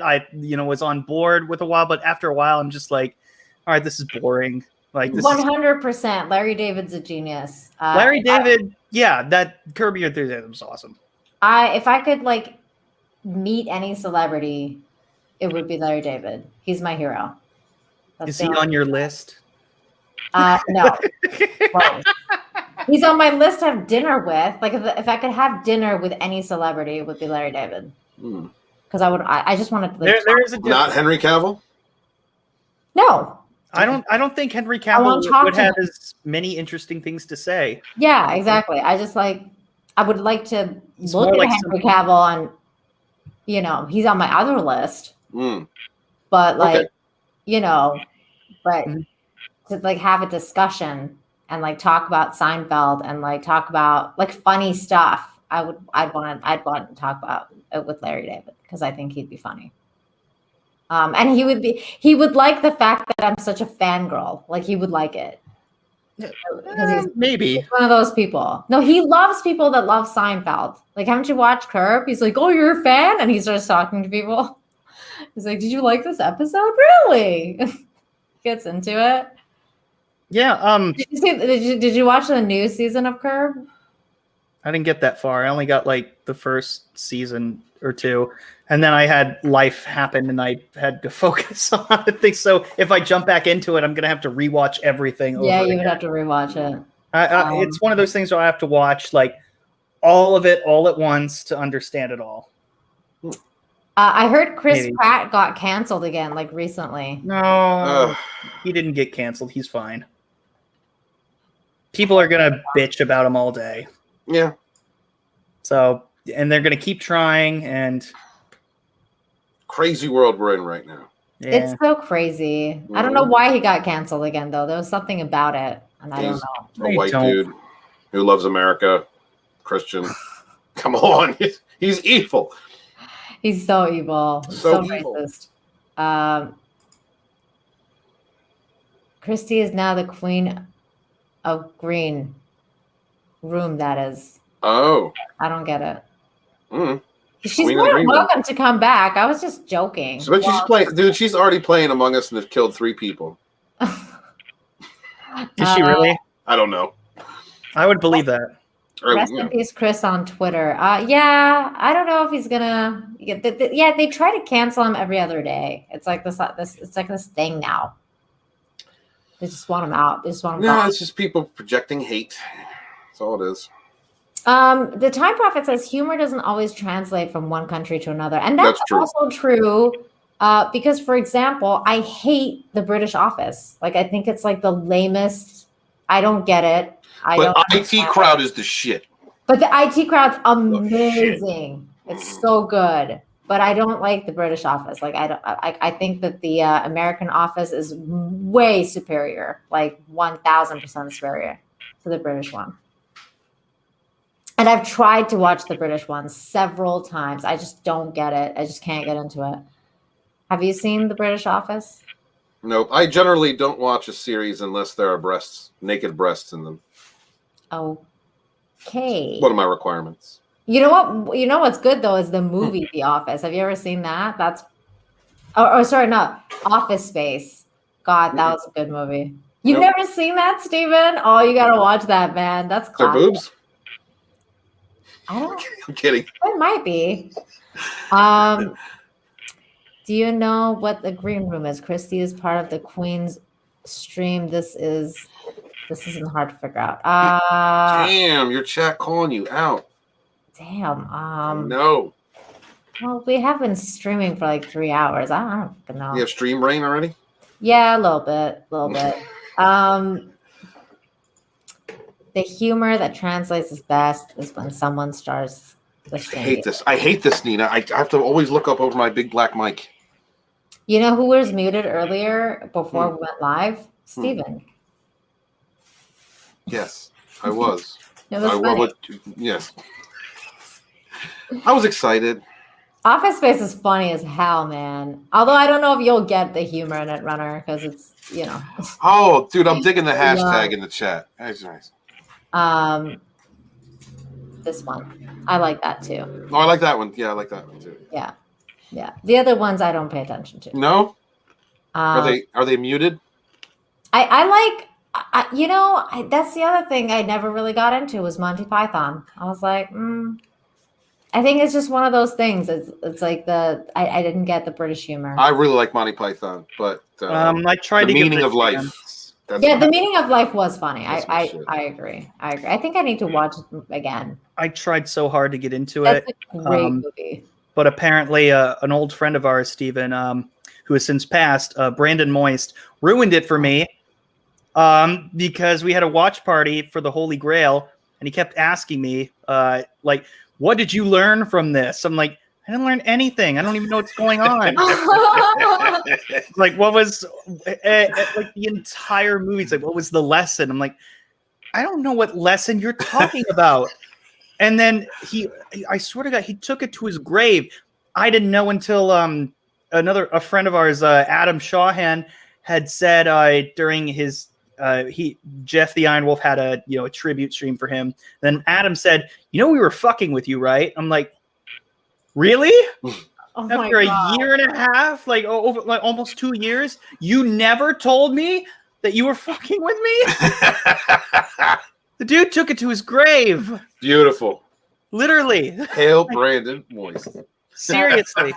F: I was on board with a while, but after a while, I'm just all right, this is boring.
A: 100%. Larry David's a genius.
F: Larry David, that Curb Your Enthusiasm was awesome.
A: If I could meet any celebrity, it would be Larry David. He's my hero.
F: Is he on your list?
A: No. Well, he's on my list to have dinner with. If I could have dinner with any celebrity, it would be Larry David. Because I just wanted to.
F: There is a difference.
B: Not Henry Cavill.
A: No.
F: I don't think Henry Cavill would have as many interesting things to say.
A: Yeah, exactly. I just I would like to look at Henry Cavill on, he's on my other list. But
B: okay.
A: But to have a discussion and talk about Seinfeld and talk about funny stuff, I'd want to talk about it with Larry David because I think he'd be funny. And he would like the fact that I'm such a fangirl. He would like it.
F: Maybe
A: he's one of those people. No, he loves people that love Seinfeld. Haven't you watched Curb? He's like, oh, you're a fan? And he starts talking to people. He's like, did you like this episode? Really? Gets into it.
F: Yeah.
A: Did you watch the new season of Curb?
F: I didn't get that far. I only got the first season or two, and then I had life happen, and I had to focus on other things. So if I jump back into it, I'm gonna have to rewatch everything.
A: Yeah, you would have to rewatch it.
F: It's one of those things where I have to watch all of it all at once to understand it all.
A: I heard Chris
F: Maybe.
A: Pratt got canceled again, like recently.
F: No, he didn't get canceled. He's fine. People are gonna bitch about him all day.
B: Yeah.
F: So, and they're gonna keep trying. And
B: crazy world we're in right now.
F: yeah.
A: It's so crazy. I don't know why he got canceled again, though. There was something about it, and I don't know.
B: A white dude who loves America, Christian. Come on, he's evil.
A: He's so evil.
B: So
A: So
B: evil.
A: racist. Christy is now the queen of green room. That is.
B: Oh.
A: I don't get it.
B: Mm.
A: She's
B: Queen of
A: more
B: Green Room.
A: welcome to come back. I was just joking.
B: So, but she's playing, dude. She's already playing Among Us and has killed 3 people.
F: Is she really?
B: I don't know.
F: I would believe that.
A: Rest in peace, Chris on Twitter. Yeah, I don't know if he's gonna. Yeah, they try to cancel him every other day. It's like this. It's like this thing now. They just want him out. They just want him
B: No,
A: gone.
B: it's just people projecting hate. That's all it is.
A: The Time Prophet says humor doesn't always translate from one country to another, and that's
B: That's true.
A: also true. Because, for example, I hate the British Office. Like, I think it's like the lamest. I don't get it.
B: But IT crowd is the shit.
A: But the IT crowd's amazing. It's so good. But I don't like the British Office. Like, I think that the American Office is way superior, like 1,000% superior to the British one. And I've tried to watch the British one several times. I just don't get it. I just can't get into it. Have you seen the British Office?
B: Nope. I generally don't watch a series unless there are breasts, naked breasts in them.
A: Okay.
B: One of my requirements.
A: You know what? You know what's good though is the movie The Office. Have you ever seen that? That's sorry, not Office Space. God, that was a good movie. You've
B: Nope.
A: never seen that, Steven? Oh, you gotta watch that, man. That's
B: Their
A: classic.
B: boobs?
A: I don't.
B: I'm kidding.
A: It might be. Do you know what the green room is? Christy is part of the Queen's stream. This isn't hard to figure out.
B: Damn, your chat calling you out.
A: Damn.
B: No.
A: Well, we have been streaming for like 3 hours. I don't fucking know.
B: You have stream brain already?
A: Yeah, a little bit. The humor that translates as best is when someone starts the
B: I
A: stream.
B: hate this. I hate this, Nina. I have to always look up over my big black mic.
A: You know who was muted earlier before we went live? Steven.
B: Yes, I was.
A: It was funny.
B: Yes. I was excited.
A: Office Space is funny as hell, man. Although I don't know if you'll get the humor in it, Runner, because it's, you know.
B: Oh, dude, I'm digging the hashtag in the chat. That's nice.
A: This one. I like that too.
B: Oh, I like that one. Yeah, I like that one too.
A: Yeah. Yeah. The other ones I don't pay attention to.
B: No? Are they muted?
A: That's the other thing I never really got into was Monty Python. I was like, I think it's just one of those things. It's like I didn't get the British humor.
B: I really like Monty Python, but
F: I tried
B: the
F: to give
B: meaning
F: it a
B: of life.
F: chance.
B: That's
A: Yeah, the meaning of life was funny.
B: That's my shit.
A: I agree. I think I need to watch it again.
F: I tried so hard to get into
A: That's
F: it.
A: a great movie.
F: But apparently an old friend of ours, Steven, who has since passed, Brandon Moist, ruined it for me because we had a watch party for the Holy Grail, and he kept asking me, what did you learn from this? I'm like, I didn't learn anything. I don't even know what's going on. Like, what was like the entire movie? It's like, what was the lesson? I'm like, I don't know what lesson you're talking about. And then I swear to God, he took it to his grave. I didn't know until a friend of ours, Adam Shawhan, had said during his Jeff the Iron Wolf had a tribute stream for him. Then Adam said, we were fucking with you, right? I'm like, really?
A: Oh
F: After a year and a half, over almost 2 years, you never told me that you were fucking with me? The dude took it to his grave.
B: Beautiful.
F: Literally.
B: Hail Brandon Moist.
F: Seriously,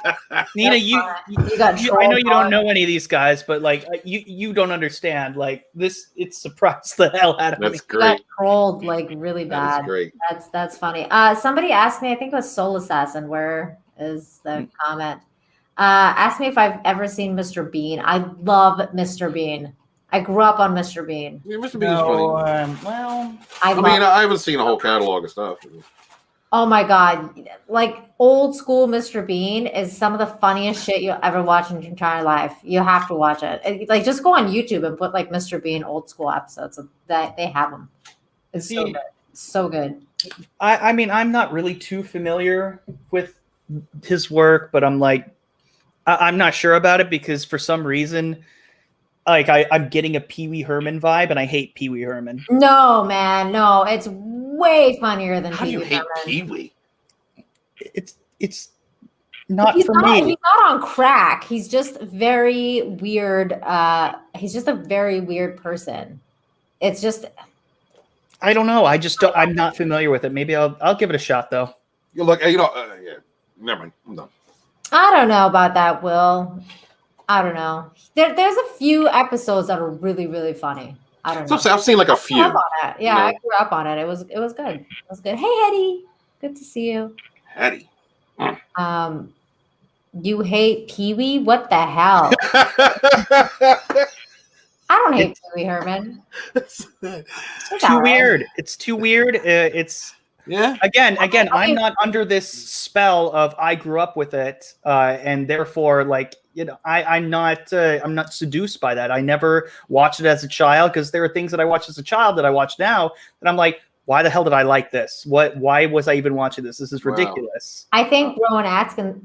F: Nina, I know you don't know any of these guys, but like you don't understand. Like this, it surprised the hell out of me.
B: That's great.
A: Trolled like really bad.
B: That's great.
A: That's funny. Somebody asked me, I think it was Soul Assassin. Where is the comment? Asked me if I've ever seen Mr. Bean. I love Mr. Bean. I grew up on Mr. Bean.
B: Yeah, Mr. Bean is funny.
F: Well,
B: I haven't seen a whole catalog of stuff.
A: Oh my God. Like old school Mr. Bean is some of the funniest shit you'll ever watch in your entire life. You have to watch it. Like just go on YouTube and put like Mr. Bean old school episodes. That they have them. It's so good. So good.
F: I mean, I'm not really too familiar with his work, but I'm like, I'm not sure about it because for some reason, like I'm getting a Pee Wee Herman vibe, and I hate Pee Wee Herman.
A: No, man, no, it's way funnier than Pee Wee Herman.
B: How do you hate Pee Wee?
F: It's not for me.
A: He's not on crack. He's just very weird. He's just a very weird person. It's just.
F: I don't know. I just don't. I'm not familiar with it. Maybe I'll give it a shot though.
B: You look. Yeah. Never mind. I'm done.
A: I don't know about that, Will. I don't know. There's a few episodes that are really, really funny. I don't know.
B: So I've seen like a few.
A: Yeah, I grew up on it. It was good. It was good. Hey, Hetty. Good to see you.
B: Hetty.
A: You hate Pee Wee? What the hell? I don't hate Pee Wee Herman.
F: It's too weird. It's too weird. It's Again, I'm not under this spell of I grew up with it, and therefore, like I'm not seduced by that. I never watched it as a child because there are things that I watched as a child that I watch now that I'm like, why the hell did I like this? Why was I even watching this? This is ridiculous.
A: I think Rowan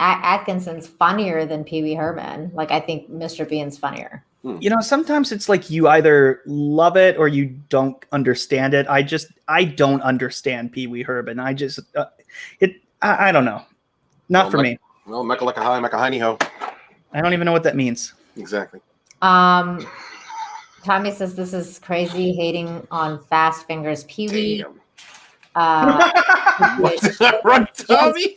A: Atkinson's funnier than Pee Wee Herman. Like I think Mr. Bean's funnier.
F: Sometimes it's like you either love it or you don't understand it. I don't understand Pee Wee Herman. I just I don't know. Not for me.
B: Well, mecca like a high, mecca hiney ho.
F: I don't even know what that means.
B: Exactly.
A: Tommy says this is crazy hating on Fast Fingers Pee Wee.
B: Run, Tommy.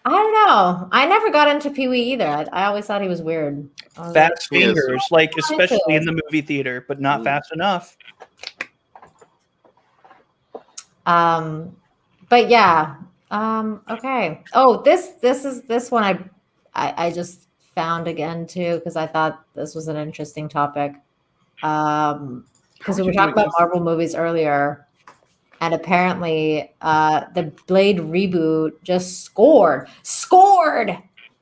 A: I don't know. I never got into Pee Wee either. I always thought he was weird.
F: Fast fingers, like especially in the movie theater, but not fast enough.
A: But yeah. Okay. Oh, this one I just found again too because I thought this was an interesting topic. Because we were talking about Marvel movies earlier. And apparently, the Blade reboot just scored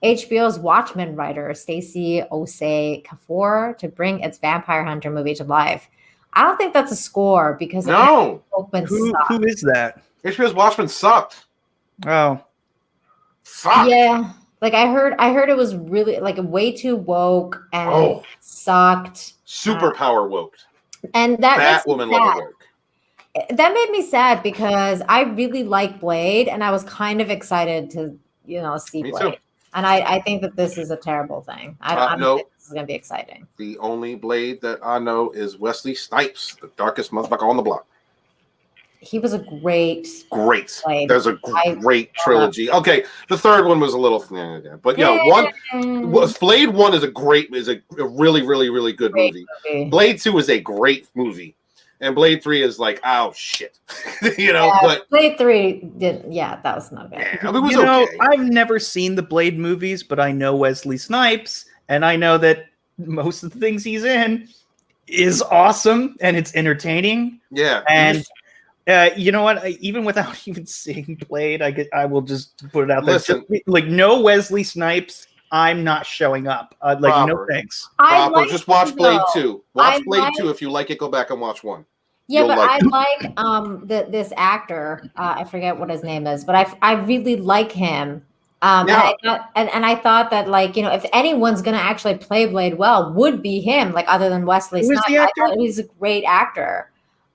A: HBO's Watchmen writer Stacey Osei Kaffour to bring its Vampire Hunter movie to life. I don't think that's a score because
B: who
F: is that?
B: HBO's Watchmen sucked.
F: Oh,
B: sucked.
A: Yeah, like I heard it was really like way too woke and sucked.
B: Superpower woke.
A: And that
B: Batwoman level woke.
A: That made me sad because I really like Blade and I was kind of excited to, see
B: Me
A: Blade.
B: too.
A: And I think that this is a terrible thing. I don't think this is going to be exciting.
B: The only Blade that I know is Wesley Snipes, the darkest motherfucker on the block.
A: He was a great. Blade.
B: There's a great trilogy. Okay, the third one was a little, but Blade 1 is a really, really, really good movie. Blade 2 is a great movie. And Blade 3 is like, oh shit, But
A: Blade 3 didn't. Yeah, that was not bad.
B: Yeah, it was okay.
F: I've never seen the Blade movies, but I know Wesley Snipes, and I know that most of the things he's in is awesome and it's entertaining.
B: Yeah,
F: and you know what? Even without even seeing Blade, I will just put it out there.
B: Listen,
F: like no Wesley Snipes. I'm not showing up. No thanks.
B: Just watch Blade 2. Watch Blade 2. If you like it, go back and watch 1.
A: Yeah, but I like this actor. I forget what his name is, but I really like him. And I thought that if anyone's gonna actually play Blade well, would be him. Like other than Wesley Snipes, I thought he's a great actor.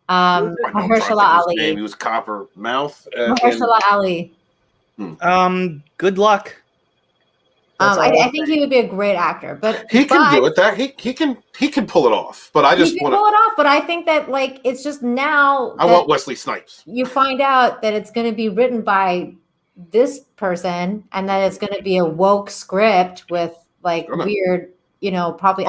A: Mahershala Ali.
B: He was Copper Mouth.
A: Mahershala Ali.
F: Good luck.
A: I think he would be a great actor, but
B: he can do it. That he can pull it off. But I just want to
A: pull it off. But I think that like it's just now.
B: I want Wesley Snipes.
A: You find out that it's going to be written by this person, and that it's going to be a woke script with like weird, probably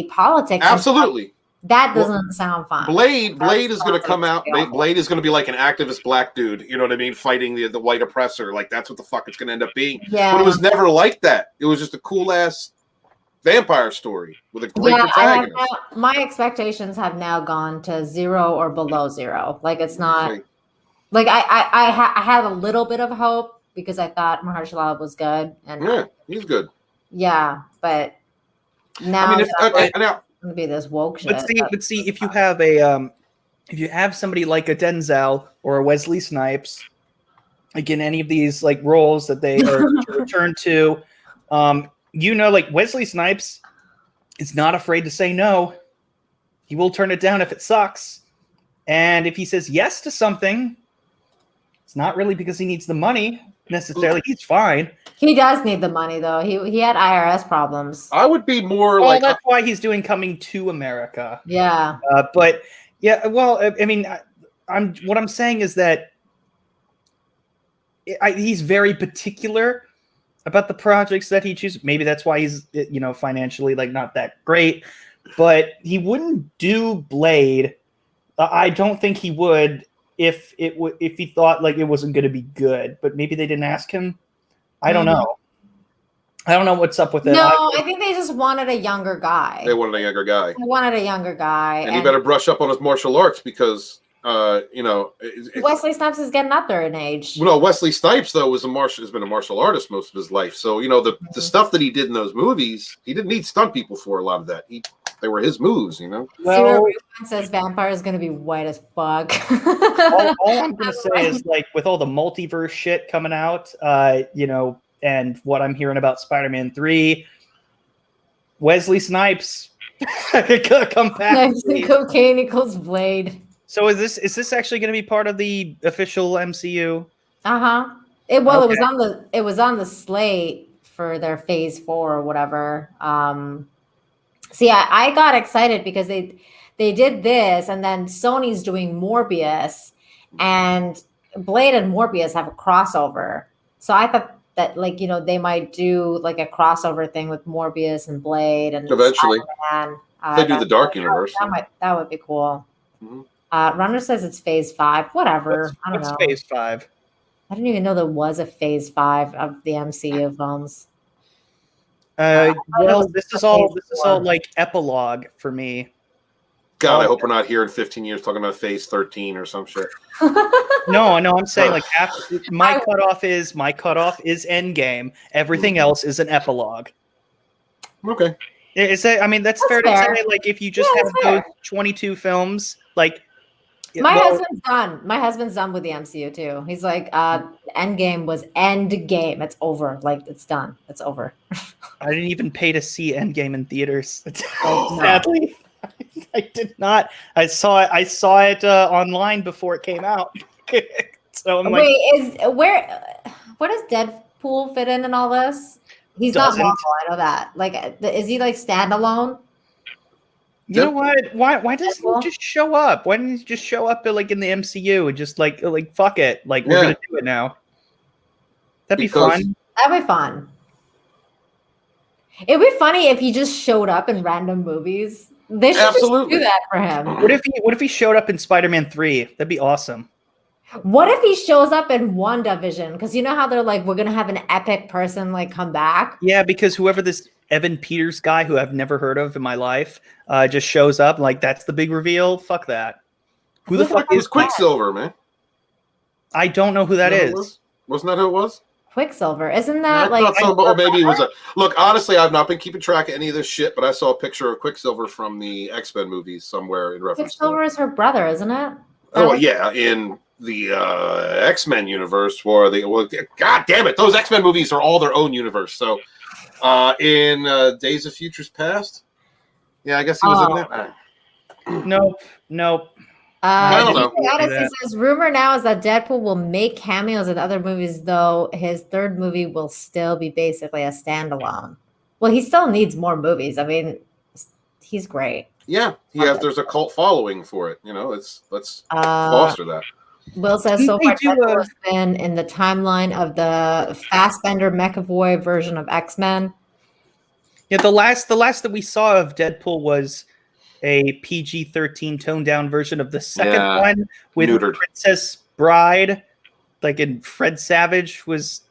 A: politics.
B: Absolutely.
A: That doesn't sound fun.
B: Blade is going to come out. Blade is going to be like an activist black dude. You know what I mean? Fighting the white oppressor. Like that's what the fuck it's going to end up being.
A: Yeah.
B: But it was never like that. It was just a cool ass vampire story with a great protagonist.
A: My expectations have now gone to 0 or below 0. Like it's not. Like I had a little bit of hope because I thought Mahershala was good. And
B: yeah, he's good.
A: Yeah, but now
B: now.
A: Gonna be this woke shit.
F: But see, if you have somebody like a Denzel or a Wesley Snipes, like in any of these like roles that they are to return to, like Wesley Snipes is not afraid to say no. He will turn it down if it sucks, and if he says yes to something, it's not really because he needs the money necessarily. He's fine.
A: He does need the money though. He had IRS problems.
B: I would be more
F: like that's why he's doing Coming to America.
A: Yeah.
F: But yeah, well, I mean, what I'm saying is that he's very particular about the projects that he chooses. Maybe that's why he's financially like not that great, but he wouldn't do Blade. I don't think he would if he thought like it wasn't going to be good. But maybe they didn't ask him. I don't know. I don't know what's up with it.
A: No, I think they just wanted a younger guy.
B: They wanted a younger guy.
A: And
B: he better brush up on his martial arts because,
A: Wesley Snipes is getting up there in age.
B: No, Wesley Snipes though has been a martial artist most of his life. So the stuff that he did in those movies, he didn't need stunt people for a lot of that. They were his moves,
A: Well, says vampire is going to be white as fuck.
F: all I'm going to say is like with all the multiverse shit coming out, and what I'm hearing about Spider-Man 3, Wesley Snipes come back.
A: Cocaine equals Blade.
F: So is this actually going to be part of the official MCU?
A: It was on the slate for their Phase 4 or whatever. See, I got excited because they did this, and then Sony's doing Morbius, and Blade and Morbius have a crossover. So I thought that they might do like a crossover thing with Morbius and Blade and
B: eventually they do the Dark Universe.
A: That would be cool. Mm-hmm. Runner says it's Phase 5. Whatever. I don't know.
F: What's Phase 5?
A: I didn't even know there was a Phase 5 of the MCU films.
F: Well, this is all like epilogue for me.
B: God, I hope we're not here in 15 years talking about Phase 13 or some shit.
F: No, I'm saying like my cutoff is Endgame. Everything else is an epilogue.
B: Okay.
F: That's fair to say. Like if you just have those 22 films, like
A: my husband's done with the MCU too. He's like, Endgame was Endgame. It's over. Like it's done. It's over.
F: I didn't even pay to see Endgame in theaters. Sadly, I did not. I saw it online before it came out. So I'm
A: where does Deadpool fit in all this? He's not Marvel. I know that. Like, is he like standalone?
F: You know what? Why doesn't he just show up? Why didn't he just show up like in the MCU and just like fuck it? Like we're gonna do it now. That'd be fun.
A: That'd be fun. It'd be funny if he just showed up in random movies. They should just do that for him.
F: What if he showed up in Spider-Man 3? That'd be awesome.
A: What if he shows up in WandaVision? Because you know how they're like, we're gonna have an epic person like come back.
F: Yeah, because whoever this Evan Peters guy, who I've never heard of in my life, just shows up like that's the big reveal. Fuck that.
B: Who the fuck is Quicksilver, man?
F: I don't know who that is.
B: Wasn't that who it was?
A: Quicksilver, isn't that
B: or maybe it was a look. Honestly, I've not been keeping track of any of this shit, but I saw a picture of Quicksilver from the X-Men movies somewhere in reference.
A: Quicksilver is her brother, isn't it?
B: Oh yeah, in the X-Men universe, God damn it, those X-Men movies are all their own universe. So, in Days of Futures Past, yeah, I guess he was in that.
F: Nope.
B: I don't know.
A: Odyssey says, rumor now is that Deadpool will make cameos in other movies, though his third movie will still be basically a standalone. Well, he still needs more movies. I mean, he's great.
B: Yeah, there's a cult following for it. Let's foster that.
A: Will says, so far Deadpool has been in the timeline of the Fassbender McAvoy version of X-Men.
F: Yeah, the last that we saw of Deadpool was a PG-13 toned down version of the second one with
B: neutered.
F: Princess Bride, and Fred Savage was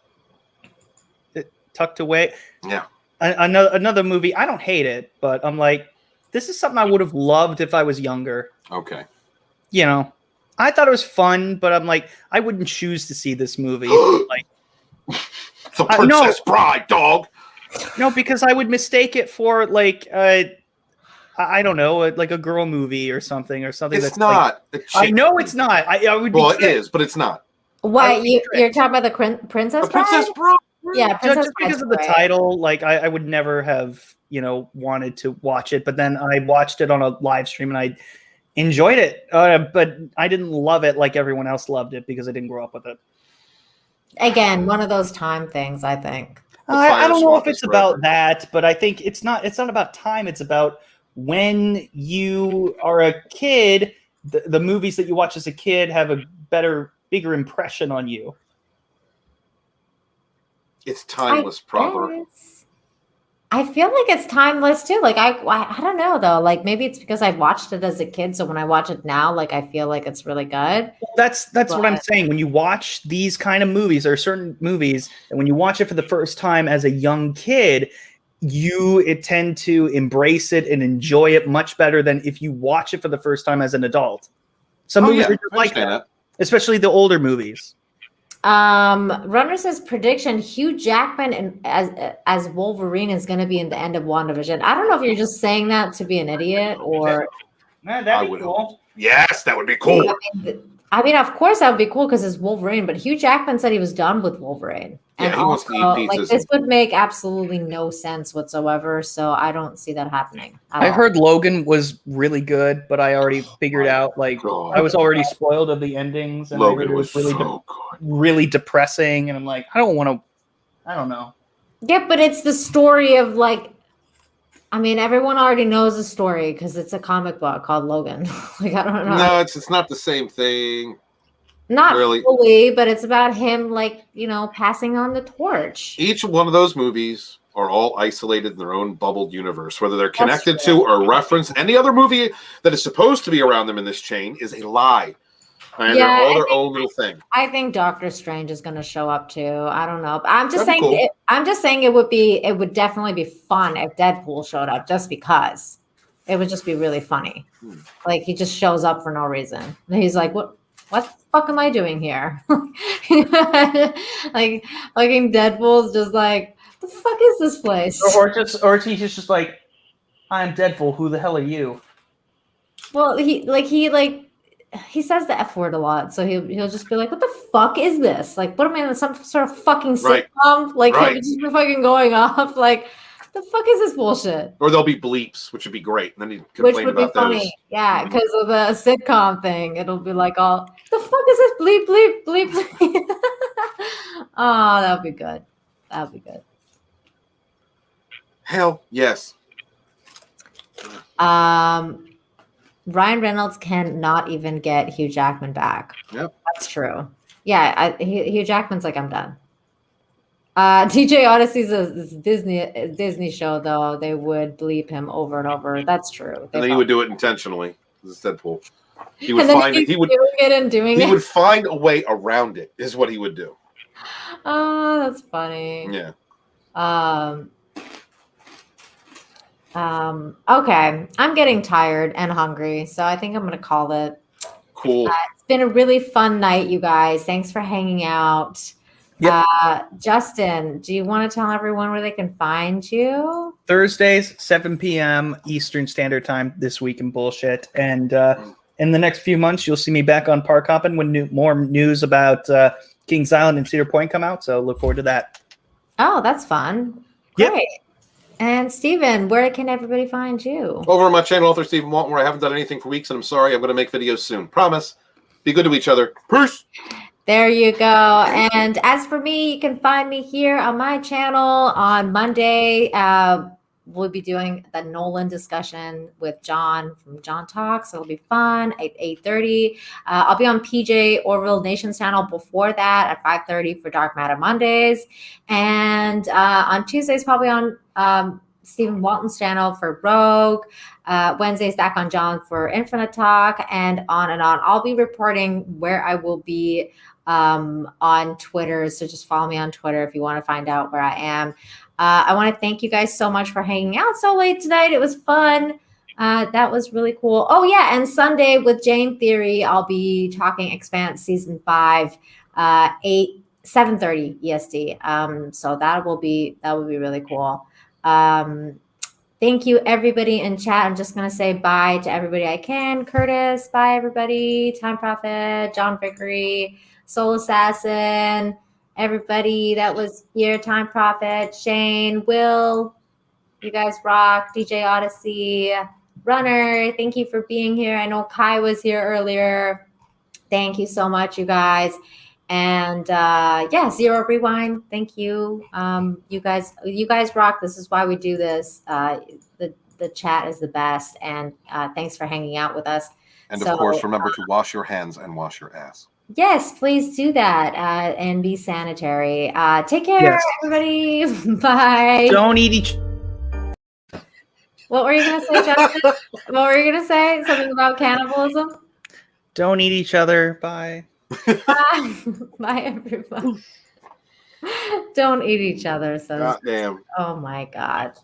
F: tucked away.
B: Yeah.
F: Another movie. I don't hate it, but I'm like, this is something I would have loved if I was younger.
B: Okay.
F: I thought it was fun, but I'm like, I wouldn't choose to see this movie.
B: The Princess Bride, dog.
F: No, because I would mistake it for I don't know, like a girl movie or something
B: It's
F: that's
B: not.
F: I know it's not. I would.
B: Well, it is, but it's not.
A: What you're talking about the Princess Bride?
B: Princess Bride.
A: Yeah, Princess
F: just because of the title, I would never have wanted to watch it. But then I watched it on a live stream and I enjoyed it, but I didn't love it like everyone else loved it because I didn't grow up with it.
A: Again, one of those time things, I think.
F: I don't know if it's about that, but I think it's not about time. It's about when you are a kid, the movies that you watch as a kid have a bigger impression on you.
B: It's timeless, proper.
A: I feel like it's timeless too. I don't know though. Maybe it's because I watched it as a kid, so when I watch it now, I feel like it's really good.
F: That's what I'm saying. When you watch these kind of movies, or certain movies, and when you watch it for the first time as a young kid, you tend to embrace it and enjoy it much better than if you watch it for the first time as an adult. Some movies are just like that, especially the older movies.
A: Runner says prediction: Hugh Jackman as Wolverine is going to be in the end of WandaVision. I don't know if you're just saying that to be an idiot or.
F: That'd be cool.
B: Yes, that would be cool.
A: I mean, of course that would be cool because it's Wolverine. But Hugh Jackman said he was done with Wolverine.
B: Yeah, he wants to eat pizzas.
A: This would make absolutely no sense whatsoever. So I don't see that happening.
F: I heard Logan was really good, but I already figured out I was already spoiled of the endings. And
B: Logan was
F: really
B: so
F: really depressing, and I'm like, I don't know.
A: Yeah, but it's the story of everyone already knows the story because it's a comic book called Logan. I don't know.
B: No, it's not the same thing.
A: Not
B: really.
A: Fully, but it's about him, passing on the torch.
B: Each one of those movies are all isolated in their own bubbled universe. Whether they're connected to or reference any other movie that is supposed to be around them in this chain is a lie. And they're all their own little thing.
A: I think Doctor Strange is going to show up too. I don't know. I'm just saying. Cool. I'm just saying it would definitely be fun if Deadpool showed up, just because it would just be really funny. He just shows up for no reason. And he's like, "What the fuck am I doing here?" Fucking Deadpool's just like, "The fuck is this place?"
F: Or he's just like, "I'm Deadpool. Who the hell are you?"
A: Well, he says the F word a lot, so he'll just be like, "What the fuck is this? What am I in some sort of fucking sitcom?" He'll just be fucking going off the fuck is this bullshit?
B: Or there'll be bleeps, which would be great. And then he'd complain about those. Funny.
A: Yeah, because of the sitcom thing. It'll be all, the fuck is this? Bleep, bleep, bleep, bleep. Oh, that would be good. That would be good.
B: Hell, yes.
A: Ryan Reynolds cannot even get Hugh Jackman back.
B: Yep.
A: That's true. Yeah, Hugh Jackman's I'm done. TJ Odyssey's a Disney show, though. They would bleep him over and over. That's true.
B: And then he would do it intentionally. This is Deadpool. He would find it. He would find a way around it. Is what he would do.
A: Oh, that's funny.
B: Yeah.
A: Okay. I'm getting tired and hungry, so I think I'm gonna call it.
B: Cool.
A: It's been a really fun night, you guys. Thanks for hanging out. Yep. Justin, do you want to tell everyone where they can find you?
F: Thursdays, 7 p.m. Eastern Standard Time this week in Bullshit. And in the next few months, you'll see me back on Park Hoppin' when more news about Kings Island and Cedar Point come out. So look forward to that.
A: Oh, that's fun. Great.
F: Yep.
A: And Steven, where can everybody find you?
B: Over on my channel, Author Stephen Walton, where I haven't done anything for weeks, and I'm sorry. I'm going to make videos soon. Promise. Be good to each other. Peace.
A: There you go. And as for me, you can find me here on my channel on Monday. We'll be doing the Nolan discussion with John from John Talks. So it'll be fun at 8:30. I'll be on PJ Orville Nation's channel before that at 5:30 for Dark Matter Mondays. And on Tuesdays, probably on Stephen Walton's channel for Rogue. Wednesdays back on John for Infinite Talk, and on and on. I'll be reporting where I will be on Twitter. So just follow me on Twitter if you want to find out where I am. I want to thank you guys so much for hanging out so late tonight. It was fun. That was really cool. Oh yeah, and Sunday with Jane Theory, I'll be talking Expanse Season 5, 7:30 EST. So that will be really cool. Thank you, everybody in chat. I'm just going to say bye to everybody I can. Curtis, bye, everybody. Time Prophet, John Vickery, Soul Assassin, everybody that was here. Time Prophet, Shane, Will, you guys rock. DJ Odyssey, Runner, thank you for being here. I know Kai was here earlier. Thank you so much, you guys. And yeah, Zero Rewind, thank you. You guys rock. This is why we do this. The chat is the best, and thanks for hanging out with us.
G: And of course, remember to wash your hands and wash your ass.
A: Yes, please do that and be sanitary. Take care, everybody. Bye.
F: Don't eat each.
A: What were you gonna say, Justin? What were you gonna say? Something about cannibalism?
F: Don't eat each other. Bye.
A: Bye. Bye, everybody. Don't eat each other. So
B: God damn.
A: Oh my God.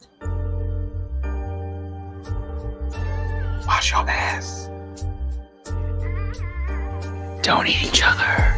G: Wash your ass.
F: Don't eat each other.